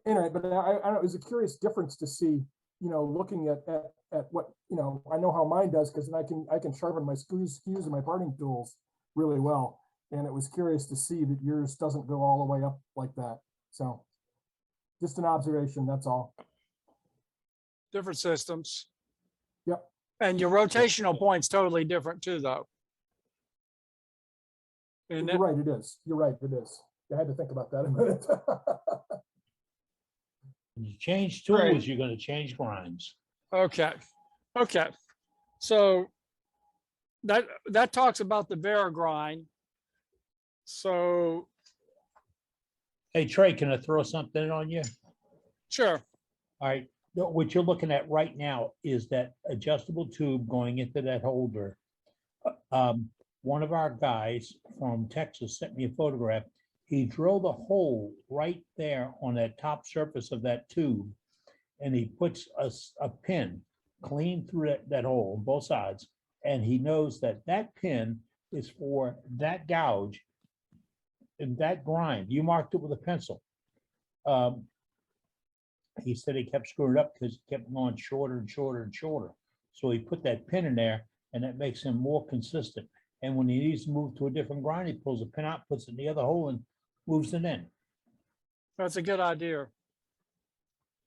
Anyway, but I don't know, it was a curious difference to see, looking at what, I know how mine does because then I can sharpen my skews and my parting tools really well. And it was curious to see that yours doesn't go all the way up like that. So just an observation, that's all. Different systems. Yep. And your rotational point's totally different too, though. You're right, it is. You're right, it is. I had to think about that a minute. When you change tools, you're going to change grinds. Okay. Okay. So that talks about the Vari-Grind. So. Hey, Trey, can I throw something on you? Sure. All right. What you're looking at right now is that adjustable tube going into that holder. One of our guys from Texas sent me a photograph. He drilled a hole right there on that top surface of that tube, and he puts a pin clean through that hole on both sides, and he knows that that pin is for that gouge and that grind. You marked it with a pencil. He said he kept screwing it up because it kept going shorter and shorter and shorter. So he put that pin in there, and that makes him more consistent. And when he needs to move to a different grind, he pulls a pin out, puts it in the other hole, and moves it in. That's a good idea.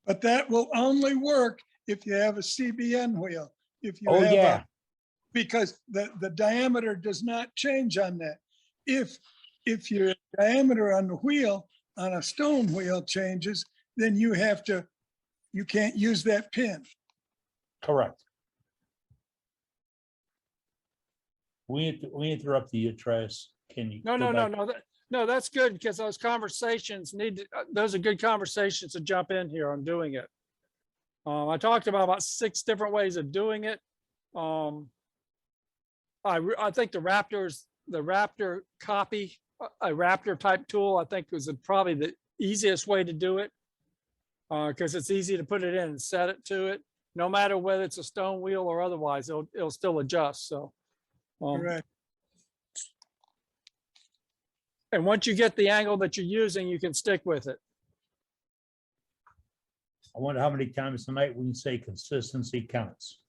But that will only work if you have a CBN wheel. If you because the diameter does not change on that. If your diameter on the wheel, on a stone wheel changes, then you can't use that pin. Correct. We interrupted you, Trace. Can you? No, that's good because those conversations those are good conversations to jump in here on doing it. I talked about 6 different ways of doing it. I think the Raptor copy, a Raptor type tool, I think was probably the easiest way to do it. Because it's easy to put it in and set it to it. No matter whether it's a stone wheel or otherwise, it'll still adjust. So, Correct. and once you get the angle that you're using, you can stick with it. I wonder how many times tonight we can say consistency counts.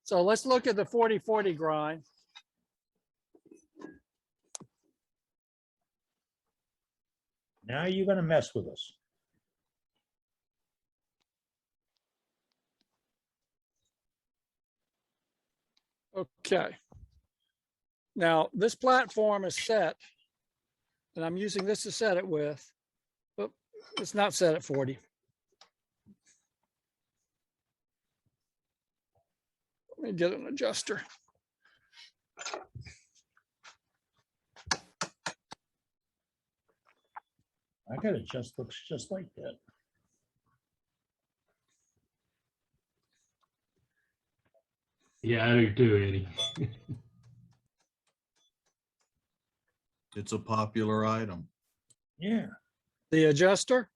So let's look at the 40-40 grind. Now you're gonna mess with us. Okay. Now this platform is set, and I'm using this to set it with, but it's not set at 40. Let me get an adjuster. I got it, just looks just like that. Yeah, I do too, Eddie. It's a popular item. Yeah. The adjuster?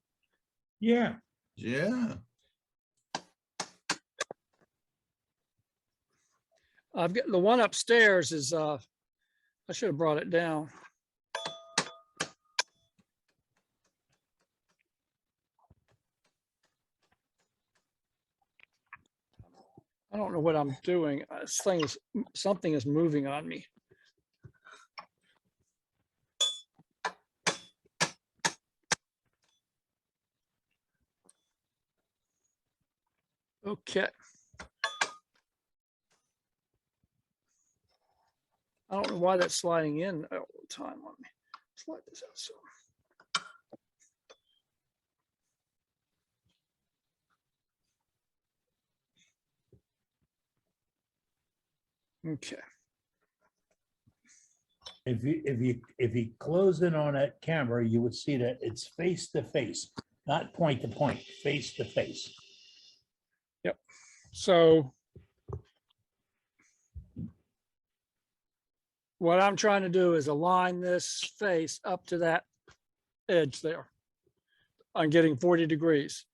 Yeah. Yeah. I've got the one upstairs is I should have brought it down. I don't know what I'm doing. This thing is, something is moving on me. Okay. I don't know why that's sliding in all the time on me. Slide this out so. Okay. If you close in on that camera, you would see that it's face to face, not point to point, face to face. Yep. So what I'm trying to do is align this face up to that edge there. I'm getting 40 degrees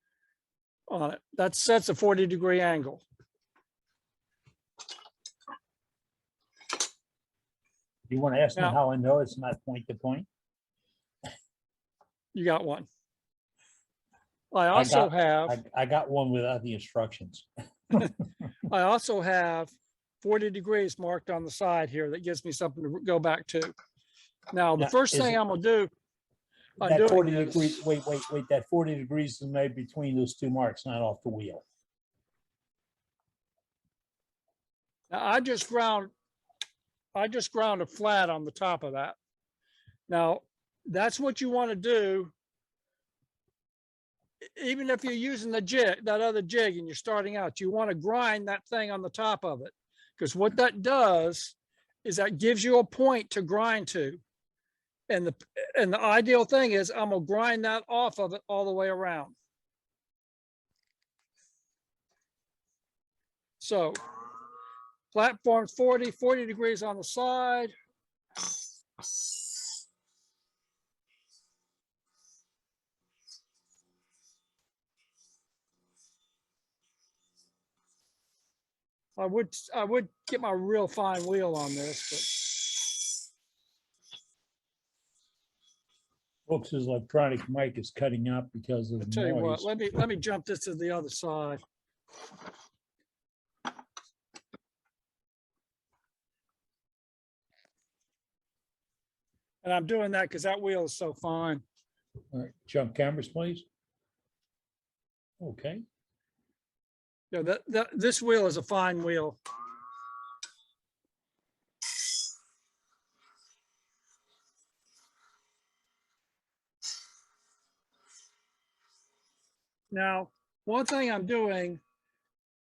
on it. That sets a 40-degree angle. You want to ask me Now- how I know it's not point to point? You got one. I also have, I got one without the instructions. I also have 40 degrees marked on the side here. That gives me something to go back to. Now, the Now, first is thing it- I'm gonna do, I'm That doing 40 this- degrees, wait, that 40 degrees is made between those two marks, not off the wheel. Now, I just ground a flat on the top of that. Now, that's what you want to do. Even if you're using the jig, that other jig, and you're starting out, you want to grind that thing on the top of it. Because what that does is that gives you a point to grind to. And the ideal thing is I'm gonna grind that off of it all the way around. So platform 40 degrees on the side. I would get my real fine wheel on this, Folks, his electronic mic is cutting out because of but I tell you what, noise. let me jump this to the other side. And I'm doing that because that wheel is so fine. All right, jump cameras, please. Okay. Yeah, this wheel is a fine wheel. Now, one thing I'm doing,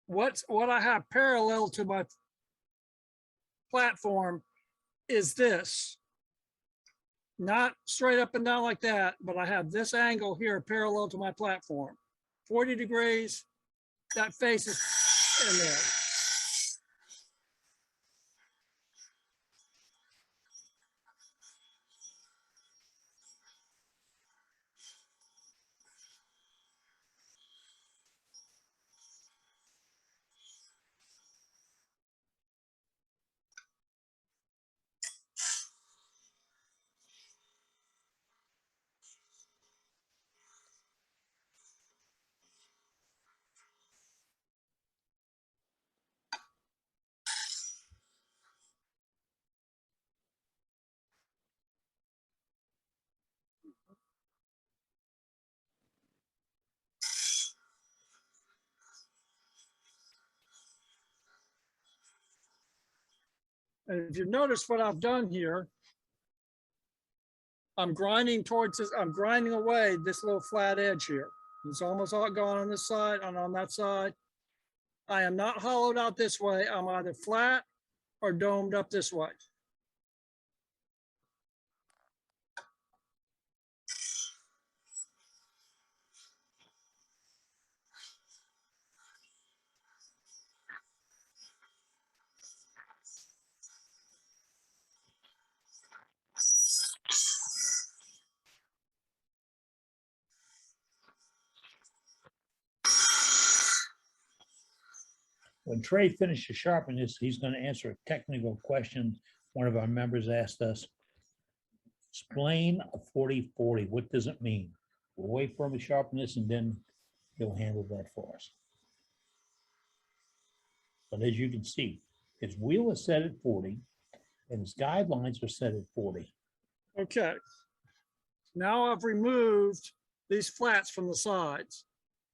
what I have parallel to my platform is this. Not straight up and down like that, but I have this angle here parallel to my platform. 40 degrees, that face is in there. And if you notice what I've done here, I'm grinding towards this, I'm grinding away this little flat edge here. It's almost all gone on this side and on that side. I am not hollowed out this way. I'm either flat or domed up this way. When Trey finishes sharpening this, he's going to answer a technical question one of our members asked us. Explain a 40-40. What does it mean? We'll wait for him to sharpen this and then he'll handle that for us. But as you can see, his wheel is set at 40 and his guidelines are set at 40. Okay. Now I've removed these flats from the sides.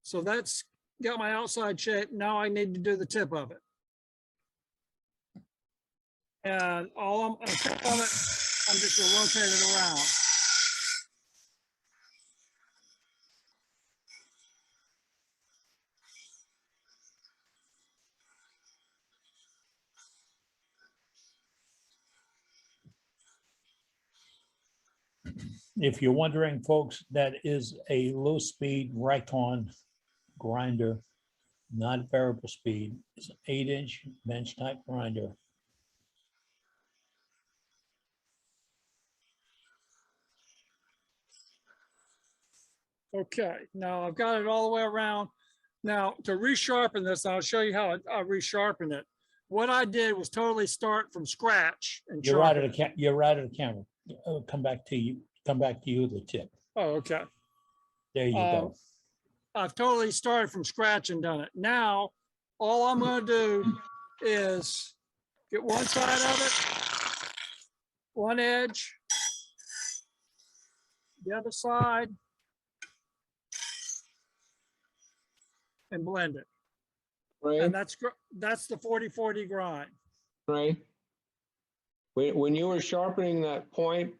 So that's got my outside shape. Now I need to do the tip of it. And all I'm gonna tip on it, I'm just gonna rotate it around. If you're wondering, folks, that is a low-speed Vari-Grind grinder, not variable speed. It's an 8-inch bench-type grinder. Okay, now I've got it all the way around. Now to resharpen this, I'll show you how I resharpen it. What I did was totally start from scratch and You're right sharpen at the you're right at the camera. Come back to you. Come back to you with the tip. Oh, okay. There you go. I've totally started from scratch and done it. Now, all I'm going to do is get one side of it, one edge, the other side, and blend it. Ray, And that's the 40-40 grind. Ray, when you were sharpening that point,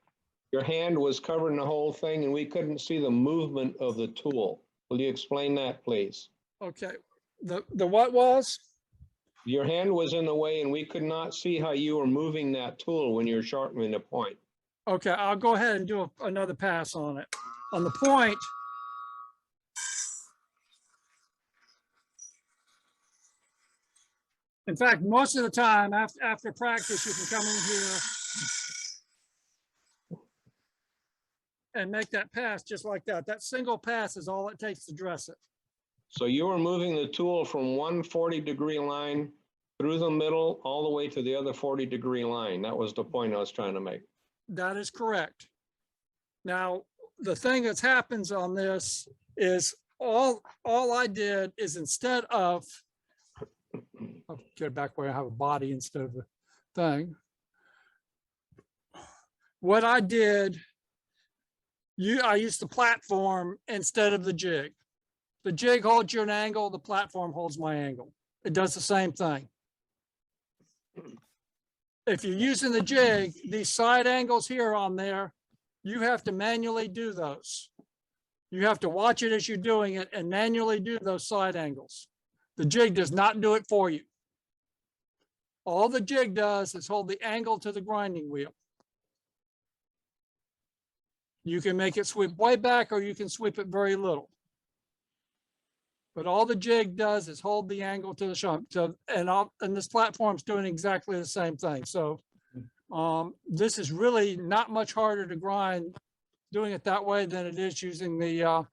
your hand was covering the whole thing and we couldn't see the movement of the tool. Will you explain that, please? Okay. The what was? Your hand was in the way and we could not see how you were moving that tool when you're sharpening the point. Okay, I'll go ahead and do another pass on it. On the point, in fact, most of the time after practice, you can come in here and make that pass just like that. That single pass is all it takes to dress it. So you were moving the tool from one 40-degree line through the middle all the way to the other 40-degree line. That was the point I was trying to make. That is correct. Now, the thing that happens on this is all I did is instead of, I'll get it back where I have a body instead of a thing. What I did, I used the platform instead of the jig. The jig holds you an angle, the platform holds my angle. It does the same thing. If you're using the jig, these side angles here on there, you have to manually do those. You have to watch it as you're doing it and manually do those side angles. The jig does not do it for you. All the jig does is hold the angle to the grinding wheel. You can make it sweep way back or you can sweep it very little. But all the jig does is hold the angle to the shunt. So, and this platform's doing exactly the same thing. So this is really not much harder to grind doing it that way than it is using the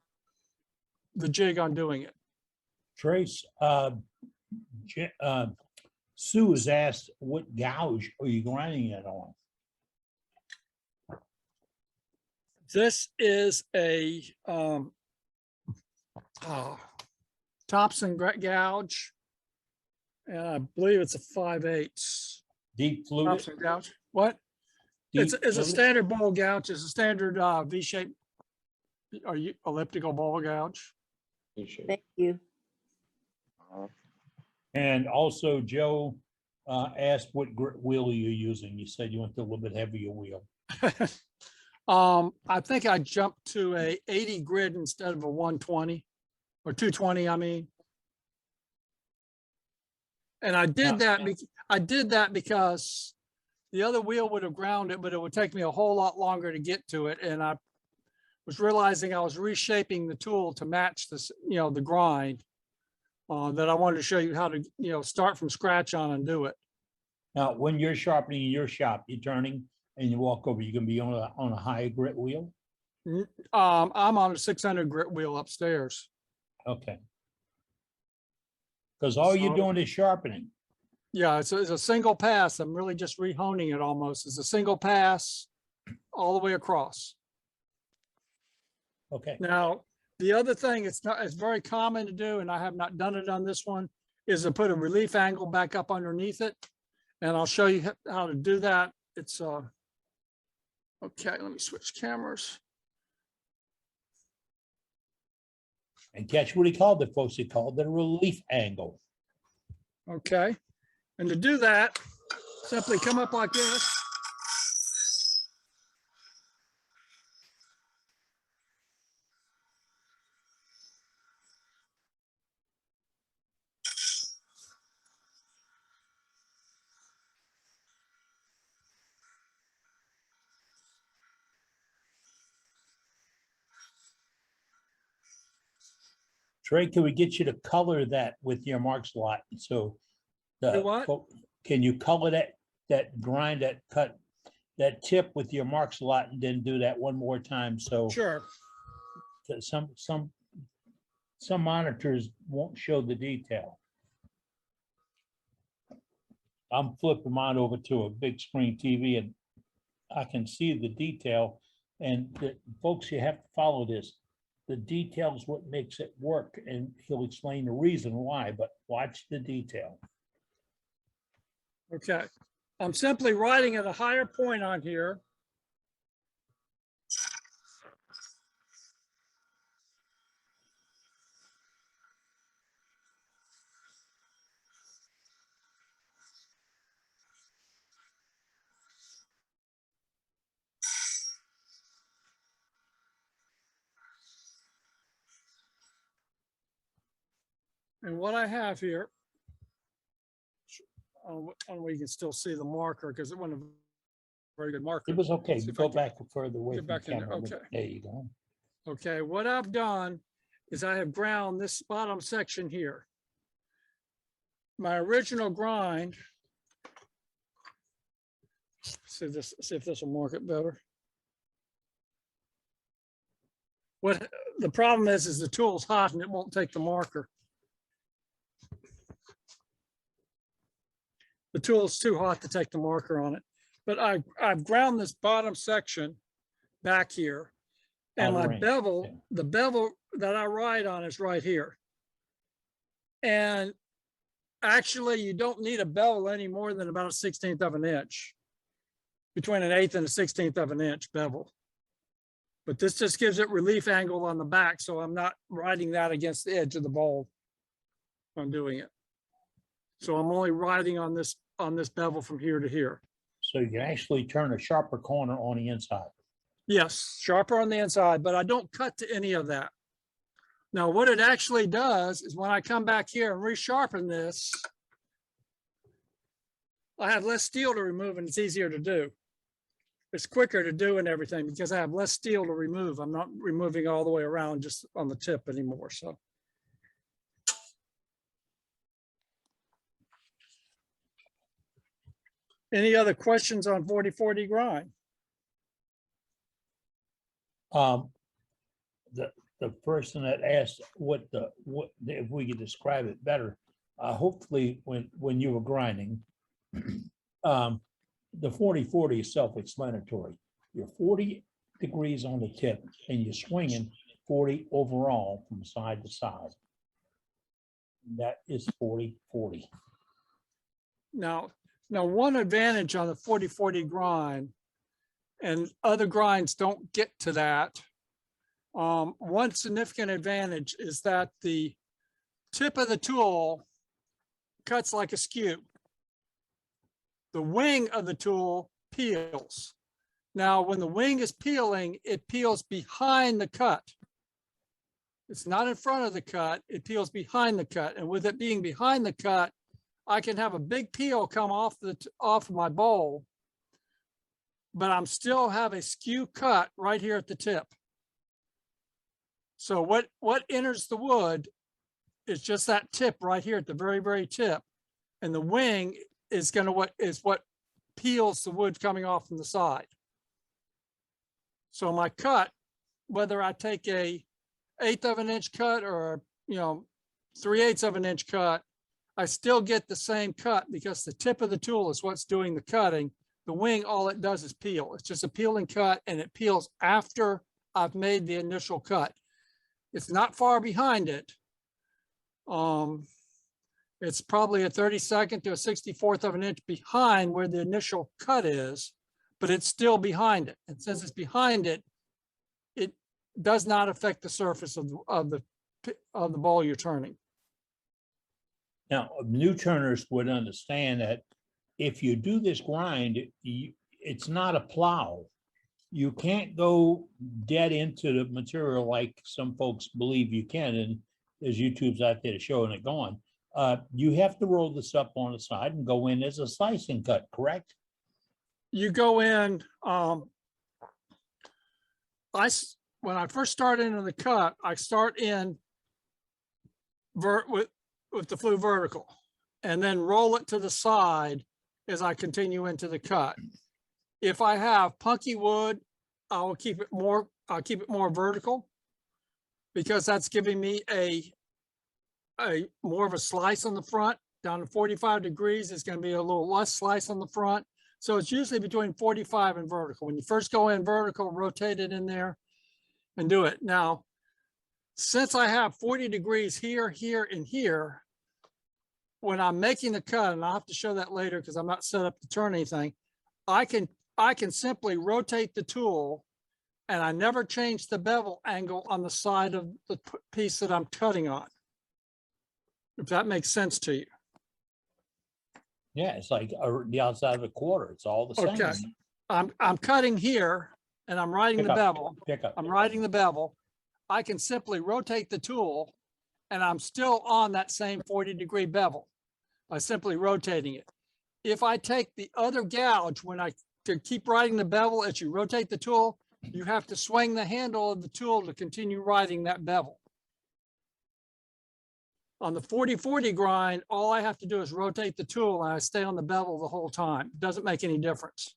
jig on doing it. Trace, Sue has asked, what gouge are you grinding it on? This is a Thompson gouge, and I believe it's a 5/8. Deep fluted? Thompson gouge. What? It's a standard ball gouge. It's a standard V-shaped or elliptical ball gouge. Thank you. And also, Joe asked what wheel you're using. You said you went to a little bit heavier wheel. I think I jumped to a 80 grit instead of a 120 or 220, I mean. And I did that because the other wheel would have ground it, but it would take me a whole lot longer to get to it. And I was realizing I was reshaping the tool to match this, the grind, that I wanted to show you how to, start from scratch on and do it. Now, when you're sharpening in your shop, you're turning and you walk over, you're gonna be on a higher grit wheel? I'm on a 600 grit wheel upstairs. Okay. Because all you're doing is sharpening. Yeah, it's a single pass. I'm really just rehoning it almost. It's a single pass all the way across. Okay. Now, the other thing it's very common to do, and I have not done it on this one, is to put a relief angle back up underneath it. And I'll show you how to do that. It's okay, let me switch cameras. And catch what he called it, folks. He called it a relief angle. Okay. And to do that, simply come up like this. Trey, can we get you to color that with your marks a lot? So Do what? Can you color that grind, that cut, that tip with your marks a lot, and then do that one more time? So sure. Some monitors won't show the detail. I'm flipping mine over to a big screen TV and I can see the detail. And folks, you have to follow this. The detail is what makes it work, and he'll explain the reason why, but watch the detail. Okay. I'm simply writing at a higher point on here. And what I have here, we can still see the marker because it wasn't a very good marker. It was okay. See if Go I can back further away get from back the in there. camera. Okay. There you go. Okay, what I've done is I have ground this bottom section here. My original grind, see if this will mark it better. What the problem is the tool's hot and it won't take the marker. The tool's too hot to take the marker on it. But I've ground this bottom section back here. And my bevel, the bevel that I write on is right here. And actually you don't need a bevel any more than about a 1/16 of an inch. Between an 1/8 and a 1/16 of an inch bevel. But this just gives it relief angle on the back, so I'm not writing that against the edge of the bowl when I'm doing it. So I'm only writing on this bevel from here to here. So you can actually turn a sharper corner on the inside. Yes, sharper on the inside, but I don't cut to any of that. Now, what it actually does is when I come back here and resharpen this, I have less steel to remove and it's easier to do. It's quicker to do and everything because I have less steel to remove. I'm not removing all the way around just on the tip anymore. So. Any other questions on 40/40 grind? The person that asked what if we could describe it better, hopefully when you were grinding, the 40/40 is self-explanatory. You're 40 degrees on the tip and you're swinging 40 overall from side to side. That is 40/40. Now, one advantage on the 40/40 grind, and other grinds don't get to that. One significant advantage is that the tip of the tool cuts like a skew. the wing of the tool peels. Now, when the wing is peeling, it peels behind the cut. It's not in front of the cut, it peels behind the cut. And with it being behind the cut, I can have a big peel come off of my bowl, but I'm still have a skew cut right here at the tip. So what enters the wood is just that tip right here at the very, very tip. And the wing is what peels the wood coming off from the side. So my cut, whether I take a 1/8 of an inch cut or, 3/8 of an inch cut, I still get the same cut because the tip of the tool is what's doing the cutting. The wing, all it does is peel. It's just a peeling cut, and it peels after I've made the initial cut. It's not far behind it. It's probably a 32nd to a 64th of an inch behind where the initial cut is, but it's still behind it. And since it's behind it, it does not affect the surface of the bowl you're turning. Now, new turners would understand that if you do this grind, it's not a plow. You can't go dead into the material like some folks believe you can, and there's YouTubes out there showing it going. You have to roll this up on the side and go in as a slicing cut, correct? You go in, when I first start into the cut, I start in with the flue vertical and then roll it to the side as I continue into the cut. If I have punky wood, I'll keep it more vertical because that's giving me a more of a slice on the front. Down to 45 degrees, it's going to be a little less slice on the front. So it's usually between 45 and vertical. When you first go in vertical, rotate it in there and do it. Now, since I have 40 degrees here, here, and here, when I'm making the cut, and I'll have to show that later because I'm not set up to turn anything, I can simply rotate the tool, and I never change the bevel angle on the side of the piece that I'm cutting on. If that makes sense to you. Yeah, it's like the outside of a quarter. It's all the same. Okay, I'm cutting here, and I'm riding the bevel. I'm riding the bevel. I can simply rotate the tool, and I'm still on that same 40-degree bevel by simply rotating it. If I take the other gouge, to keep riding the bevel as you rotate the tool, you have to swing the handle of the tool to continue riding that bevel. On the 40-40 grind, all I have to do is rotate the tool, and I stay on the bevel the whole time. It doesn't make any difference.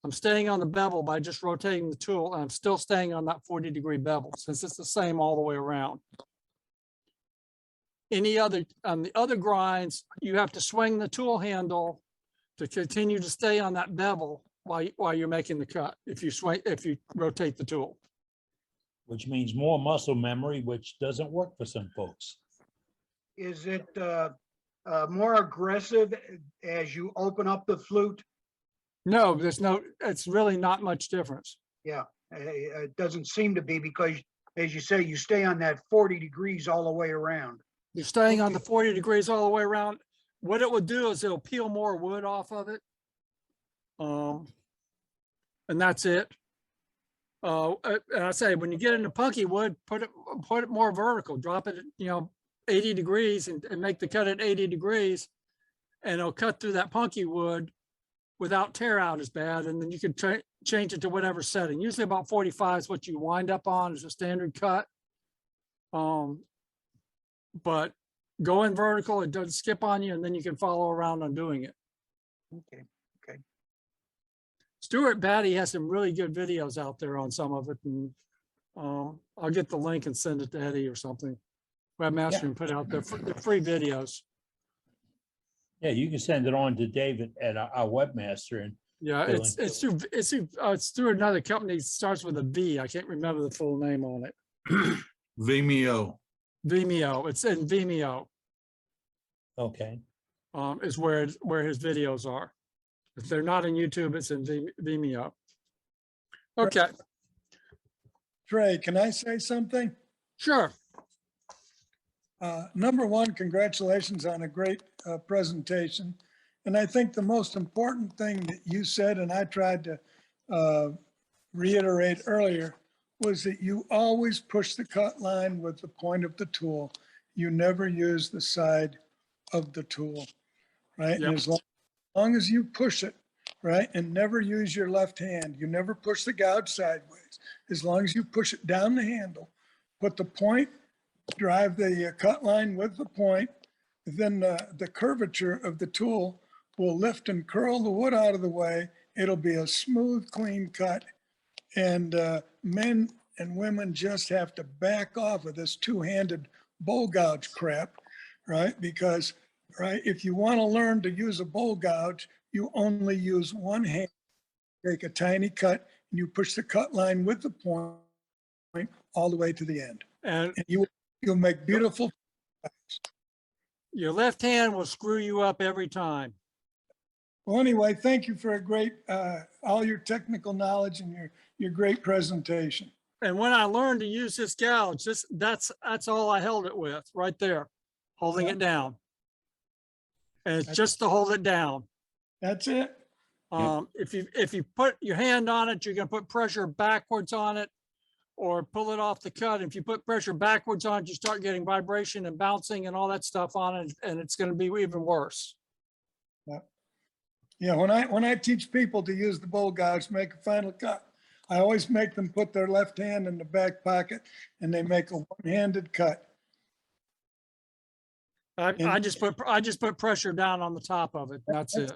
I'm staying on the bevel by just rotating the tool, and I'm still staying on that 40-degree bevel since it's the same all the way around. On the other grinds, you have to swing the tool handle to continue to stay on that bevel while you're making the cut. If you rotate the tool, which means more muscle memory, which doesn't work for some folks. Is it more aggressive as you open up the flute? No, it's really not much difference. Yeah, it doesn't seem to be because, as you say, you stay on that 40 degrees all the way around. You're staying on the 40 degrees all the way around. What it will do is it'll peel more wood off of it. And that's it. And I say, when you get into punky wood, put it more vertical, drop it, 80 degrees and make the cut at 80 degrees, and it'll cut through that punky wood without tear out as bad. And then you can change it to whatever setting. Usually about 45 is what you wind up on as a standard cut. But go in vertical, it doesn't skip on you, and then you can follow around on doing it. Okay. Stuart Batty has some really good videos out there on some of it, and I'll get the link and send it to Eddie or something. Webmaster and put out the free videos. Yeah, you can send it on to David at our webmaster, and yeah, it's through another company. It starts with a V. I can't remember the full name on it. Vimeo. Vimeo. It's in Vimeo. Okay. Is where his videos are. If they're not in YouTube, it's in Vimeo. Okay. Trey, can I say something? Sure. Number one, congratulations on a great presentation. And I think the most important thing that you said, and I tried to reiterate earlier, was that you always push the cut line with the point of the tool. You never use the side of the tool, right? And as long as you push it, right, and never use your left hand, you never push the gouge sideways. As long as you push it down the handle, put the point, drive the cut line with the point, then the curvature of the tool will lift and curl the wood out of the way. It'll be a smooth, clean cut. And men and women just have to back off of this two-handed bowl gouge crap, right? Because, right, if you want to learn to use a bowl gouge, you only use one hand. Take a tiny cut and you push the cut line with the point all the way to the end. And you'll make beautiful. Your left hand will screw you up every time. Well, anyway, thank you for a great, all your technical knowledge and your great presentation. And when I learned to use this gouge, that's all I held it with, right there, holding it down. And it's just to hold it down. That's it. If you put your hand on it, you're going to put pressure backwards on it or pull it off the cut. If you put pressure backwards on it, you start getting vibration and bouncing and all that stuff on it, and it's going to be even worse. Yeah, when I teach people to use the bowl gouge, make a final cut, I always make them put their left hand in the back pocket and they make a one-handed cut. I just put pressure down on the top of it. That's it.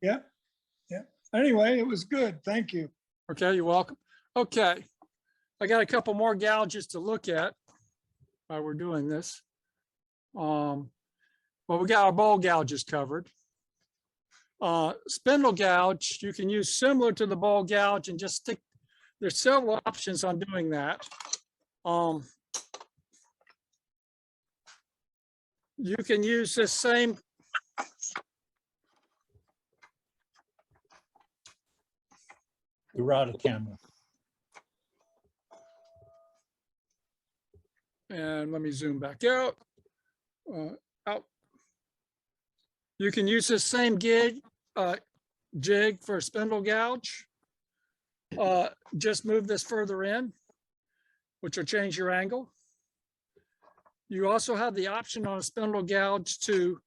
Yeah. Yeah. Anyway, it was good. Thank you. Okay, you're welcome. Okay. I got a couple more gouges to look at while we're doing this. Well, we got our bowl gouges covered. Spindle gouge, you can use similar to the bowl gouge and just stick. There's several options on doing that. You can use this same. You're out of camera. And let me zoom back out. Out. You can use this same jig for a spindle gouge. Just move this further in, which will change your angle. You also have the option on a spindle gouge to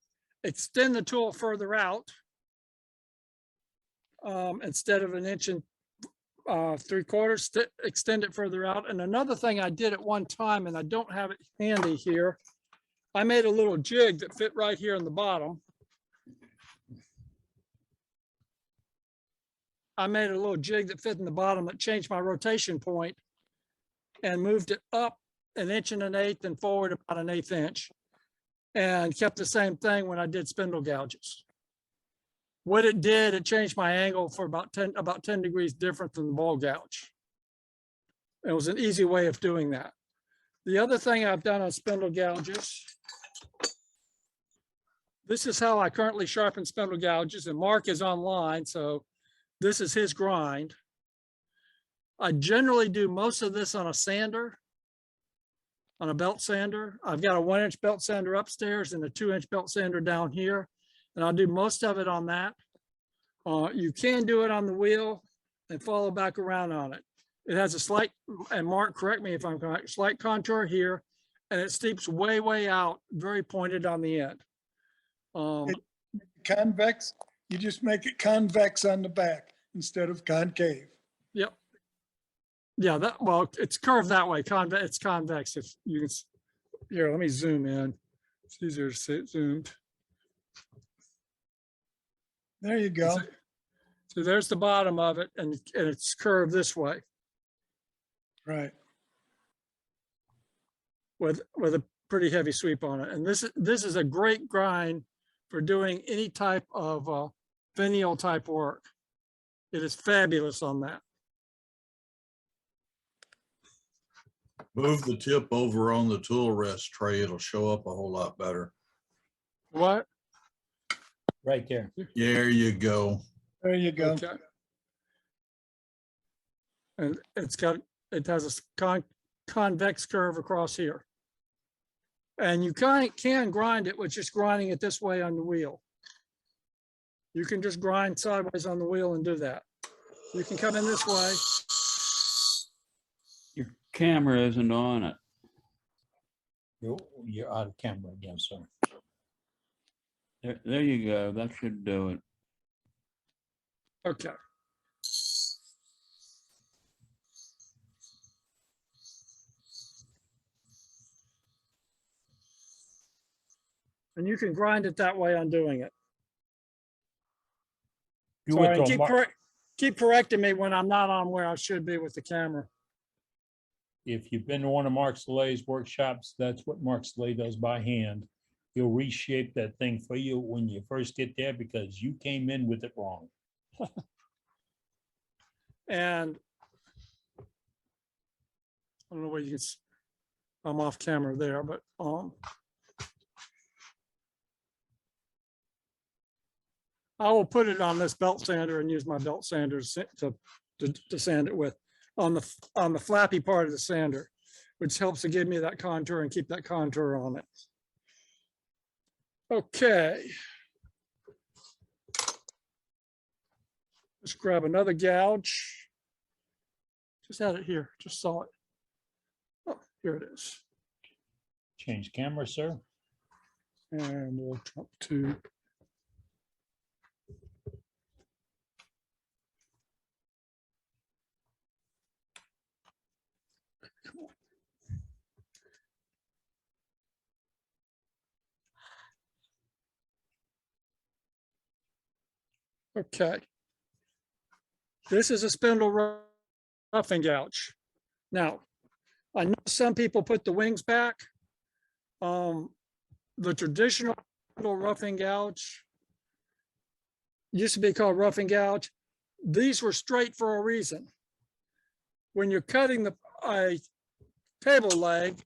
extend the tool further out instead of 1 3/4 inches, extend it further out. And another thing I did at one time, and I don't have it handy here, I made a little jig that fit right here in the bottom. I made a little jig that fit in the bottom that changed my rotation point and moved it up 1 1/8 inches and forward about 1/8 inch, and kept the same thing when I did spindle gouges. What it did, it changed my angle for about 10 degrees different than the bowl gouge. It was an easy way of doing that. The other thing I've done on spindle gouges, this is how I currently sharpen spindle gouges, and Mark is online, so this is his grind. I generally do most of this on a sander, on a belt sander. I've got a 1-inch belt sander upstairs and a 2-inch belt sander down here, and I'll do most of it on that. You can do it on the wheel and follow back around on it. It has a slight, and Mark, correct me if I'm correct, slight contour here, and it steeps way, way out, very pointed on the end. Convex, you just make it convex on the back instead of concave. Yep. Yeah, well, it's curved that way. It's convex. If you can, here, let me zoom in. It's easier to see it zoomed. There you go. So there's the bottom of it, and it's curved this way. Right. With a pretty heavy sweep on it. And this is a great grind for doing any type of finial type work. It is fabulous on that. Move the tip over on the tool rest tray. It'll show up a whole lot better. What? Right there. There you go. There you go. Okay. And it has a convex curve across here. And you can grind it with just grinding it this way on the wheel. You can just grind sideways on the wheel and do that. You can come in this way. Your camera isn't on it. You're out of camera again, sir. There you go. That should do it. Okay. And you can grind it that way on doing it. You Sorry, went and to a keep correcting me when I'm not on where I should be with the camera. If you've been to one of Mark Salay's workshops, that's what Mark Salay does by hand. He'll reshape that thing for you when you first get there because you came in with it wrong. And I don't know where you can, I'm off camera there, but I will put it on this belt sander and use my belt sander to sand it with on the flappy part of the sander, which helps to give me that contour and keep that contour on it. Okay. Let's grab another gouge. Just had it here, just saw it. Oh, here it is. Change camera, sir. And we'll jump to okay. This is a spindle roughing gouge. Now, I know some people put the wings back. The traditional roughing gouge used to be called roughing gouge. These were straight for a reason. When you're cutting a table leg,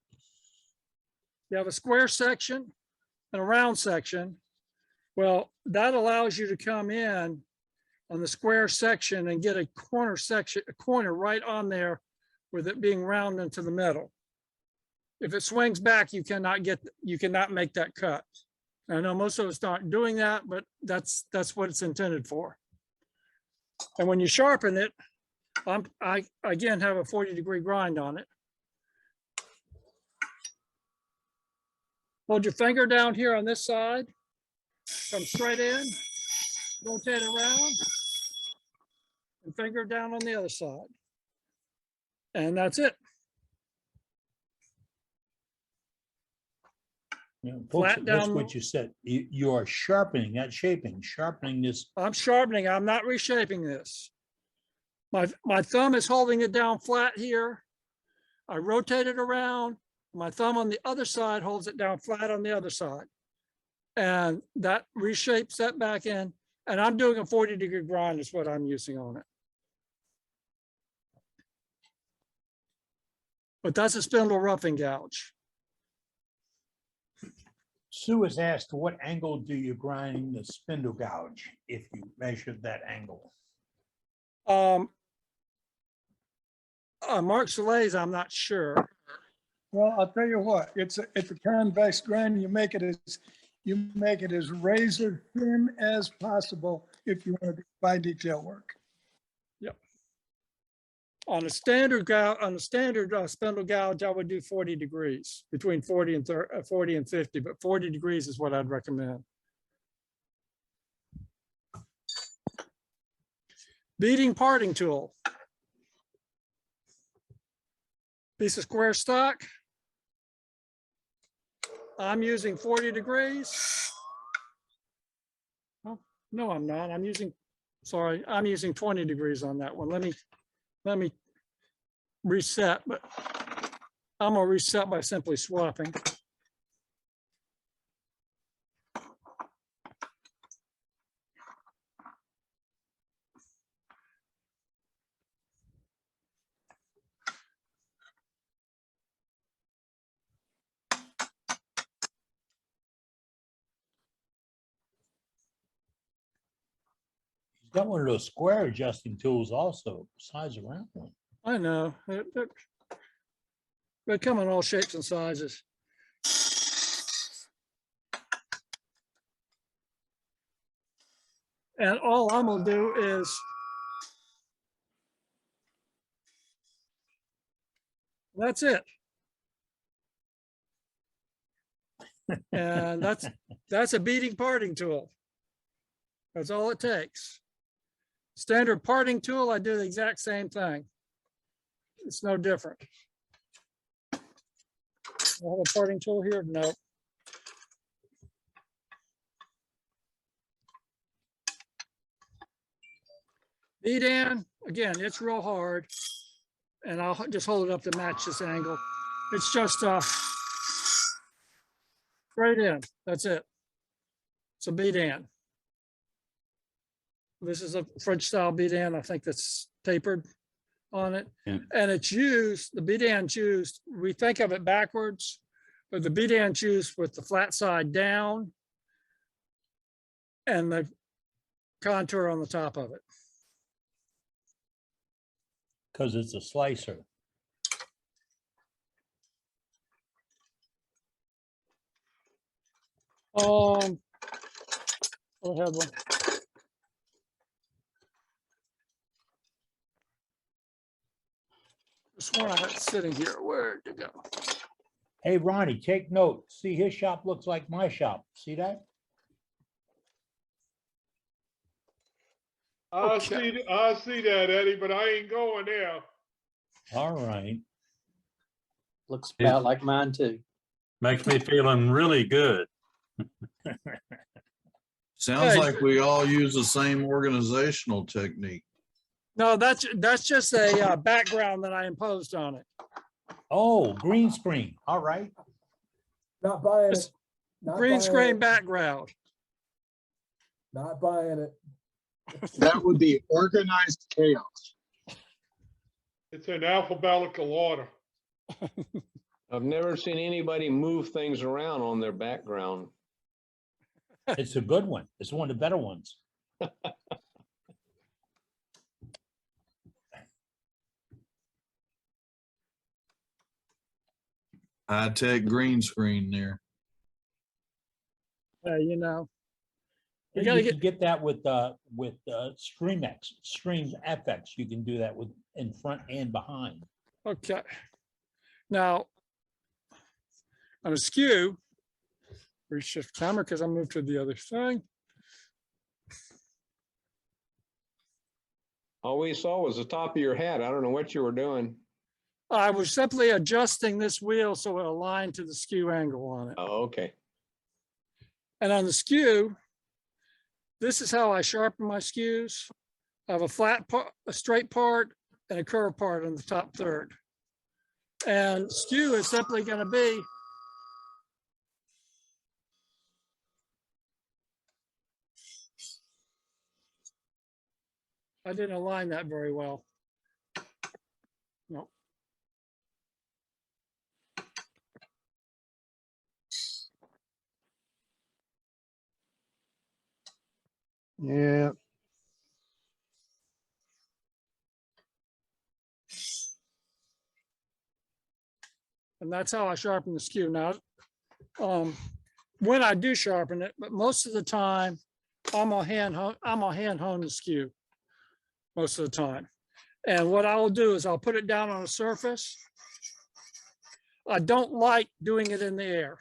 you have a square section and a round section. Well, that allows you to come in on the square section and get a corner section, a corner right on there with it being round into the middle. If it swings back, you cannot make that cut. I know most of us aren't doing that, but that's what it's intended for. And when you sharpen it, I again have a 40-degree grind on it. Hold your finger down here on this side, come straight in, rotate around, and finger down on the other side. And that's it. You know, folks, Flat that's down. what you said. You are sharpening, not shaping. Sharpening this. I'm sharpening. I'm not reshaping this. My thumb is holding it down flat here. I rotate it around. My thumb on the other side holds it down flat on the other side. And that reshapes that back in. And I'm doing a 40-degree grind is what I'm using on it. But that's a spindle roughing gouge. Sue has asked, what angle do you grind the spindle gouge if you measured that angle? Mark Salay's, I'm not sure. Well, I'll tell you what, it's a convex grind. You make it as razor thin as possible if you want to do fine detail work. Yep. On a standard spindle gouge, I would do 40 degrees, between 40 and 50, but 40 degrees is what I'd recommend. Beading parting tool. Piece of square stock. I'm using 40 degrees. Oh, no, I'm not. I'm using 20 degrees on that one. Let me reset, but I'm gonna reset by simply swapping. Got one of those square adjusting tools also, besides a round one. I know. They come in all shapes and sizes. And all I'm gonna do is that's it. And that's a beading parting tool. That's all it takes. Standard parting tool, I do the exact same thing. It's no different. I have a parting tool here? No. Bedan, again, it's real hard. And I'll just hold it up to match this angle. It's just straight in, that's it. It's a bedan. This is a French style bedan. I think that's tapered on it. Yeah. And it's used, the bedan's used, we think of it backwards, but the bedan's used with the flat side down and the contour on the top of it. Because it's a slicer. I have one. This one I had sitting here. Where'd it go? Hey, Ronnie, take note. See, his shop looks like my shop. See that? I see that, Eddie, but I ain't going there. All right. Looks about like mine too. Makes me feeling really good. Sounds Hey. like we all use the same organizational technique. No, that's just a background that I imposed on it. Oh, green screen. All right. Not buying It's it. Not green buying screen it. background. Not buying it. That would be organized chaos. It's in alphabetical order. I've never seen anybody move things around on their background. It's a good one. It's one of the better ones. High-tech green screen there. You know, you You gotta can get that with StreamX, Stream FX. You can do that with in front and behind. okay. Now, on a skew, reshift camera because I moved to the other thing. All we saw was the top of your head. I don't know what you were doing. I was simply adjusting this wheel so it aligned to the skew angle on it. Oh, okay. And on the skew, this is how I sharpen my skews. I have a flat part, a straight part, and a curved part on the top third. And skew is simply going to be I didn't align that very well. No. Yeah. And that's how I sharpen the skew. Now, when I do sharpen it, but most of the time, I'm gonna hand hone the skew most of the time. And what I will do is I'll put it down on a surface. I don't like doing it in the air.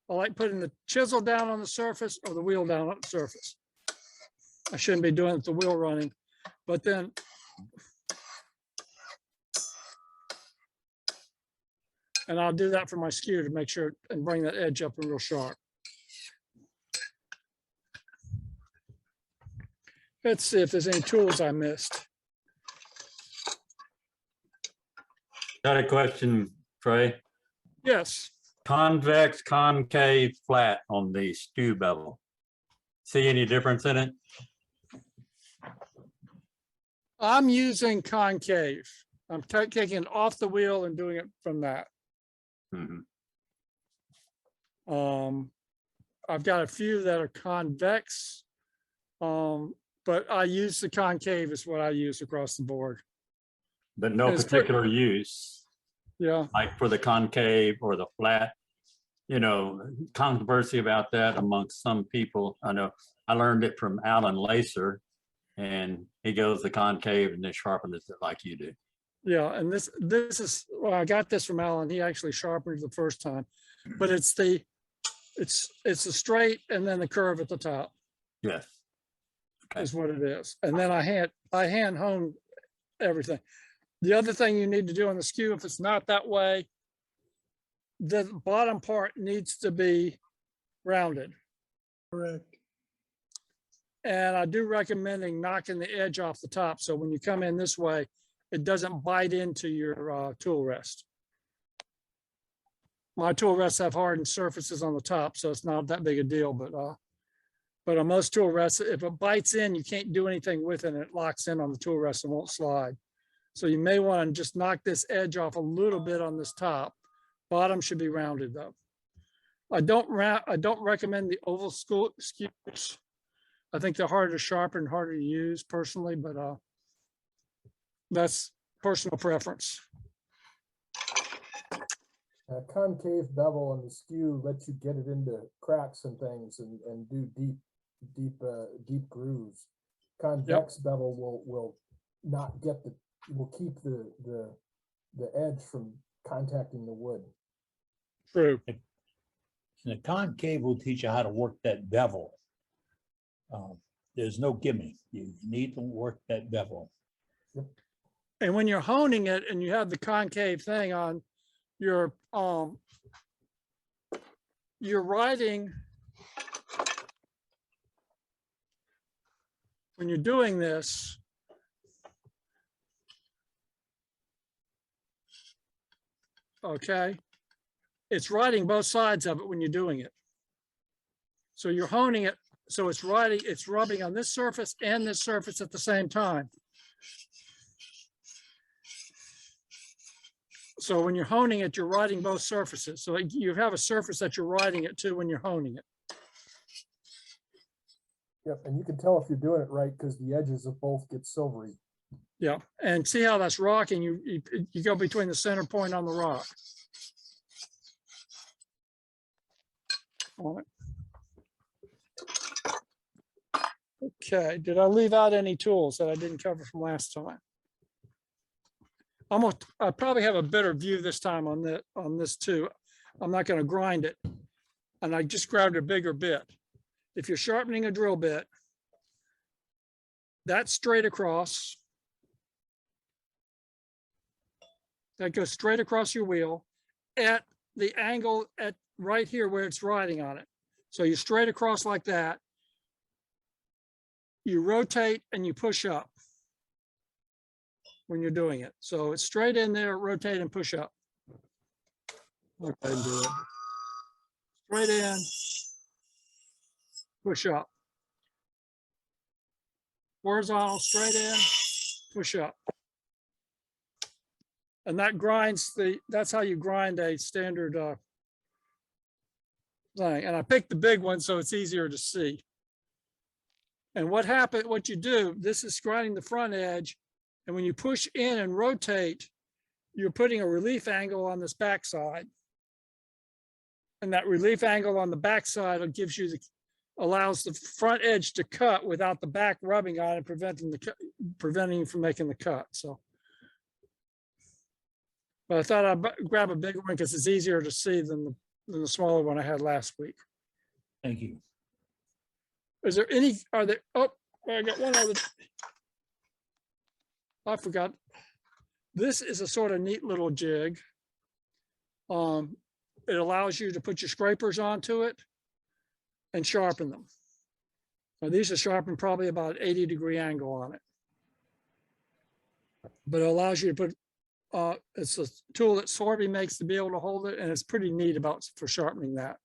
I like putting the chisel down on the surface or the wheel down on the surface. I shouldn't be doing it with the wheel running, but then and I'll do that for my skew to make sure and bring that edge up real sharp. Let's see if there's any tools I missed. Got a question, Trey. Yes. Convex, concave, flat on the skew bevel. See any difference in it? I'm using concave. I'm taking it off the wheel and doing it from that. I've got a few that are convex, but I use the concave is what I use across the board. But no It's particular use, Yeah. like for the concave or the flat? you know, controversy about that amongst some people. I know I learned it from Alan Lacer, and he goes the concave and then sharpens it like you do. Yeah, and this is, well, I got this from Alan. He actually sharpened it the first time, but it's the straight and then the curve at the top. Yes. Okay. Is what it is. And then I hand hone everything. The other thing you need to do on the skew, if it's not that way, the bottom part needs to be rounded. Correct. And I do recommending knocking the edge off the top. So when you come in this way, it doesn't bite into your tool rest. My tool rests have hardened surfaces on the top, so it's not that big a deal, but on most tool rests, if it bites in, you can't do anything with it, and it locks in on the tool rest and won't slide. So you may want to just knock this edge off a little bit on this top. Bottom should be rounded though. I don't recommend the oval skews. I think they're harder to sharpen, harder to use personally, but that's personal preference. A concave bevel on the skew lets you get it into cracks and things and do deep grooves. Convex bevel will not get will keep the edge from contacting the wood. True. And the concave will teach you how to work that bevel. There's no gimme. You need to work that bevel. And when you're honing it and you have the concave thing on, you're writing, when you're doing this, okay, it's writing both sides of it when you're doing it. So you're honing it, so it's rubbing on this surface and this surface at the same time. So when you're honing it, you're writing both surfaces. So you have a surface that you're writing it to when you're honing it. Yep, and you can tell if you're doing it right because the edges of both get silvery. Yeah, and see how that's rocking? You go between the center point on the rock. On it. Okay, did I leave out any tools that I didn't cover from last time? I probably have a better view this time on this too. I'm not going to grind it. And I just grabbed a bigger bit. If you're sharpening a drill bit, that's straight across. That goes straight across your wheel at the angle at right here where it's riding on it. So you straight across like that. You rotate and you push up when you're doing it. So it's straight in there, rotate and push up. Okay, do it. Straight in, push up. Horizontal, straight in, push up. And that grinds that's how you grind a standard thing. And I picked the big one so it's easier to see. And what you do, this is grinding the front edge. And when you push in and rotate, you're putting a relief angle on this backside. And that relief angle on the backside allows the front edge to cut without the back rubbing on it, preventing you from making the cut. So, but I thought I'd grab a bigger one because it's easier to see than the smaller one I had last week. Thank you. I got one other. I forgot. This is a sort of neat little jig. It allows you to put your scrapers onto it and sharpen them. Now these are sharpened probably about 80-degree angle on it. But it allows you to put, it's a tool that Sorby makes to be able to hold it, and it's pretty neat for sharpening that.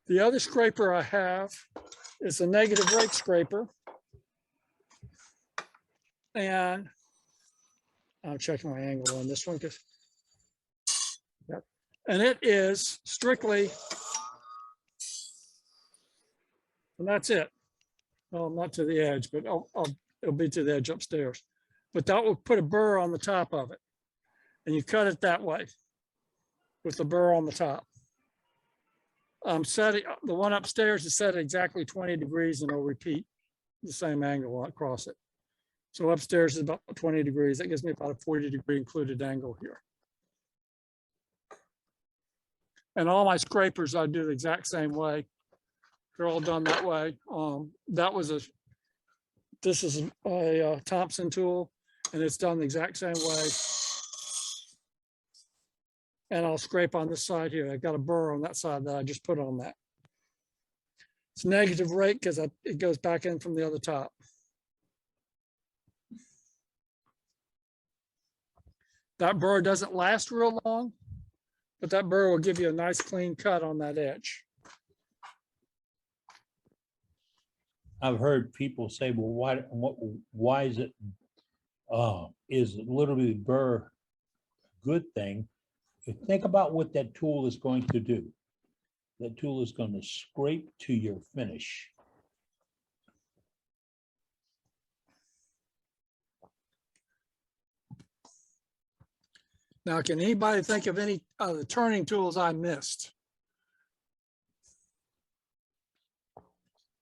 The other scraper I have is a negative rake scraper. And I'm checking my angle on this one because, yep. And it is strictly, and that's it. Well, not to the edge, but it'll be to the edge upstairs. But that will put a burr on the top of it. and you cut it that way with the burr on the top. I'm setting, the one upstairs is set at exactly 20 degrees and it'll repeat the same angle across it. So upstairs is about 20 degrees. That gives me about a 40-degree included angle here. And all my scrapers, I do the exact same way. They're all done that way. This is a Thompson tool, and it's done the exact same way. And I'll scrape on this side here. I've got a burr on that side that I just put on that. It's negative rake because it goes back in from the other top. That burr doesn't last real long, but that burr will give you a nice clean cut on that edge. I've heard people say, well, why is it, is literally burr a good thing? Think about what that tool is going to do. That tool is going to scrape to your finish. Now, can anybody think of any of the turning tools I missed?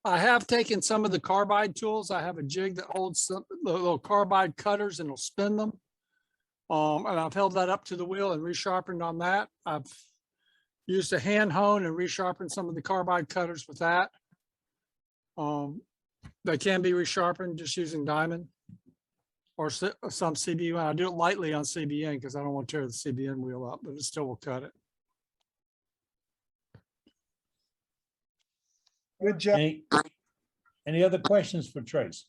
I have taken some of the carbide tools. I have a jig that holds some the little carbide cutters and it'll spin them. And I've held that up to the wheel and resharpened on that. I've used a hand hone and resharpened some of the carbide cutters with that. They can be resharpened just using diamond or some CBN. I do it lightly on CBN because I don't want to tear the CBN wheel up, but it still will cut it. Good job. Any other questions for Trace?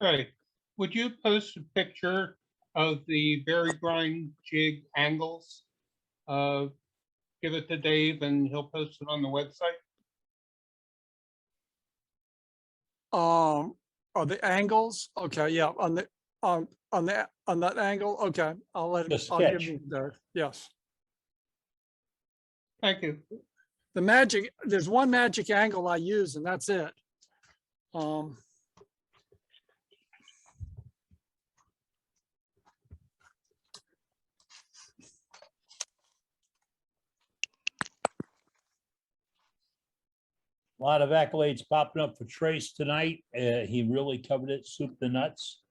Right. Would you post a picture of the Vari-Grind jig angles? Give it to Dave and he'll post it on the website. Are the angles? Okay, yeah, on that angle. Okay, I'll let it. I'll give you there. Yes. Thank you. The magic, there's one magic angle I use and that's it. A lot of accolades popping up for Trace tonight. He really covered it, soup to nuts.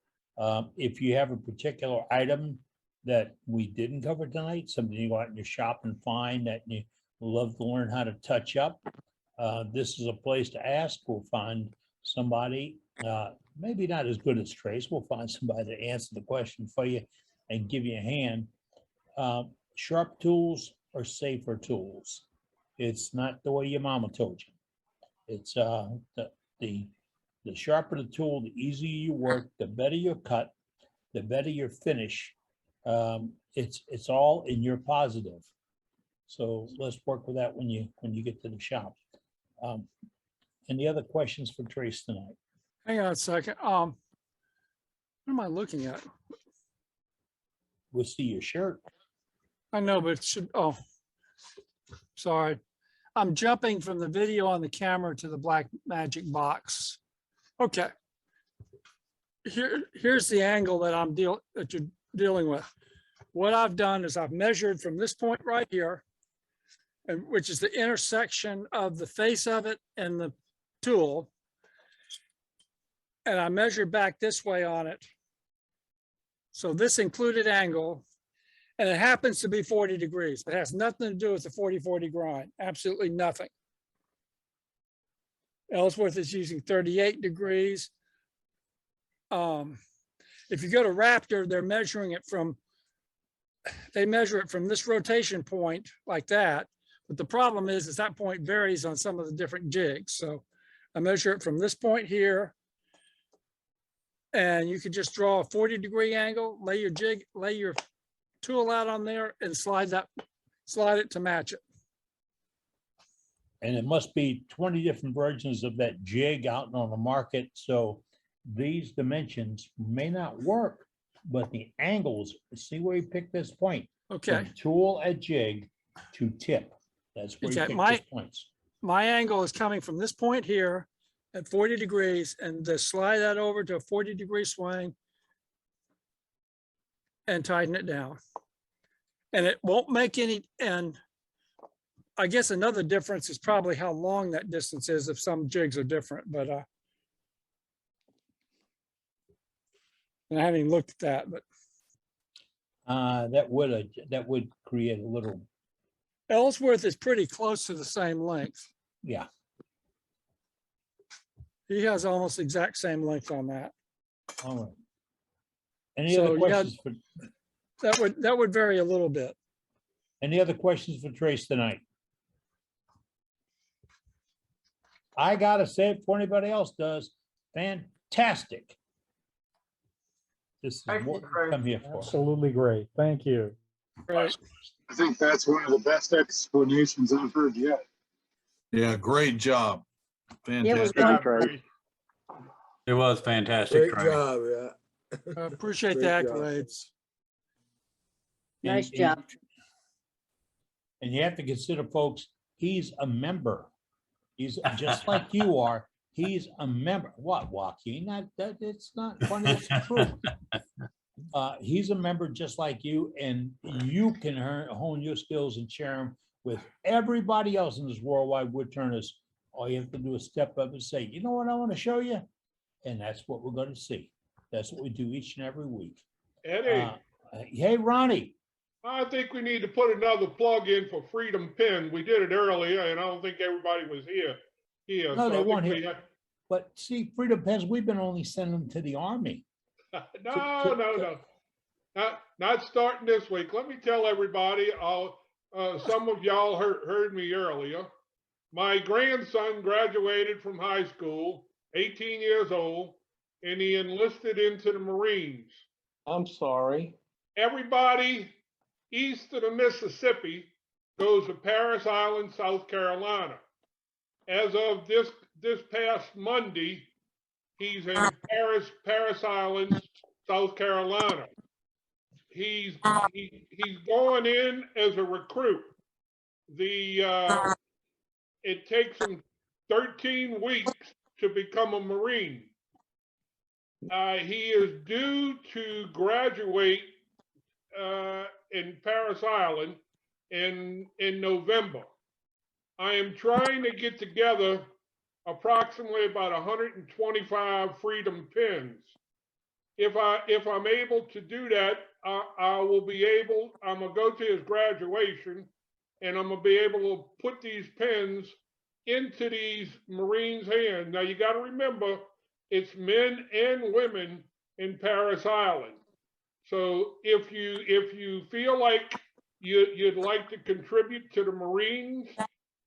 If you have a particular item that we didn't cover tonight, something you go out in your shop and find that you love to learn how to touch up, this is a place to ask. We'll find somebody, maybe not as good as Trace. We'll find somebody to answer the question for you and give you a hand. Sharp tools are safer tools. It's not the way your mama told you. It's the sharper the tool, the easier you work, the better your cut, the better your finish. It's all in your positive. So let's work with that when you get to the shop. Any other questions for Trace tonight? Hang on a second. What am I looking at? We'll see your shirt. I know, but it should. Oh, sorry. I'm jumping from the video on the camera to the black magic box. Okay. Here's the angle that that you're dealing with. What I've done is I've measured from this point right here, and which is the intersection of the face of it and the tool. And I measured back this way on it. So this included angle, and it happens to be 40 degrees. It has nothing to do with the 40-40 grind, absolutely nothing. Ellsworth is using 38 degrees. If you go to Raptor, they measure it from this rotation point like that. But the problem is that point varies on some of the different jigs. So I measure it from this point here. And you could just draw a 40-degree angle, lay your tool out on there and slide it to match it. And it must be 20 different versions of that jig out on the market. So these dimensions may not work, but the angles, see where you pick this point. Okay. From tool at jig to tip. That's where you pick those points. My angle is coming from this point here at 40 degrees and to slide that over to a 40-degree swing and tighten it down. And it won't make any, and I guess another difference is probably how long that distance is if some jigs are different, but and I haven't even looked at that, but that would create a little, Ellsworth is pretty close to the same length. yeah. He has almost exact same length on that. All right. Any So, other yeah, questions for, that would vary a little bit. any other questions for Trace tonight? I gotta say, before anybody else does, fantastic. This is what we come here for. Absolutely great. Thank you. Right. I think that's one of the best explanations I've heard yet. Yeah, great job. It was Fantastic. It was fantastic. Great training. job, yeah. I appreciate the Great job. accolades. Nice And- job. And you have to consider, folks, he's a member. He's just like you are. He's a member. What, Waukeene? It's not funny, it's true. He's a member just like you, and you can hone your skills and share them with everybody else in this worldwide woodturners. All you have to do is step up and say, you know what I want to show you? And that's what we're going to see. That's what we do each and every week. Eddie, Hey, Ronnie. I think we need to put another plug in for Freedom Pin. We did it earlier, and I don't think everybody was here. No, so they I weren't think we here. But see, Freedom Pens, we've been only sending them to the Army. No. Not starting this week. Let me tell everybody, some of y'all heard me earlier. My grandson graduated from high school, 18 years old, and he enlisted into the Marines. I'm sorry. Everybody east of the Mississippi goes to Parris Island, South Carolina. As of this past Monday, he's in Parris Island, South Carolina. He's going in as a recruit. It takes him 13 weeks to become a Marine. He is due to graduate in Parris Island in November. I am trying to get together approximately about 125 Freedom Pins. If I'm able to do that, I'm gonna go to his graduation, and I'm gonna be able to put these pins into these Marines' hands. Now you got to remember, it's men and women in Parris Island. So if you feel like you'd like to contribute to the Marines,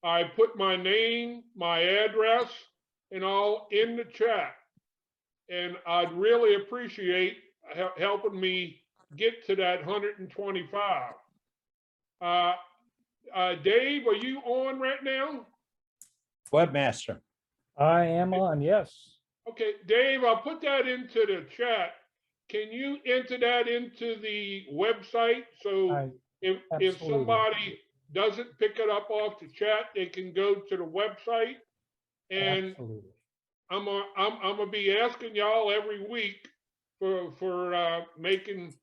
I put my name, my address, and all in the chat. And I'd really appreciate helping me get to that 125. Dave, are you on right now? Webmaster. I am on, yes. Okay, Dave, I'll put that into the chat. Can you enter that into the website? So if absolutely. somebody doesn't pick it up off the chat, they can go to the website. And Absolutely. I'm gonna be asking y'all every week for making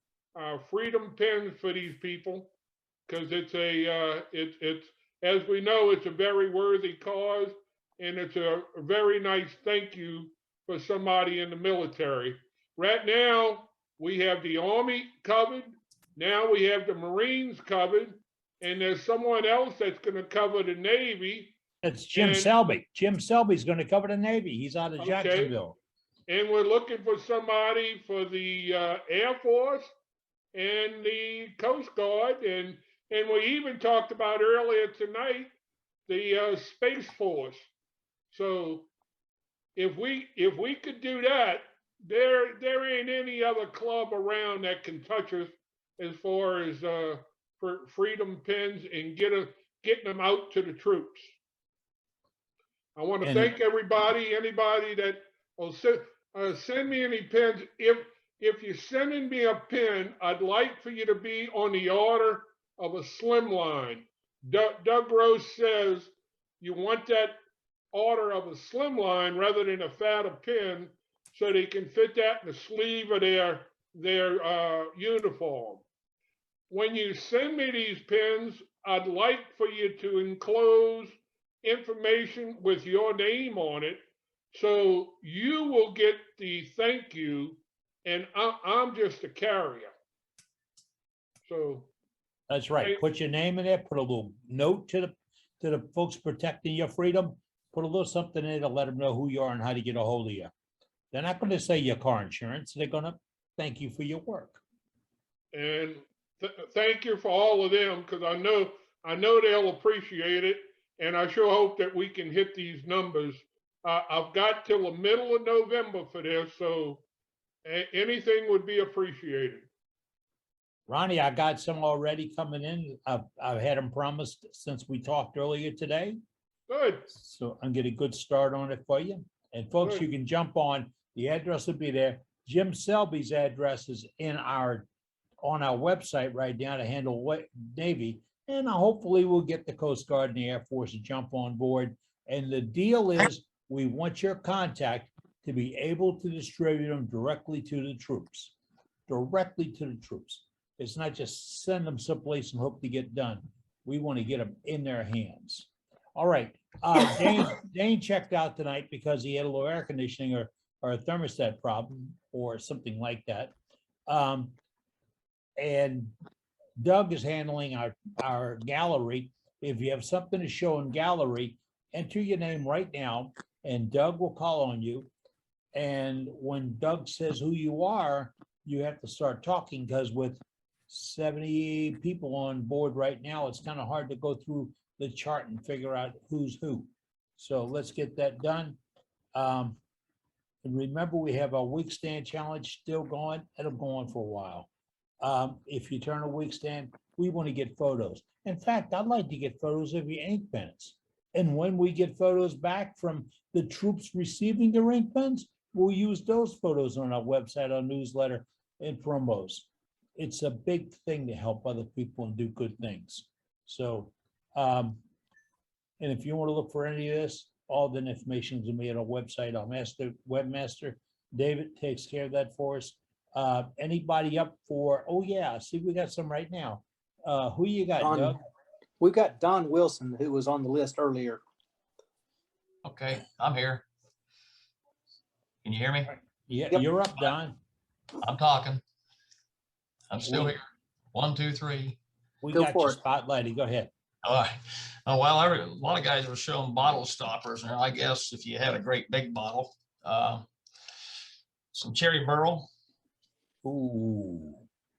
Freedom Pins for these people, because it's as we know, it's a very worthy cause, and it's a very nice thank you for somebody in the military. Right now, we have the Army covered. Now we have the Marines covered, and there's someone else that's going to cover the Navy. It's Jim Selby. Jim Selby's going to cover the Navy. He's out of Jacksonville. And we're looking for somebody for the Air Force and the Coast Guard, and we even talked about earlier tonight the Space Force. So if we could do that, there ain't any other club around that can touch us as far as for Freedom Pins and getting them out to the troops. I want to thank everybody, anybody that will send me any pins. If you're sending me a pin, I'd like for you to be on the order of a slimline. Doug Rose says you want that order of a slimline rather than a fatter pin, so they can fit that in the sleeve of their their uniform. When you send me these pins, I'd like for you to enclose information with your name on it, so you will get the thank you, and I'm just a carrier. So That's right. Put your name in there, put a little note to the folks protecting your freedom, put a little something in there to let them know who you are and how to get a hold of you. They're not going to say your car insurance. They're going to thank you for your work. And thank you for all of them, because I know they'll appreciate it, and I sure hope that we can hit these numbers. I've got till the middle of November for this, so anything would be appreciated. Ronnie, I got some already coming in. I've had them promised since we talked earlier today. Good. So I'm getting a good start on it for you. And folks, Good. you can jump on. The address will be there. Jim Selby's address is on our website right now to handle Navy. And hopefully we'll get the Coast Guard and the Air Force to jump on board. And the deal is we want your contact to be able to distribute them directly to the troops. Directly to the troops. It's not just send them someplace and hope to get done. We want to get them in their hands. All right. Dane checked out tonight because he had a little air conditioning or a thermostat problem or something like that. And Doug is handling our gallery. If you have something to show in gallery, enter your name right now and Doug will call on you. And when Doug says who you are, you have to start talking, because with 70 people on board right now, it's kind of hard to go through the chart and figure out who's who. So let's get that done. And remember, we have a week stand challenge still going. It'll go on for a while. If you turn a week stand, we want to get photos. In fact, I'd like to get photos of your ink pens. And when we get photos back from the troops receiving their ink pens, we'll use those photos on our website, our newsletter, and promos. It's a big thing to help other people and do good things. So, and if you want to look for any of this, all the information is going to be on our website. Our webmaster, David, takes care of that for us. Anybody up for, oh yeah, see, we got some right now. Who you got, Doug? We've got Don Wilson, who was on the list earlier. Okay, I'm here. Can you hear me? Yeah, Yep. You're up, Don. I'm talking. I'm still here. 1, 2, 3. We Go got for you it. spotlighted. Go ahead. All right. Oh, well, a lot of guys were showing bottle stoppers, and I guess if you had a great big bottle, some cherry burl. Ooh.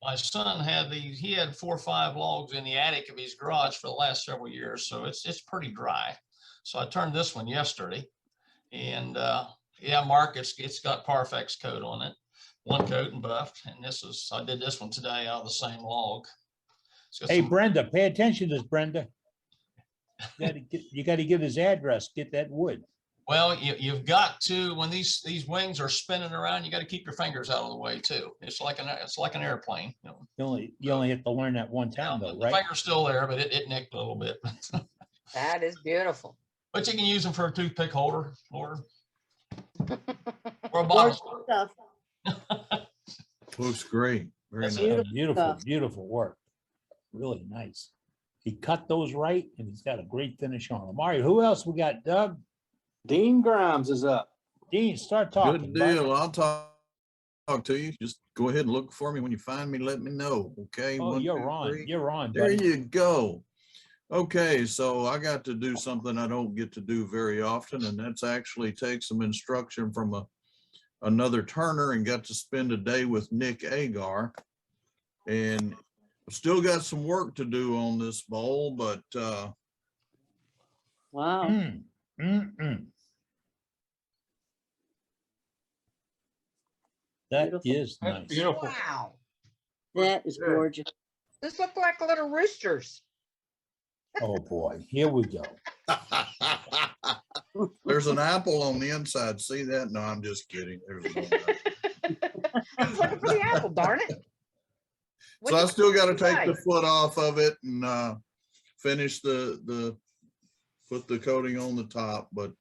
My son had these. He had 4 or 5 logs in the attic of his garage for the last several years, so it's pretty dry. So I turned this one yesterday, and yeah, Mark, it's got Parfex coat on it, 1 coat and buffed, and I did this one today out of the same log. Hey, Brenda, pay attention to this, Brenda. You got to give his address, get that wood. Well, you've got to, when these wings are spinning around, you got to keep your fingers out of the way too. It's like an airplane. You only have to learn that one time though, The right? finger's still there, but it nicked a little bit. That is beautiful. But you can use them for a toothpick holder or a bottle. Stuff. Looks great. Very That's nice. Beautiful, beautiful work. Really nice. He cut those right and he's got a great finish on them. All right, who else we got, Doug? Dean Grimes is up. Dean, start talking. Good deal. I'll talk to you. Just go ahead and look for me. When you find me, let me know. Okay. Oh, 1, you're 2, on. 3. You're on, There buddy. you go. Okay, so I got to do something I don't get to do very often, and that's actually take some instruction from another turner and got to spend a day with Nick Agar. And I've still got some work to do on this bowl, but Wow. That Beautiful. is That's nice. beautiful. Wow. That is gorgeous. This look like little roosters. Oh boy, here we go. there's an apple on the inside. See that? No, I'm just kidding. There's no apple. Look for the apple, darn it. So I still got to take the foot off of it and finish put the coating on the top, but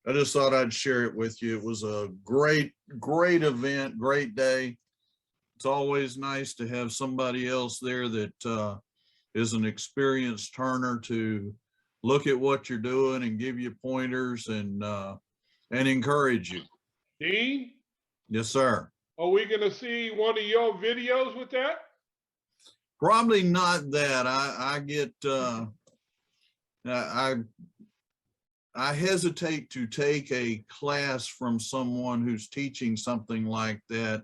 I just thought I'd share it with you. It was a great event, great day. It's always nice to have somebody else there that is an experienced turner to look at what you're doing and give you pointers and encourage you. Dean, Yes, sir. are we gonna see one of your videos with that? Probably not that. I hesitate to take a class from someone who's teaching something like that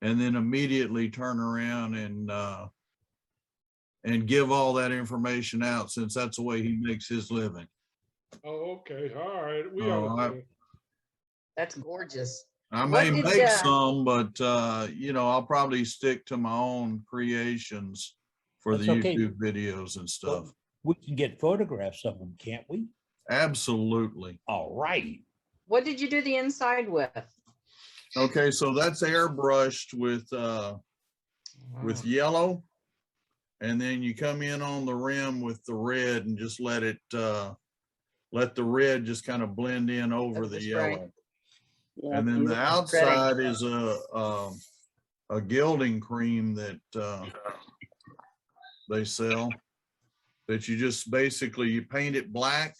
and then immediately turn around and give all that information out, since that's the way he makes his living. Oh, okay, all right, we Oh, understand. That's gorgeous. I What may did, make some, but I'll probably stick to my own creations for That's the okay. YouTube videos and stuff. We can get photographs of them, can't we? Absolutely. All right. What did you do the inside with? Okay, so that's airbrushed with yellow, and then you come in on the rim with the red and just let the red just kind of blend in over the yellow. Yeah, And then the beautiful. outside is a gilding cream that they sell, that you just basically you paint it black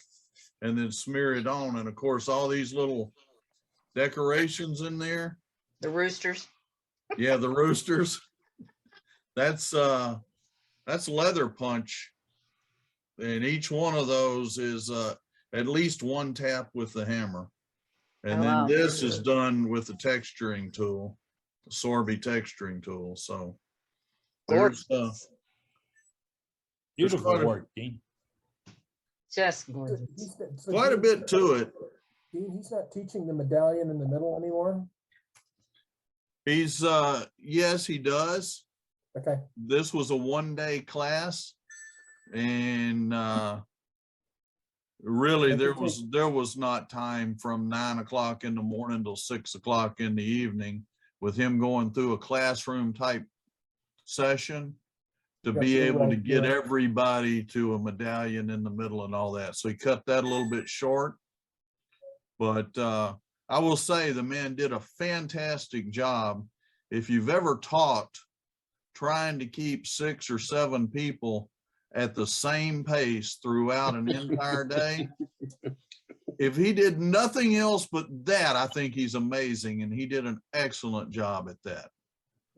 and then smear it on. And of course, all these little decorations in there. The roosters. Yeah, the roosters. That's leather punch. And each one of those is at least one tap with the hammer. And Oh, then wow. this is done with the texturing tool, the Sorby texturing tool. So there's Beautiful quite a- work, Dean. Just gorgeous. quite a bit to it. He's not teaching the medallion in the middle anymore? He's yes, he does. Okay. This was a one-day class, and really there was not time from 9 o'clock in the morning till 6 o'clock in the evening with him going through a classroom type session to be able to get everybody to a medallion in the middle and all that. So he cut that a little bit short, but I will say the man did a fantastic job. If you've ever taught trying to keep 6 or 7 people at the same pace throughout an entire day, if he did nothing else but that, I think he's amazing, and he did an excellent job at that.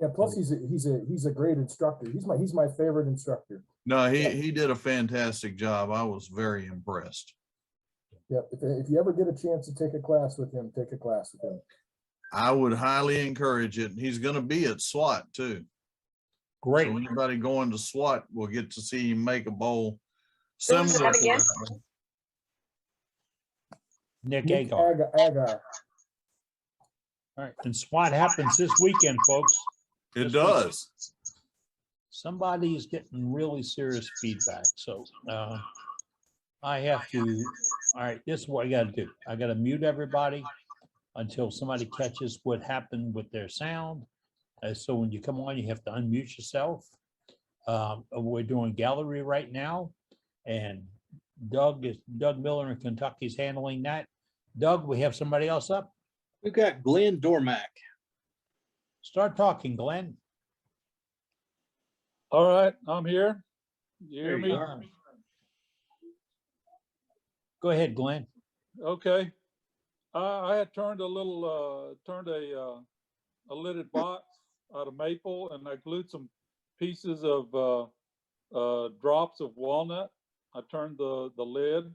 Yeah, plus he's a great instructor. He's my favorite instructor. No, he did a fantastic job. I was very impressed. Yeah, if you ever get a chance to take a class with him, take a class with him. I would highly encourage it. He's going to be at SWAT too. Great. So anybody going to SWAT will get to see him make a bowl Who was similar that again? to Nick Agar. Agar. All right. And SWAT happens this weekend, folks. It does. Somebody's getting really serious feedback. So I have to, all right, this is what I got to do. I got to mute everybody until somebody catches what happened with their sound. So when you come on, you have to unmute yourself. We're doing gallery right now, and Doug Miller in Kentucky is handling that. Doug, we have somebody else up. We've got Glenn Dormack. Start talking, Glenn. All right, I'm here. You hear There me? you are. Go ahead, Glenn. Okay. I had turned a lidded box out of maple, and I glued some pieces of drops of walnut. I turned the lid,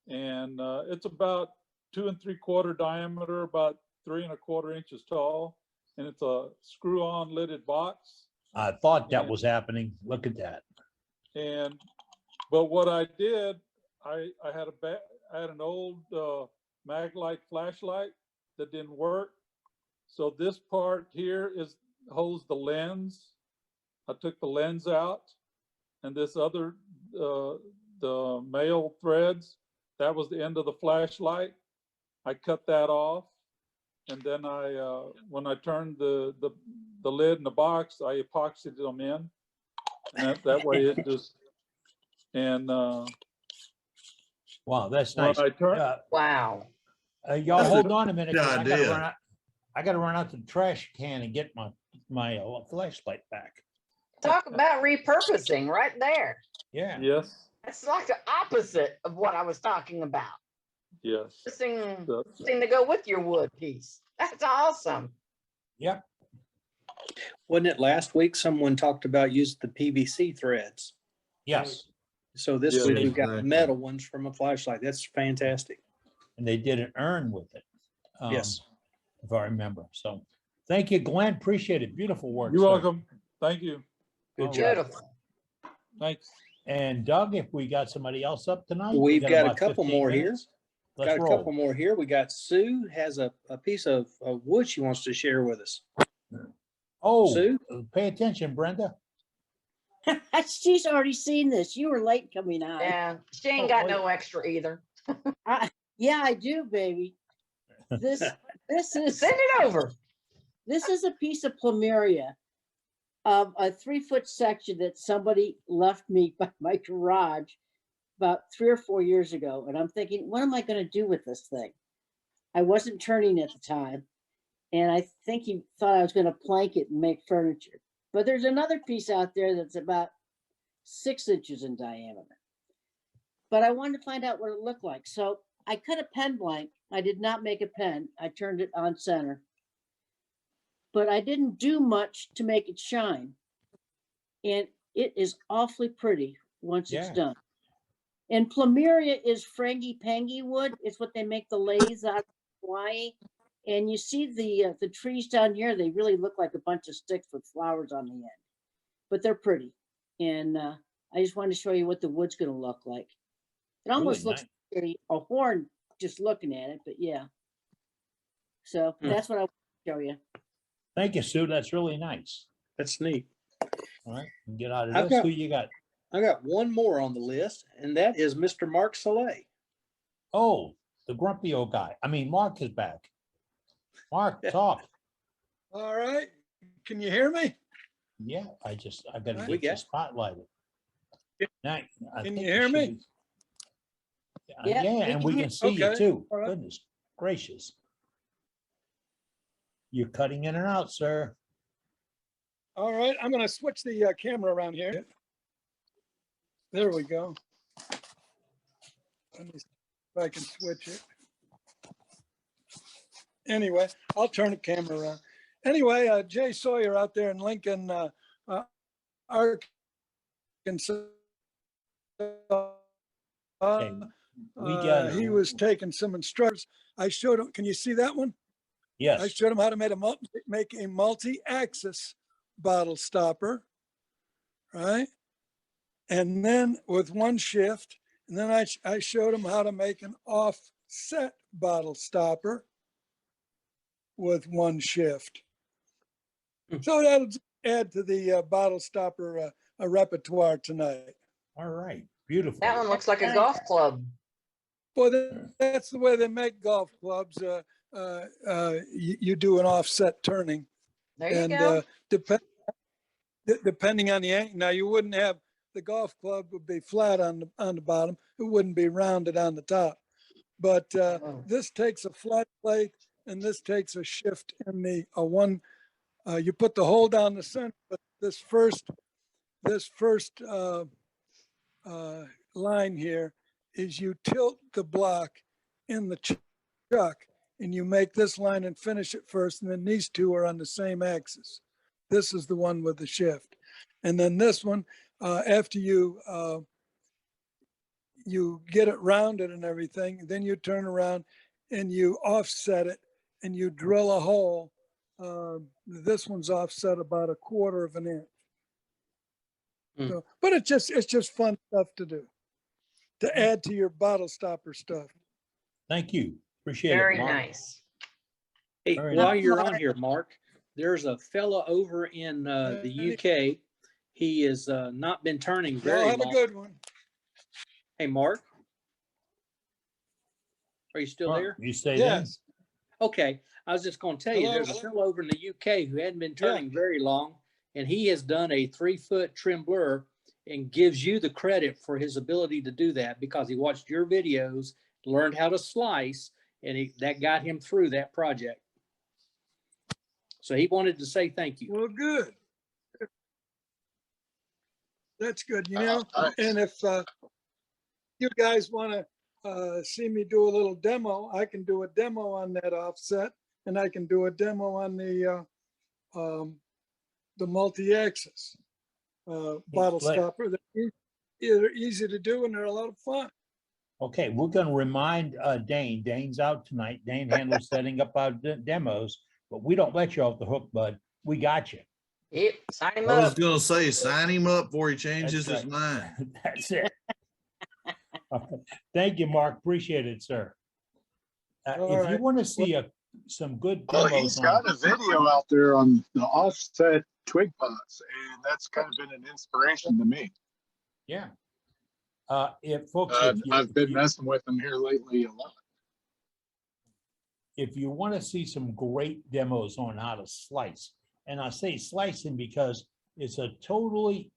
and it's about 2 3/4 diameter, about 3 1/4 inches tall, and it's a screw-on lidded box. I thought that was happening. Look at that. But what I did, I had an old Maglite flashlight that didn't work. So this part here holds the lens. I took the lens out, and this other, the male threads, that was the end of the flashlight. I cut that off, and then when I turned the lid in the box, I epoxied them in, and that way it just, and wow, that's nice. when I turned, Wow. Y'all That's a hold on a minute. good 'cause idea. I gotta run out to the trash can and get my flashlight back. Talk about repurposing right there. Yeah. Yes, That's like the opposite of what I was talking about. yes. Something That's- to go with your wood piece. That's awesome. Yep. Wasn't it last week someone talked about using the PVC threads? Yes. So this Yeah, week we've got exactly. metal ones from a flashlight. That's fantastic. And they did an urn with it. Yes. If I remember. So thank you, Glenn. Appreciate it. Beautiful work. You're sir. welcome. Thank you. Good All job. right. Beautiful. Thanks. And Doug, if we got somebody else up tonight, We've got a about couple 15 more here. minutes. Let's Got a roll. couple more here. We got Sue has a piece of wood she wants to share with us. Oh, Sue? pay attention, Brenda. She's already seen this. You were late coming on. Yeah, she ain't Oh, got wait. no extra either. Yeah, I do, baby. This is Send it over. this is a piece of plumeria of a 3-foot section that somebody left me by my garage about 3 or 4 years ago. And I'm thinking, what am I going to do with this thing? I wasn't turning at the time. And I think he thought I was going to plank it and make furniture. But there's another piece out there that's about 6 inches in diameter. But I wanted to find out what it looked like. So I cut a pen blank. I did not make a pen. I turned it on center. But I didn't do much to make it shine. And it is awfully pretty once it's Yeah. done. And plumeria is frangipangi wood. It's what they make the lathes out of in Hawaii. And you see the trees down here, they really look like a bunch of sticks with flowers on the end. But they're pretty. And I just wanted to show you what the wood's going to look like. It almost Really looks like a horn just looking at it, but yeah. So that's what I want to show you. Thank you, Sue. That's really nice. That's neat. All right. Get out of I've this. got- Who you got? I got one more on the list, and that is Mr. Mark Soleil. Oh, the grumpy old guy. I mean, Mark is back. Mark, talk. All right. Can you hear me? Yeah, I gotta We get you got- spotlighted. Now, I Can think you hear should me? be- Yeah, Yeah, we and can we hear- can see you Okay, too. all right. Goodness gracious. You're cutting in and out, sir. All right. I'm going to switch the camera around here. There we go. Let me see if I can switch it. Anyway, I'll turn the camera around. Anyway, Jay Sawyer out there in Lincoln, Arkansas. Okay, we got He was taking some instructions. I showed him. Can you see that one? I yes. showed him how to make a multi-axis bottle stopper, right? And then with one shift, and then I showed him how to make an offset bottle stopper with one shift. So that'll add to the bottle stopper repertoire tonight. All right. Beautiful. That one looks like a golf club. Well, that's the way they make golf clubs. You do an offset turning. There you And go. depending on the angle, now you wouldn't have, the golf club would be flat on the bottom. It wouldn't be rounded on the top. But this takes a flat plate and this takes a shift in the one. You put the hole down the center, but this first line here is you tilt the block in the chuck and you make this line and finish it first, and then these two are on the same axis. This is the one with the shift. And then this one, after you get it rounded and everything, then you turn around and you offset it and you drill a hole. This one's offset about 1/4 of an inch. So, but it's just fun stuff to do, to add to your bottle stopper stuff. Thank you. Appreciate Very it. Mark. nice. Hey, Very while nice. you're on here, Mark, there's a fella over in the UK. He has not been turning Y'all very have a long. good one. Hey, Mark, are you still Mark, there? You stay there? Yes. Okay, I was just going to tell you, Hello? there's a fellow over in the UK who hadn't been turning very long, and he has done a 3-foot trembler and gives you the credit for his ability to do that because he watched your videos, learned how to slice, and that got him through that project. So he wanted to say thank you. Well, good. That's good, you know, and if you guys want to see me do a little demo, I can do a demo on that offset, and I can do a demo on the multi-axis bottle stopper. They're easy to do and they're a lot of fun. Okay, we're gonna remind Dane. Dane's out tonight. Dane handles setting up our demos, but we don't let you off the hook, bud. We got you. Yep, sign him I was up. gonna say, sign him up before he changes That's his right. mind. That's it. Thank you, Mark. Appreciate it, sir. If you right. want to see some good Well, demos he's on, got a video out there on the offset twig pots, and that's kind of been an inspiration to me. yeah. If folks, I've been messing with them here lately a lot. if you want to see some great demos on how to slice, and I say slicing because it's a totally,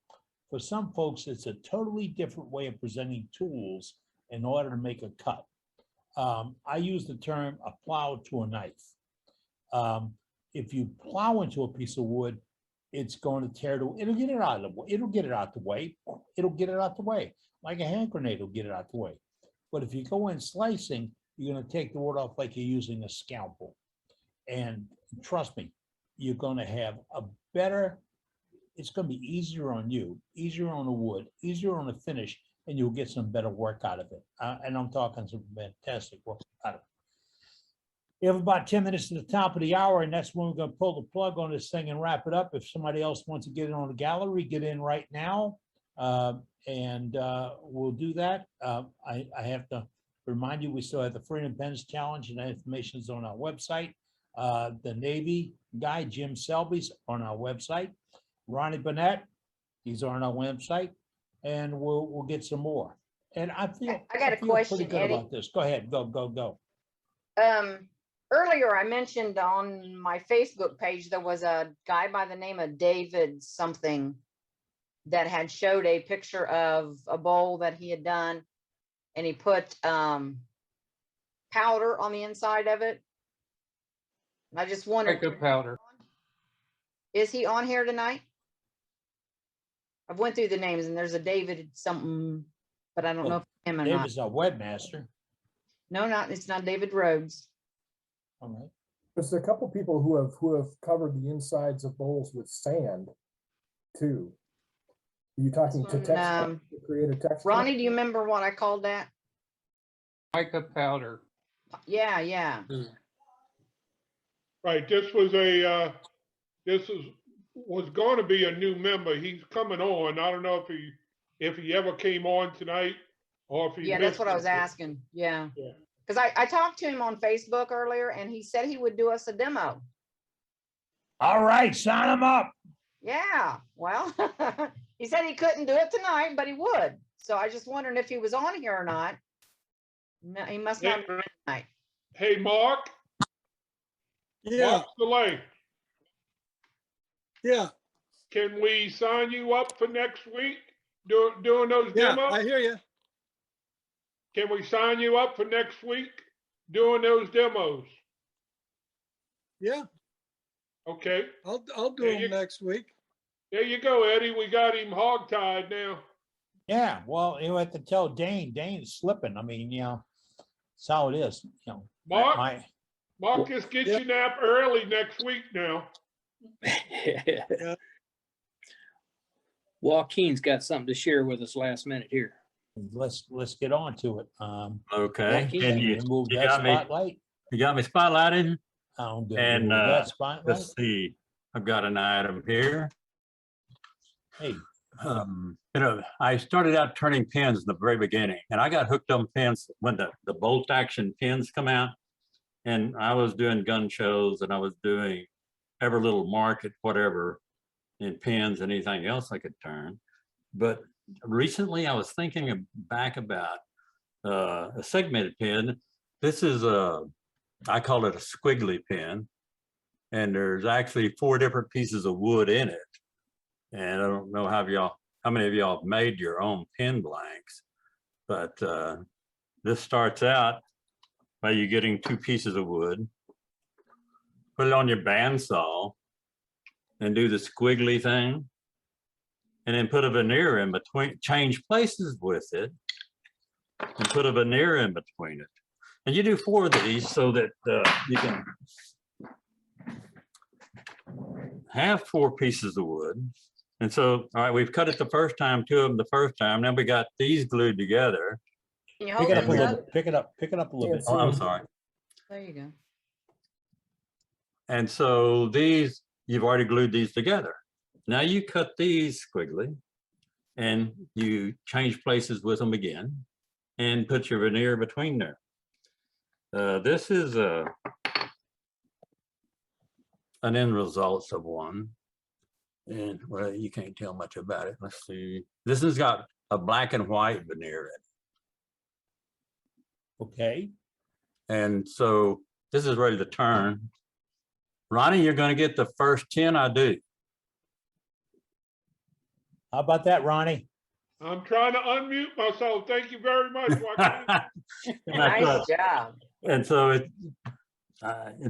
for some folks, it's a totally different way of presenting tools in order to make a cut. I use the term a plow to a knife. If you plow into a piece of wood, it's going to tear it'll get it out of the way. It'll get it out the way. It'll get it out the way. Like a hand grenade will get it out the way. But if you go in slicing, you're going to take the wood off like you're using a scalpel. And trust me, you're going to have a better, it's going to be easier on you, easier on the wood, easier on the finish, and you'll get some better work out of it. And I'm talking some fantastic work out of it. We have about 10 minutes to the top of the hour, and that's when we're going to pull the plug on this thing and wrap it up. If somebody else wants to get in on the gallery, get in right now, and we'll do that. I have to remind you, we still have the Freedom Pens Challenge, and that information is on our website. The Navy guy, Jim Selby's on our website. Ronnie Burnett, he's on our website, and we'll get some more. And I feel I got a feel question, pretty good Eddie. about this. Go ahead, go. Earlier I mentioned on my Facebook page, there was a guy by the name of David something that had showed a picture of a bowl that he had done, and he put powder on the inside of it. I just wondered, Like a powder. is he on here tonight? I've went through the names and there's a David something, but I don't know if it's him or not. David's our webmaster. No, it's not David Rhodes. All right. There's a couple people who have covered the insides of bowls with sand too. Are you talking to texture to create a texture? Ronnie, do you remember what I called that? Mica powder. Yeah. Right, this was was going to be a new member. He's coming on. I don't know if he ever came on tonight or if he Yeah, that's missed what I was it. asking. Yeah. Because I talked to him on Facebook earlier and he said he would do us a demo. All right, sign him up. Yeah, well, he said he couldn't do it tonight, but he would. So I just wondering if he was on here or not. No, he must not be tonight. Hey, Mark. Yeah. Mark Delay. Yeah. Can we sign you up for next week doing those demos? I hear you. Can we sign you up for next week doing those demos? Yeah. Okay. I'll do them next week. There you go, Eddie. We got him hogtied now. Yeah, well, you have to tell Dane. Dane's slipping. I mean, you know, that's how it is. You know, Mark, Marcus, get your nap early next week now. Waukene's got something to share with us last minute here. Let's get on to it. Okay. Waukene, And you move that got me. spotlight. You got me spotlighted. I'm gonna And move that spotlight. let's see. I've got an item here. Hey. You know, I started out turning pins in the very beginning, and I got hooked on pins when the bolt action pins come out. And I was doing gun shows, and I was doing every little market, whatever, in pins and anything else I could turn. But recently, I was thinking back about a segmented pin. This is I call it a squiggly pin, and there's actually 4 different pieces of wood in it. And I don't know how many of y'all have made your own pin blanks, but this starts out by you getting 2 pieces of wood, put it on your bandsaw, and do the squiggly thing, and then put a veneer in between, change places with it, and put a veneer in between it. And you do 4 of these so that you can have 4 pieces of wood. And so, all right, we've cut it the first time, 2 of them the first time. Now we got these glued together. Can you Pick hold it up a these little up? bit. Pick it up a little bit. Oh, I'm sorry. There you go. And so these, you've already glued these together. Now you cut these squiggly and you change places with them again and put your veneer between there. This is an end results of one. And well, you can't tell much about it. Let's see. This has got a black and white veneer in it. Okay. And so this is ready to turn. Ronnie, you're going to get the first 10 I do. How about that, Ronnie? I'm trying to unmute myself. Thank you very much, Waukeene. Nice job. And so it's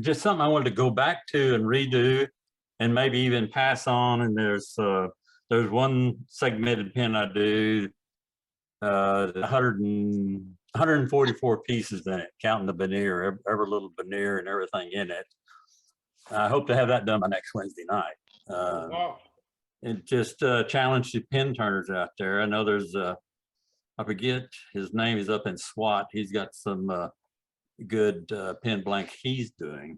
just something I wanted to go back to and redo and maybe even pass on. And there's one segmented pin I do, 144 pieces in it, counting the veneer, every little veneer and everything in it. I hope to have that done by next Wednesday night. Wow. It just challenged the pin turners out there. I know there's, I forget his name, is up in SWAT. He's got some good pin blank he's doing,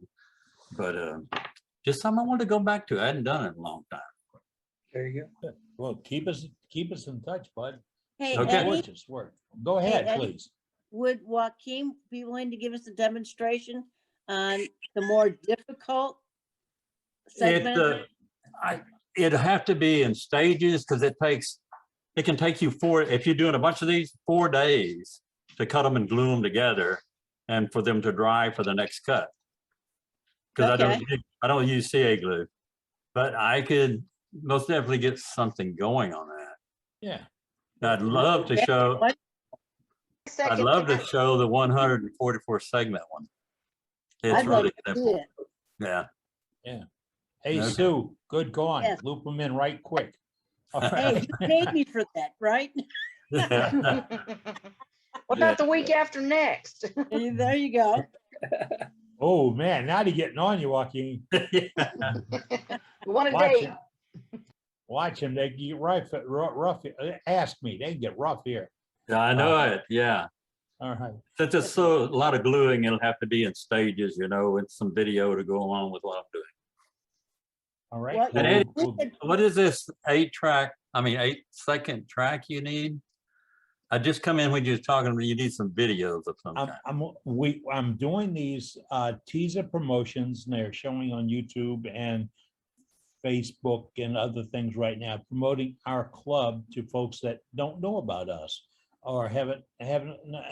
but just something I want to go back to. I hadn't done it in a long time. There you go. Well, keep us in touch, bud. Hey, Okay. Eddie, Gorgeous work. Go ahead, Eddie. please. would Waukeene be willing to give us a demonstration on the more difficult segment? It'd have to be in stages because it can take you if you're doing a bunch of these, 4 days to cut them and glue them together and for them to dry for the next cut. Because I don't use CA glue, but I could most definitely get something going on that. Yeah. I'd love to show. I'd love to show the 144 segment one. It's I'd love really to see simple. it. Yeah. Yeah. Hey, Okay. Sue, good going. Yes. Loop them in right quick. All Hey, right. you paid me for that, right? What about the week after next? There you go. Oh, man, now they're getting on you, Waukeene. One a Watch day. him. Watch him. They get rough. Ask me. They can get rough here. Yeah, I know it. Yeah. All right. Since it's a lot of gluing, it'll have to be in stages, with some video to go along with what I'm doing. All right. Well, And We'll- Eddie, what is this 8-second track you need? I just come in when you were talking, you need some videos of some kind. I'm doing these teaser promotions, and they're showing on YouTube and Facebook and other things right now, promoting our club to folks that don't know about us or have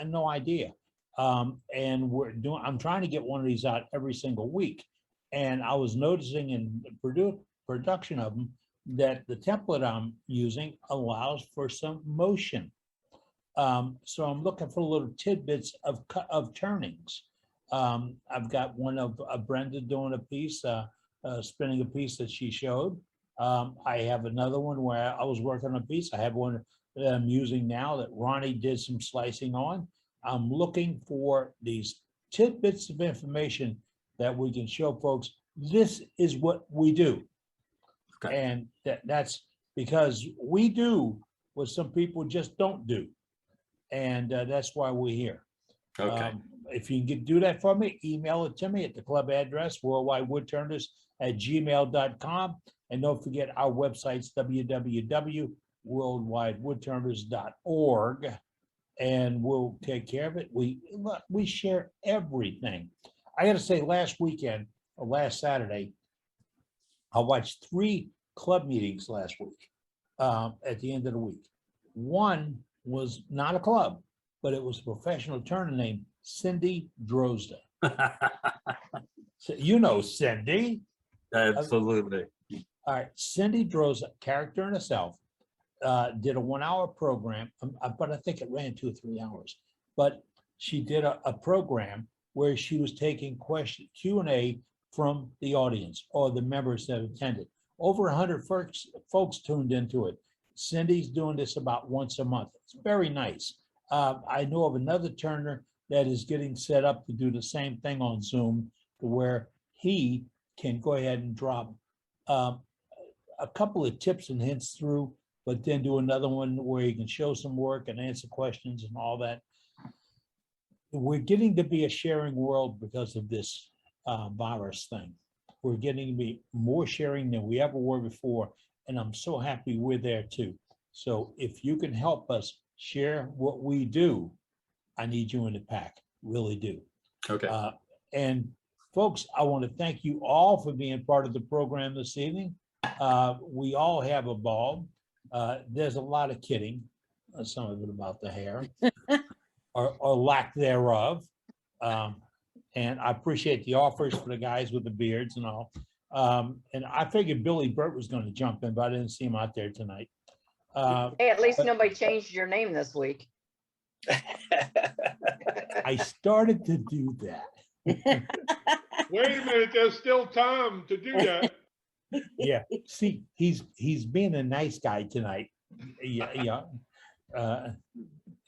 no idea. And I'm trying to get one of these out every single week. And I was noticing in production of them that the template I'm using allows for some motion. So I'm looking for little tidbits of turnings. I've got one of Brenda doing a piece, spinning a piece that she showed. I have another one where I was working on a piece. I have one that I'm using now that Ronnie did some slicing on. I'm looking for these tidbits of information that we can show folks. This is what we do. Okay. And that's because we do what some people just don't do. And that's why we're here. Okay. If you can do that for me, email it to me at the club address, worldwidewoodturners@gmail.com. And don't forget our website's www.worldwidewoodturners.org. And we'll take care of it. We share everything. I got to say, last Saturday, I watched 3 club meetings last week at the end of the week. One was not a club, but it was a professional turner named Cindy Drozda. So, Cindy. Absolutely. All right, Cindy Drozda, character in herself, did a 1-hour program, but I think it ran 2 or 3 hours. But she did a program where she was taking Q&A from the audience or the members that attended. Over 100 folks tuned into it. Cindy's doing this about once a month. It's very nice. I know of another turner that is getting set up to do the same thing on Zoom, to where he can go ahead and drop a couple of tips and hints through, but then do another one where you can show some work and answer questions and all that. We're getting to be a sharing world because of this virus thing. We're getting to be more sharing than we ever were before, and I'm so happy we're there too. So if you can help us share what we do, I need you in the pack, really do. Okay. And folks, I want to thank you all for being part of the program this evening. We all have a ball. There's a lot of kidding, some of it about the hair or lack thereof. And I appreciate the offers for the guys with the beards and all. And I figured Billy Burt was going to jump in, but I didn't see him out there tonight. Hey, at least nobody changed your name this week. I started to do that. Wait a minute, there's still time to do that. Yeah, see, he's being a nice guy tonight. Yeah.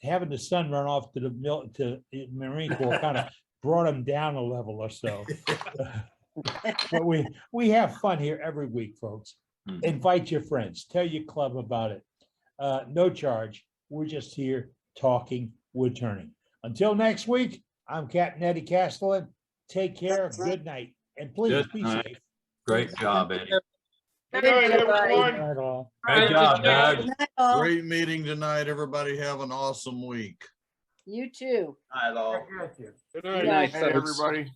Having the son run off to the Marine Corps kind of brought him down a level or so. But we have fun here every week, folks. Invite your friends, tell your club about it. No charge. We're just here talking wood turning. Until next week, I'm Captain Eddie Castellan. Take care. Good night. And please be safe. Great job, Eddie. Good night, everyone. Great job, Doug. Great meeting tonight. Everybody have an awesome week. You too. Good Good night, everybody.